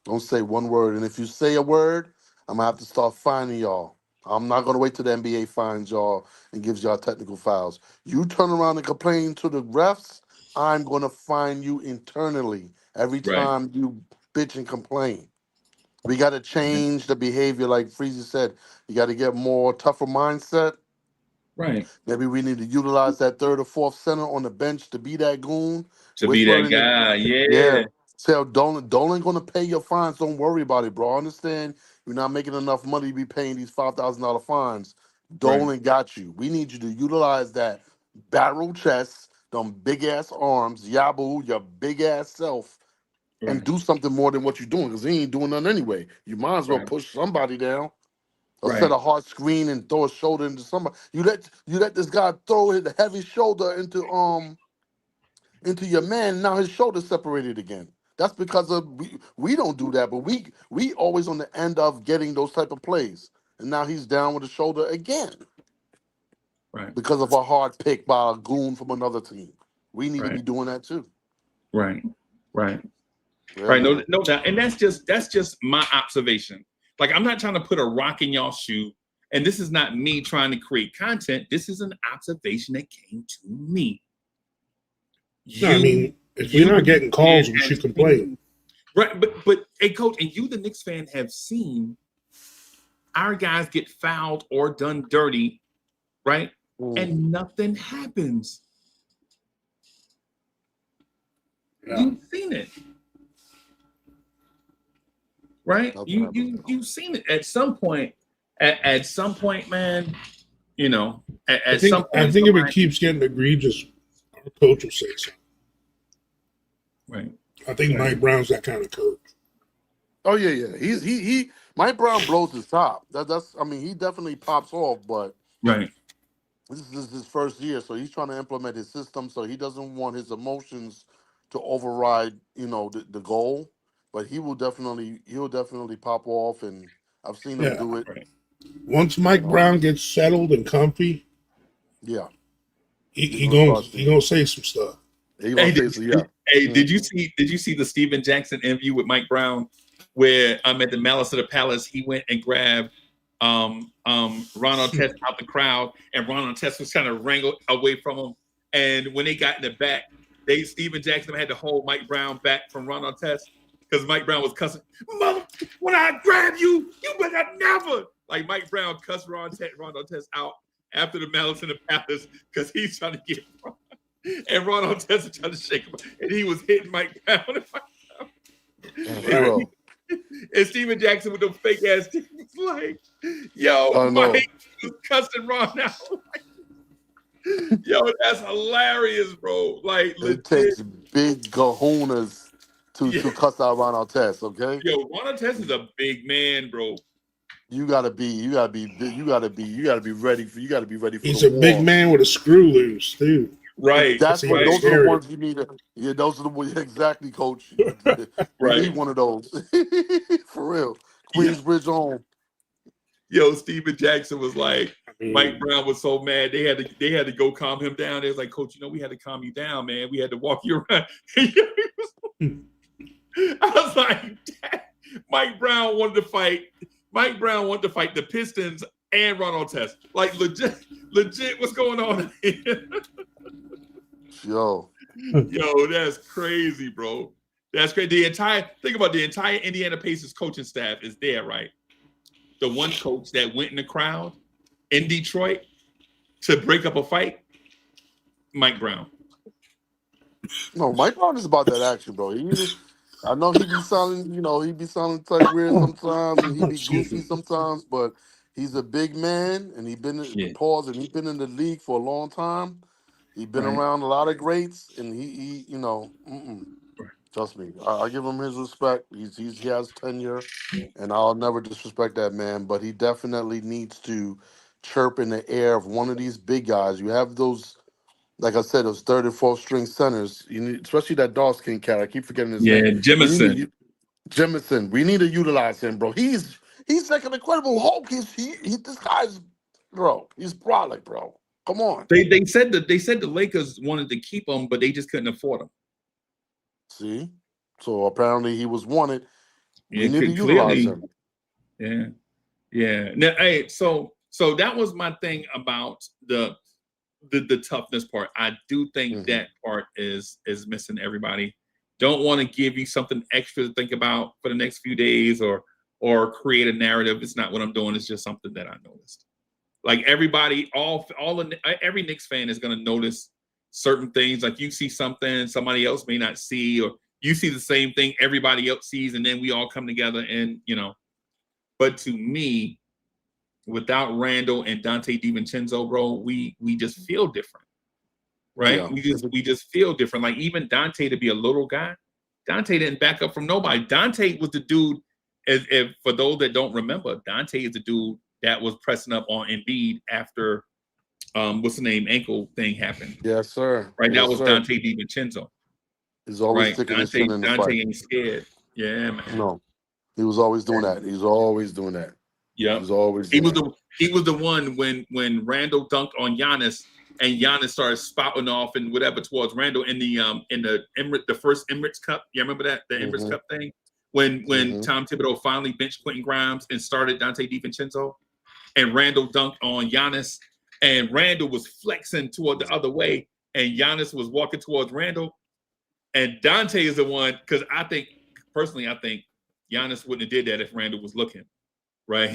Don't say one word. And if you say a word, I'm gonna have to start finding y'all. I'm not gonna wait till the NBA finds y'all and gives y'all technical fouls. You turn around and complain to the refs, I'm gonna fine you internally every Right. time you bitch and complain. We gotta change the behavior, like Freezy said. You gotta get more tougher mindset. Right. Maybe we need to utilize that third or fourth center on the bench to be that goon. To be Whisper that in it. guy. Yeah. Yeah. Tell Dolan gonna pay your fines. Don't worry about it, bro. I understand you're not making enough money to be paying these $5,000 fines. Right. Dolan got you. We need you to utilize that barrel chest, them big ass arms, Yabu, your big ass self, and Right. do something more than what you're doing, because he ain't doing nothing anyway. You might as well Right. push somebody down. Or set Right. a hard screen and throw a shoulder into somebody. You let this guy throw his heavy shoulder into your man. Now his shoulder separated again. That's because of we don't do that, but we always on the end of getting those type of plays. And now he's down with the shoulder again Right. because of a hard pick by a goon from another team. We need to Right. be doing that too. Right. Right. Yeah, Right. man. No doubt. And that's just my observation. Like, I'm not trying to put a rock in y'all's shoe. And this is not me trying to create content. This is an observation that came to me. No, I mean, if we're not getting calls, we should complain. Right. But hey, coach, and you, the Knicks fan, have seen our guys get fouled or done dirty, right? And nothing happens. Yeah. You've seen it. Right? Nothing happens. You've seen it at some point. At some point, man, you know, I think if it keeps getting egregious, our coach will say something. Right. I think Mike Brown's that kind of coach. Oh yeah. He Mike Brown blows his top. That's I mean, he definitely pops off, but Right. this is his first year, so he's trying to implement his system. So he doesn't want his emotions to override, the goal. But he'll definitely pop off, and I've seen him Yeah. do it. Right. Once Mike Brown gets settled and comfy, Yeah, he gonna say some stuff. He gonna say so. Yeah. Hey, did you see the Steven Jackson interview with Mike Brown, where at the Malice of the Palace, he went and grabbed Ron Artest out the crowd, and Ron Artest was trying to wrangle away from him. And when they got in the back, Steven Jackson had to hold Mike Brown back from Ron Artest because Mike Brown was cussing, "Mother, when I grab you, you better never." Like, Mike Brown cussed Ron Artest out after the Malice in the Palace because he's trying to get Ron. And Ron Artest was trying to shake him, and he was hitting Mike Brown. And Steven Jackson with them fake ass teeth was like, "Yo, Mike was cussing Ron out." Yo, that's hilarious, bro. Like, it takes big kahunas to cuss out Ron Artest. Okay. Yo, Ron Artest is a big man, bro. You gotta be ready for. He's a big man with a screw loose, too. Right. That's what. Right. Those are the Serious. ones you need. Yeah, those are the ones. Exactly, Coach. We Right. need one of those for real. Yeah. Queensbridge on. Yo, Steven Jackson was like, I Mike mean, Brown was so mad they had to go calm him down. They was like, Coach, we had to calm you down, man. We had to walk you around. I was like, Dad. Mike Brown wanted to fight. Mike Brown wanted to fight the Pistons and Ron Artest. Like legit, what's going on here? Yo, Yo, that's crazy, bro. That's crazy. Think about the entire Indiana Pacers coaching staff is there, right? The one coach that went in the crowd in Detroit to break up a fight, Mike Brown. no, Mike Brown is about that action, bro. I know he be sounding, he be sounding like weird sometimes, and he be excuse goofy me. sometimes, but he's a big man, and Yeah. he's been in the league for a long time. He's been Right. around a lot of greats, and trust me, I give him his respect. He has tenure, and I'll never disrespect that man. But he definitely needs to chirp in the air of one of these big guys. You have those, like I said, those third and fourth string centers. You need, especially that dark skin cat. I keep forgetting his Yeah, name. We need Jemison. to Jemison. We need to utilize him, bro. He's like an incredible Hulk. This guy's, bro. He's brolic, bro. Come on. They said the Lakers wanted to keep him, but they just couldn't afford him. See, so apparently he was wanted. We Yeah, need to utilize clearly. him. Yeah. Yeah. Now, hey, so that was my thing about the toughness part. I do think Mhm. that part is missing everybody. Don't want to give you something extra to think about for the next few days or create a narrative. It's not what I'm doing. It's just something that I noticed. Like everybody, every Knicks fan is going to notice certain things. Like you see something somebody else may not see, or you see the same thing everybody else sees, and then we all come together and But to me, without Randall and Dante DiVincenzo, bro, we just feel different, right? Yeah. We just feel different. Like even Dante to be a little guy, Dante didn't back up from nobody. Dante was the dude. If for those that don't remember, Dante is the dude that was pressing up on Embiid after what's the name ankle thing happened. Yes, sir. Right, that Yes, was sir. Dante DiVincenzo. He's always Right, sticking his chin in the fight. Dante ain't scared. Yeah, man. No, he was always doing that. He's always doing that. Yep. He's always He doing was that. the one when Randall dunked on Giannis and Giannis started spouting off and whatever towards Randall in the first Emirates Cup. You remember that the Emirates Mhm. Cup thing when Mhm. Tom Thibodeau finally benched Quentin Grimes and started Dante DiVincenzo and Randall dunked on Giannis and Randall was flexing toward the other way and Giannis was walking towards Randall and Dante is the one because I think Giannis wouldn't have did that if Randall was looking. Right?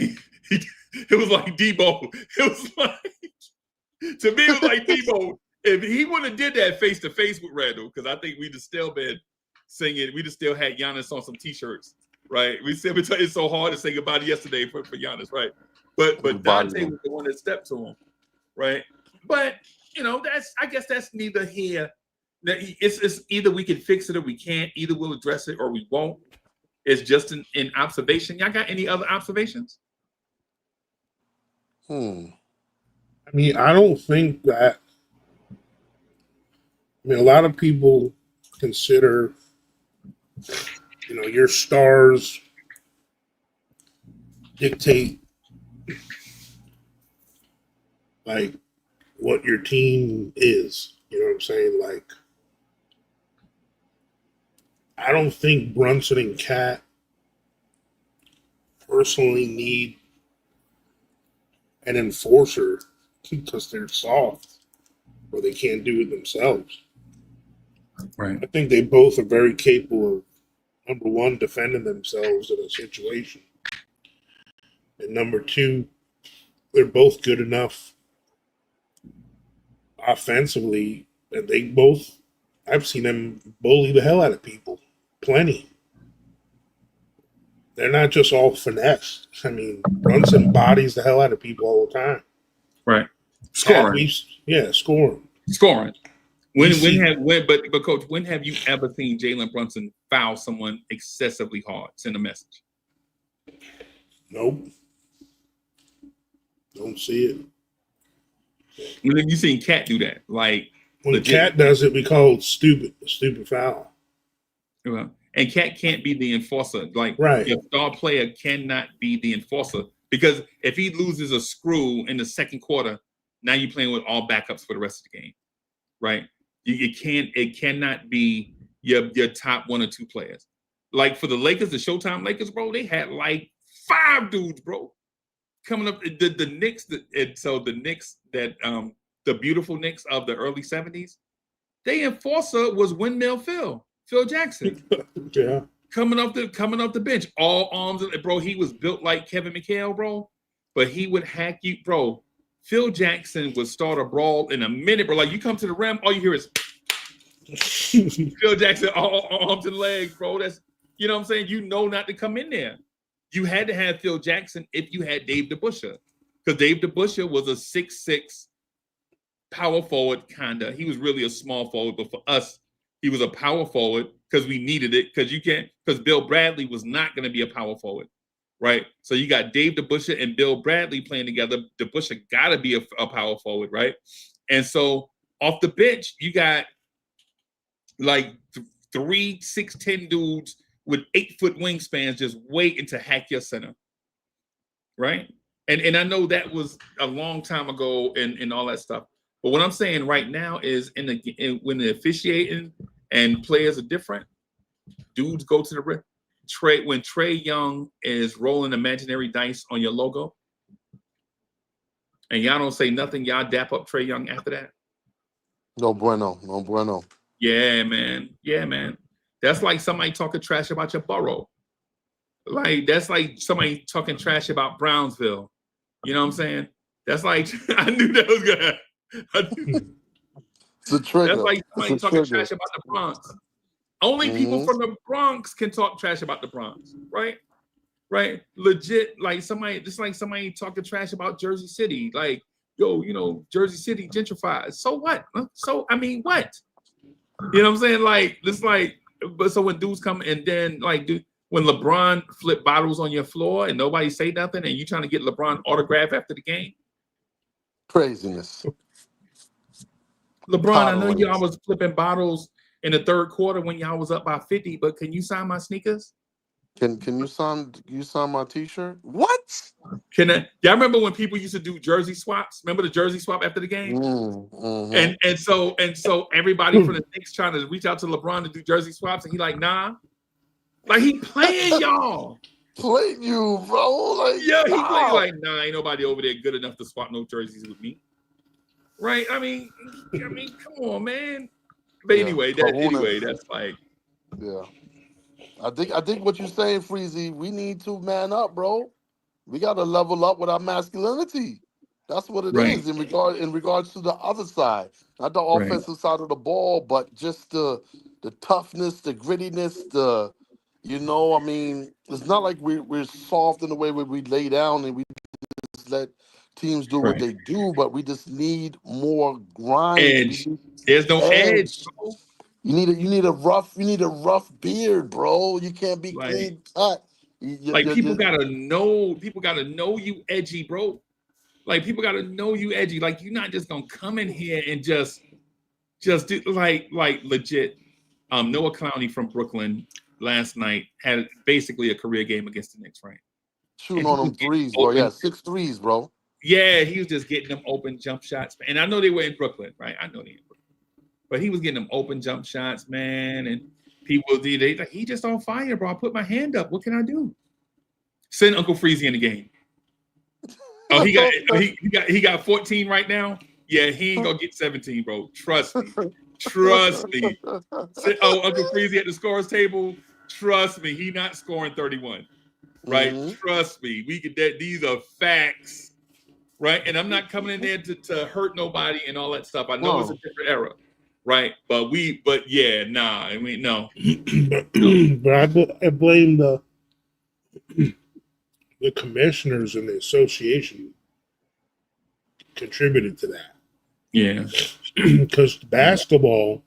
It was like Debo. It was like to me, it was like Debo. If he wouldn't have did that face to face with Randall, because I think we'd have still been singing. We'd have still had Giannis on some t-shirts, right? It's so hard to say goodbye to yesterday for Giannis, right? But Dante was the one that stepped to him, right? But I guess that's neither here. It's either we can fix it or we can't. Either we'll address it or we won't. It's just an observation. Y'all got any other observations? I mean, I don't think that. I mean, a lot of people consider, your stars dictate like what your team is. You know what I'm saying? Like, I don't think Brunson and Cat personally need an enforcer because they're soft or they can't do it themselves. Right. I think they both are very capable of, number one, defending themselves in a situation. And number two, they're both good enough offensively. And I've seen them bully the hell out of people. Plenty. They're not just all finesse. I mean, Brunson bodies the hell out of people all the time. Right. Scoring. Scoring. Scoring. But coach, when have you ever seen Jalen Brunson foul someone excessively hard? Send a message. Nope. Don't see it. When have you seen Cat do that? Like When legit. Cat does it, we call it stupid, a stupid foul. Well, and Cat can't be the enforcer. Like Right. your star player cannot be the enforcer because if he loses a screw in the second quarter, now you're playing with all backups for the rest of the game, right? It cannot be your top 1 or 2 players. Like for the Lakers, the Showtime Lakers, bro, they had like 5 dudes, bro, coming up. The Knicks, so the Knicks that the beautiful Knicks of the early 70s, their enforcer was Windmill Phil Jackson. Yeah. Coming off the bench, all arms, bro. He was built like Kevin McHale, bro. But he would hack you, bro. Phil Jackson would start a brawl in a minute, bro. Like you come to the rim, all you hear is Phil Jackson, all arms and legs, bro. That's, you know what I'm saying? You know not to come in there. You had to have Phil Jackson if you had Dave DeBusschere, because Dave DeBusschere was a 6'6" power forward, kinda. He was really a small forward, but for us, he was a power forward because we needed it. Because Bill Bradley was not going to be a power forward, right? So you got Dave DeBusschere and Bill Bradley playing together. DeBusschere got to be a power forward, right? And so off the bench, you got like 3 6'10" dudes with 8-foot wingspans just waiting to hack your center, right? And I know that was a long time ago and all that stuff. But what I'm saying right now is when the officiating and players are different, dudes go to the rim. When Trae Young is rolling imaginary dice on your logo, and y'all don't say nothing, y'all dap up Trae Young after that. No bueno, no bueno. Yeah, man. Yeah, man. That's like somebody talking trash about your borough. Like that's like somebody talking trash about Brownsville. You know what I'm saying? That's like I knew that was gonna. It's a trigger. That's like somebody talking trash about the Bronx. Only people from the Bronx can talk trash about the Bronx, right? Right? Legit, like somebody, just like somebody talking trash about Jersey City. Like, yo, you know, Jersey City gentrified. So what? So I mean, what? You know what I'm saying? Like, it's like, but so when dudes come and then like, when LeBron flip bottles on your floor and nobody say nothing, and you trying to get LeBron autograph after the game, craziness. LeBron, I know y'all was flipping bottles in the third quarter when y'all was up by 50, but can you sign my sneakers? Can you sign my T-shirt? What? Y'all remember when people used to do jersey swaps? Remember the jersey swap after the game? Mm-hmm. And so everybody from the Knicks trying to reach out to LeBron to do jersey swaps, and he like, nah. Like he playing y'all. Playing you, bro. Like, yeah, he playing like, nah, ain't nobody over there good enough to swap no jerseys with me. Right? I mean, come on, man. But anyway, that's like, yeah. I think what you're saying, Freezy, we need to man up, bro. We got to level up with our masculinity. That's what it is in regards to the other side, not the offensive side of the ball, but just the toughness, the grittiness, I mean, it's not like we're soft in the way where we lay down and we just let teams do what they do, but we just need more grind. Edge. There's no edge, bro. You need a rough beard, bro. You can't be clean cut. People gotta know you edgy, bro. Like people gotta know you edgy. Like you're not just gonna come in here and just do like legit. Noah Clowney from Brooklyn last night had basically a career game against the Knicks, right? Shooting on them threes, bro. Yeah, 6 threes, bro. Yeah, he was just getting them open jump shots. And I know they were in Brooklyn, right? I know they were in Brooklyn. But he was getting them open jump shots, man. And people, they like, he just on fire, bro. I put my hand up. What can I do? Send Uncle Freezy in the game. Oh, he got 14 right now. Yeah, he ain't gonna get 17, bro. Trust me. Trust me. Uncle Freezy at the scorers table. Trust me, he not scoring 31. Right? Mm-hmm. Trust me. We get that. These are facts. Right? And I'm not coming in there to hurt nobody and all that stuff. I know it's a different era. Right? But yeah, nah. I mean, no. But I blame the commissioners and the association contributed to that. Yeah. Because basketball,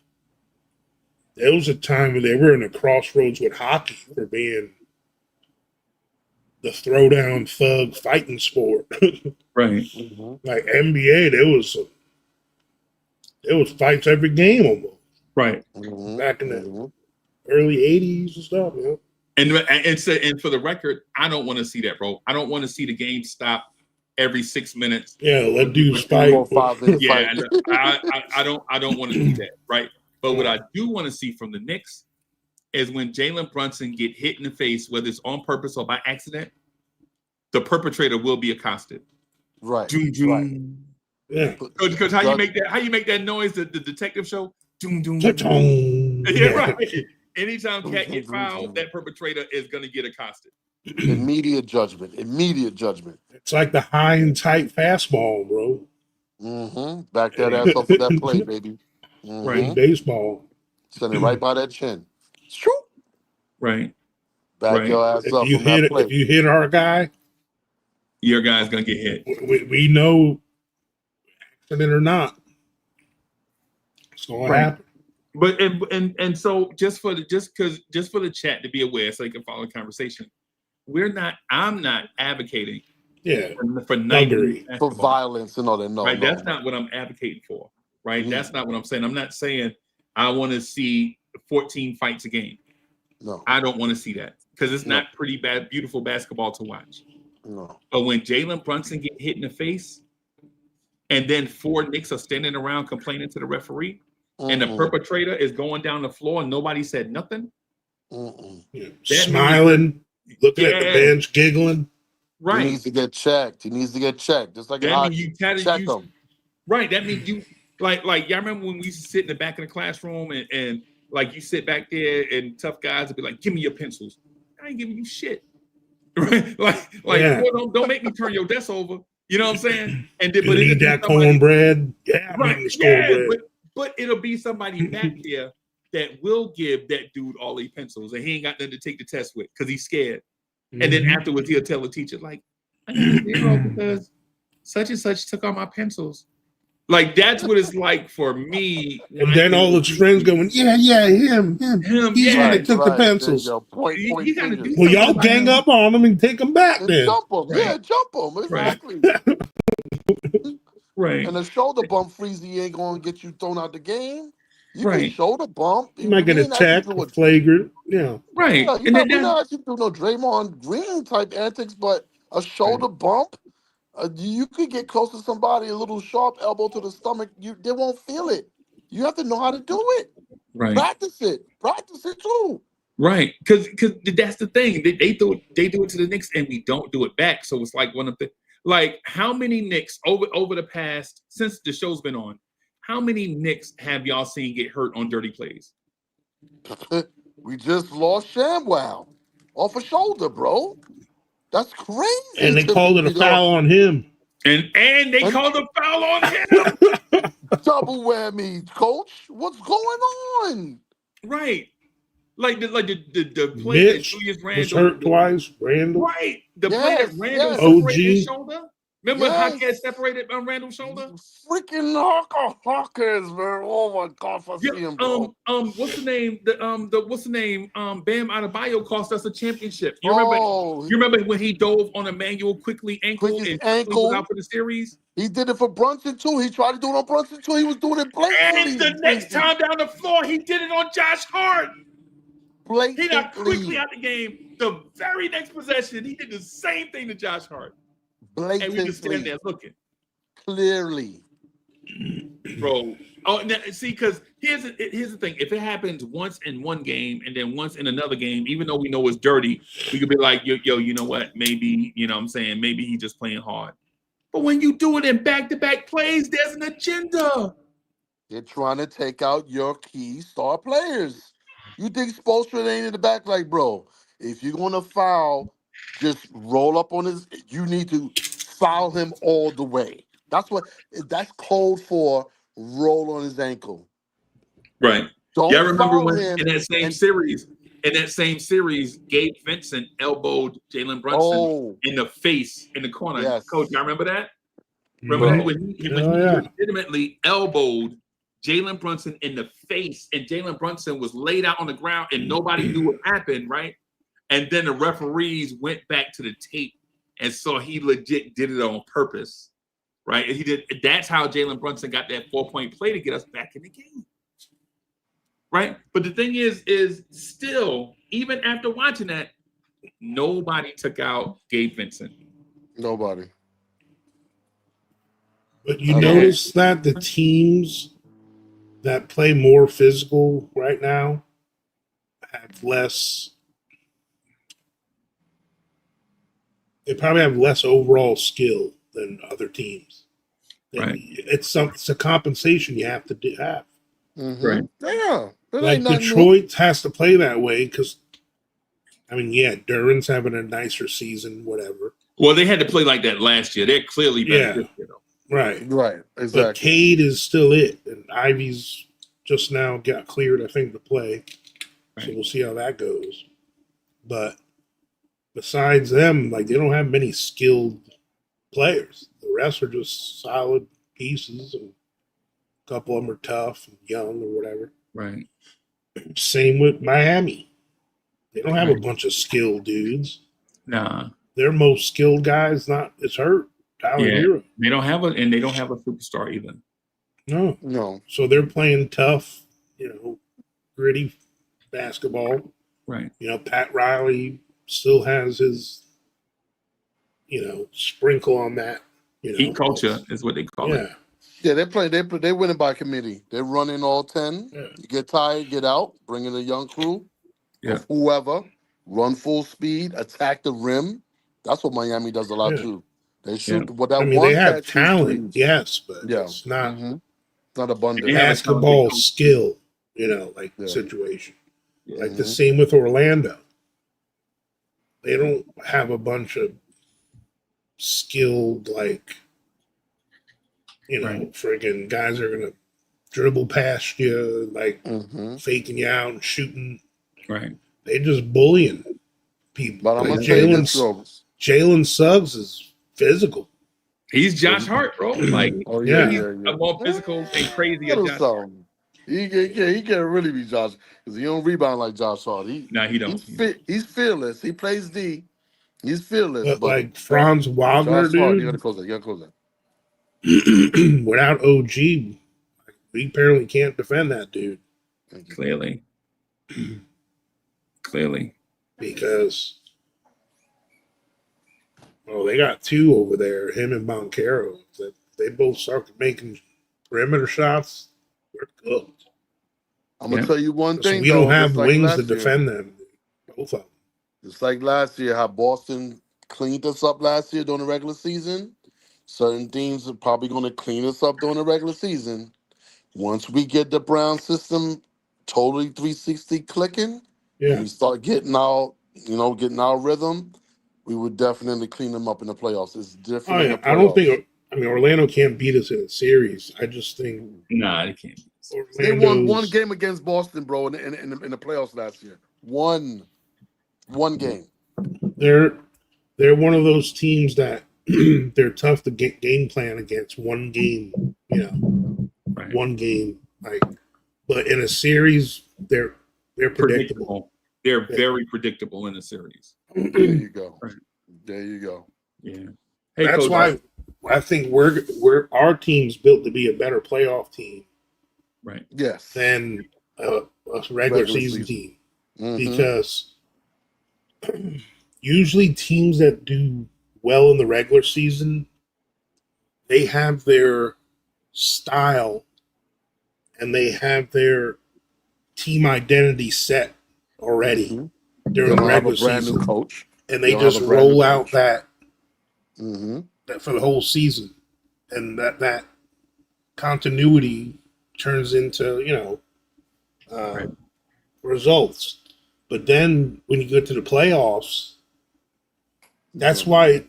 there was a time when they were in a crossroads with hockey for being the throwdown thug fighting sport. Right. Like NBA, there was There was fights every game almost Right. back in the early 80s and stuff, man. And for the record, I don't want to see that, bro. I don't want to see the game stop every 6 minutes. Yeah, let dudes fight. 5-minute Yeah, fight. I don't want to see that, right? But what Yeah. I do want to see from the Knicks is when Jalen Brunson get hit in the face, whether it's on purpose or by accident, the perpetrator will be accosted. Right. Doom, doom. Yeah. Because how you make that noise, the detective show? Doom, doom. Ta-tong. Yeah, right. Anytime cat get fouled, that perpetrator is gonna get accosted. Immediate judgment. It's like the high and tight fastball, bro. Back that ass up for that play, baby. Right. Baseball. Send it right by that chin. Shoot. Right. Back your ass If up you from that play. if you hit our guy, your guy's gonna get hit. We know, accident or not, it's gonna happen. But and so just for the chat to be aware, so you can follow the conversation. I'm not advocating for violence and all that. No, right. That's not what I'm advocating for. Right. That's not what I'm saying. I'm not saying I want to see 14 fights a game. No, I don't want to see that because it's not pretty bad, beautiful basketball to watch. No. But when Jalen Brunson get hit in the face, and then 4 Knicks are standing around complaining to the referee, and the perpetrator is going down the floor and nobody said nothing. Smiling, looking at the bench, giggling. Right. He needs to get checked. Just like that means you check him. Right. That means you like y'all remember when we used to sit in the back of the classroom and like you sit back there and tough guys would be like, give me your pencils. I ain't giving you shit. Right? Boy, don't make me turn your desk over. You know what I'm saying? And then, but you need that cornbread. Yeah, right. But it'll be somebody back there that will give that dude all these pencils and he ain't got nothing to take the test with because he's scared. And then afterwards he'll tell the teacher, like, I got 0 because such and such took all my pencils. Like that's what it's like for me. And then all his friends going, yeah, him. He's the one that took the pencils. You gotta do well, y'all gang up on him and take him back then. Jump him. Yeah, jump him. Exactly. Right. And a shoulder bump freezy ain't going to get you thrown out the game. You can shoulder bump. You might get a check, a flagrant. Yeah. Right. Yeah, you're not actually doing no Draymond Green type antics, but a shoulder bump, you could get close to somebody, a little sharp elbow to the stomach. They won't feel it. You have to know how to do it. Right. Practice it too. Right. Because that's the thing. They do it to the Knicks and we don't do it back. So it's like one of the how many Knicks over the past since the show's been on, how many Knicks have y'all seen get hurt on dirty plays? We just lost ShamWow off a shoulder, bro. That's crazy. And they called it a foul on him. And they called a foul on him. Double whammy, coach. What's going on? Right. Like the play Mitch that Julius Randle was hurt twice. Randle. Right. The play that Randle separated his shoulder. Remember how Cat separated Randall's shoulder? Freaking Hawkers, man. Oh my God, I see him, bro. What's the name? What's the name? Bam Adebayo cost us a championship. You remember when he dove on Emmanuel quickly ankle and was out for the series? He did it for Brunson too. He tried to do it on Brunson too. He was doing it blatantly. And the next time down the floor, he did it on Josh Hart. Blatantly. He got quickly out the game. The very next possession, he did the same thing to Josh Hart. Blatantly. And we just stand there looking. Clearly. Bro. Oh, now, see, because here's the thing. If it happens once in one game and then once in another game, even though we know it's dirty, we could be like, yo, you know what? Maybe, you know what I'm saying? Maybe he's just playing hard. But when you do it in back-to-back plays, there's an agenda. They're trying to take out your key star players. You think Spoelstra ain't in the back like, bro, if you're going to foul, just roll up on his, you need to foul him all the way. That's code for roll on his ankle. Right. Don't remember when him in that same series, Gabe Vincent elbowed Jalen Brunson in the face in the corner. Yes. Coach, y'all remember that? Remember when he legitimately elbowed Jalen Brunson in the face, and Jalen Brunson was laid out on the ground and nobody knew what happened, right? And then the referees went back to the tape and saw he legit did it on purpose. right? And he did. That's how Jalen Brunson got that 4-point play to get us back in the game, right? But the thing is still, even after watching that, nobody took out Gabe Vincent. Nobody. But you I don't- notice that the teams that play more physical right now have less. They probably have less overall skill than other teams. Right. It's a compensation you have to have. Right. Yeah. It Like ain't nothing new. Detroit has to play that way because, I mean, yeah, Duran's having a nicer season, whatever. Well, they had to play like that last year. They're clearly better Yeah. this year, though. Right. Right. But Exactly. Cade is still it. And Ivy's just now got cleared, I think, to play. So Right. we'll see how that goes. But besides them, like, they don't have many skilled players. The rest are just solid pieces. And a couple of them are tough and young or whatever. Right. Same with Miami. They don't have a Right. bunch of skilled dudes. Nah. Their most skilled guy is hurt. Tyler Yeah. Hero. They don't have a superstar either. No. No. So they're playing tough, gritty basketball. Right. Pat Riley still has his, sprinkle on that. Heat culture is what they call it. Yeah. Yeah, they winning by committee. They're running all 10. Yeah. You get tired, get out, bring in a young crew. Yeah. Of whoever, run full speed, attack the rim. That's what Miami does a lot Yeah. too. They shoot what that I mean, one they have catch is talent, threes. yes, but Yeah. it's not It's not abundant. They have a basketball talented coach. skill, Yeah. situation. Yeah. Like the same with Orlando. They don't have a bunch of skilled, Right. friggin' guys are gonna dribble past you, Mhm. faking you out and shooting. Right. They just bullying people. But I'm Like gonna tell you this, Jalen Suggs is physical. He's Josh Hart, bro. Like, Oh Yeah. he's a more physical and crazy Little Josh. something. He can really be Josh because he don't rebound like Josh Hart. Nah, he don't. He's fearless. He plays D. He's fearless. But But like Franz Wagner, Josh Hart, you dude, gotta close that. You gotta close that. without OG, we apparently can't defend that dude Thank you. Clearly. Clearly. because they got two over there, him and Boncaro. That they both start making perimeter shots. We're cooked. I'm gonna Yeah. tell you one So thing. we don't though, have just like wings last to year. defend them. Both of them. Just like last year, how Boston cleaned us up last year during the regular season. Certain teams are probably going to clean us up during the regular season. Once we get the Brown system totally 360 clicking, and Yeah. we start getting our rhythm, we would definitely clean them up in the playoffs. It's different Oh, in yeah. the playoffs. I don't think. I mean, Orlando can't beat us in a series. I just think Nah, they can't. They won one Orlando's game against Boston, bro, in the playoffs last year. One game. they're one of those teams that they're tough to get game plan against. One game, Right. one game, but in a series, they're predictable. They're very predictable in the series. There you go. Right. There you go. Yeah. Hey, That's Coach, why I think we're our team's built to be a better playoff team right. Yes. than a regular season team. Because usually teams that do well in the regular season, they have their style and they have their team identity set already Mhm. during They the don't have a regular brand season, new coach. and They they don't have just a brand new roll out coach. that Mm-hmm. for the whole season, and that continuity turns into Right. results. But then when you get to the playoffs, that's what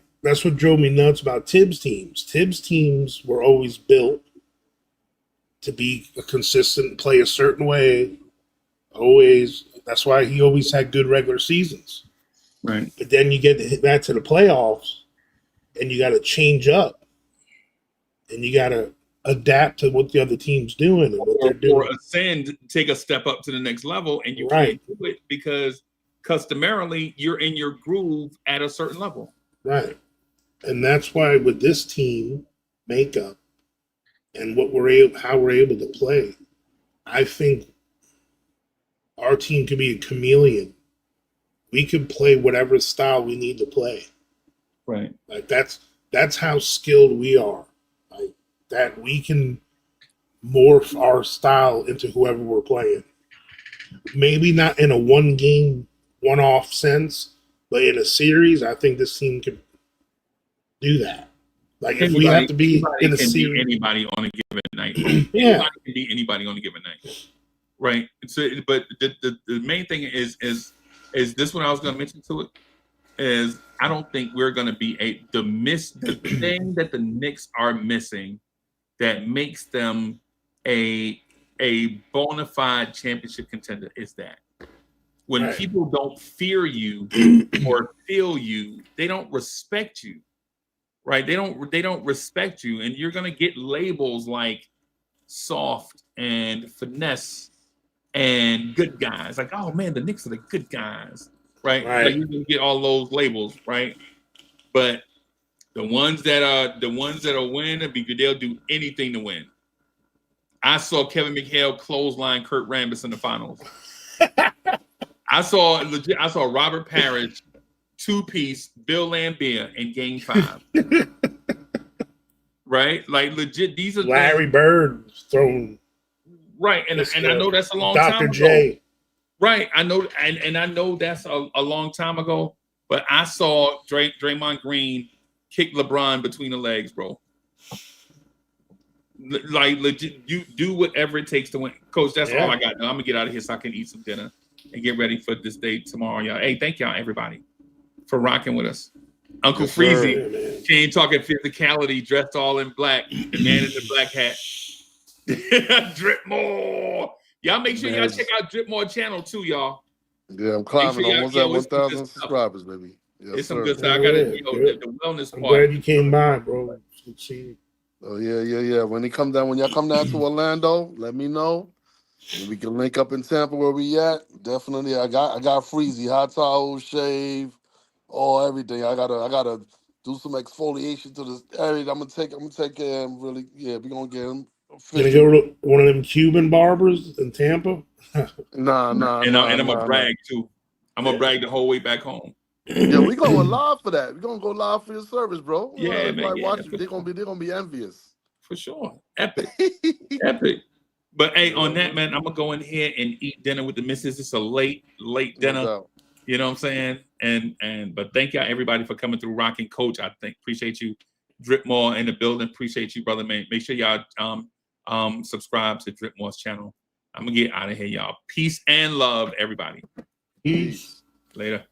drove me nuts about Tibbs teams. Tibbs teams were always built to be a consistent, play a certain way. Always. That's why he always had good regular seasons. Right. But then you get back to the playoffs, and you got to change up, and you got to adapt to what the other team's doing and what they're doing. Or ascend, take a step up to the next level, and you Right. can't do it because customarily you're in your groove at a certain level. Right. And that's why with this team, makeup and how we're able to play, I think our team could be a chameleon. We could play whatever style we need to play. Right. Like that's how skilled we are. Like that we can morph our style into whoever we're playing. Maybe not in a one-off sense, but in a series, I think this team could do that. Like if we have to be in a series, be anybody on a given night. Yeah. Anybody can be anybody on a given night. Right. So, but the main thing is this what I was going to mention to it is I don't think we're going to be the thing that the Knicks are missing that makes them a bona fide championship contender is that when Right. people don't fear you or feel you, they don't respect you. Right? They don't respect you, and you're going to get labels like soft and finesse and good guys. Like, oh man, the Knicks are the good guys, right? Like you can get all those labels, right? But the ones that are win, they'll do anything to win. I saw Kevin McHale clothesline Kurt Rambis in the finals. I saw Robert Parrish two-piece Bill Laimbeer in Game 5. Right? Like legit, these are Larry Bird thrown. Right, and I know that's a long Dr. time J. ago. Right, I know, and I know that's a long time ago. But I saw Draymond Green kick LeBron between the legs, bro. Like legit, you do whatever it takes to win, Coach. That's all I got. Now, I'm gonna get out of here so I can eat some dinner and get ready for this day tomorrow, y'all. Hey, thank y'all everybody for rocking with us. Uncle Freezy came talking physicality, dressed all in black, the man in the black hat. Dripmore. Y'all make sure y'all check out Dripmore channel too, y'all. Yeah, I'm climbing sure almost at 1,000 subscribers, baby. Yes, it's some good stuff. I got the wellness I'm part. glad you came by, bro. Oh yeah. When y'all come down to Orlando, let me know. And we can link up in Tampa where we at. Definitely, I got Freezy, hot towel, shave, everything. I gotta do some exfoliation to this area. I'm gonna take care of him. Really, yeah, we gonna get him. Gonna go to one of them Cuban barbers in Tampa. Nah. And I'm gonna brag too. I'm gonna brag the whole way back home. Yeah, we going live for that. We gonna go live for your service, bro. Yeah, man. Yeah, watch. They're gonna be envious. For sure. Epic. Epic. But hey, on that, man, I'm gonna go in here and eat dinner with the missus. It's a late dinner. No you know what I'm saying? But thank y'all everybody for coming through, rocking. Coach, I think appreciate you. Dripmore in the building. Appreciate you, brother, man. Make sure y'all subscribe to Dripmore's channel. I'm gonna get out of here, y'all. Peace and love, everybody. Peace. Later.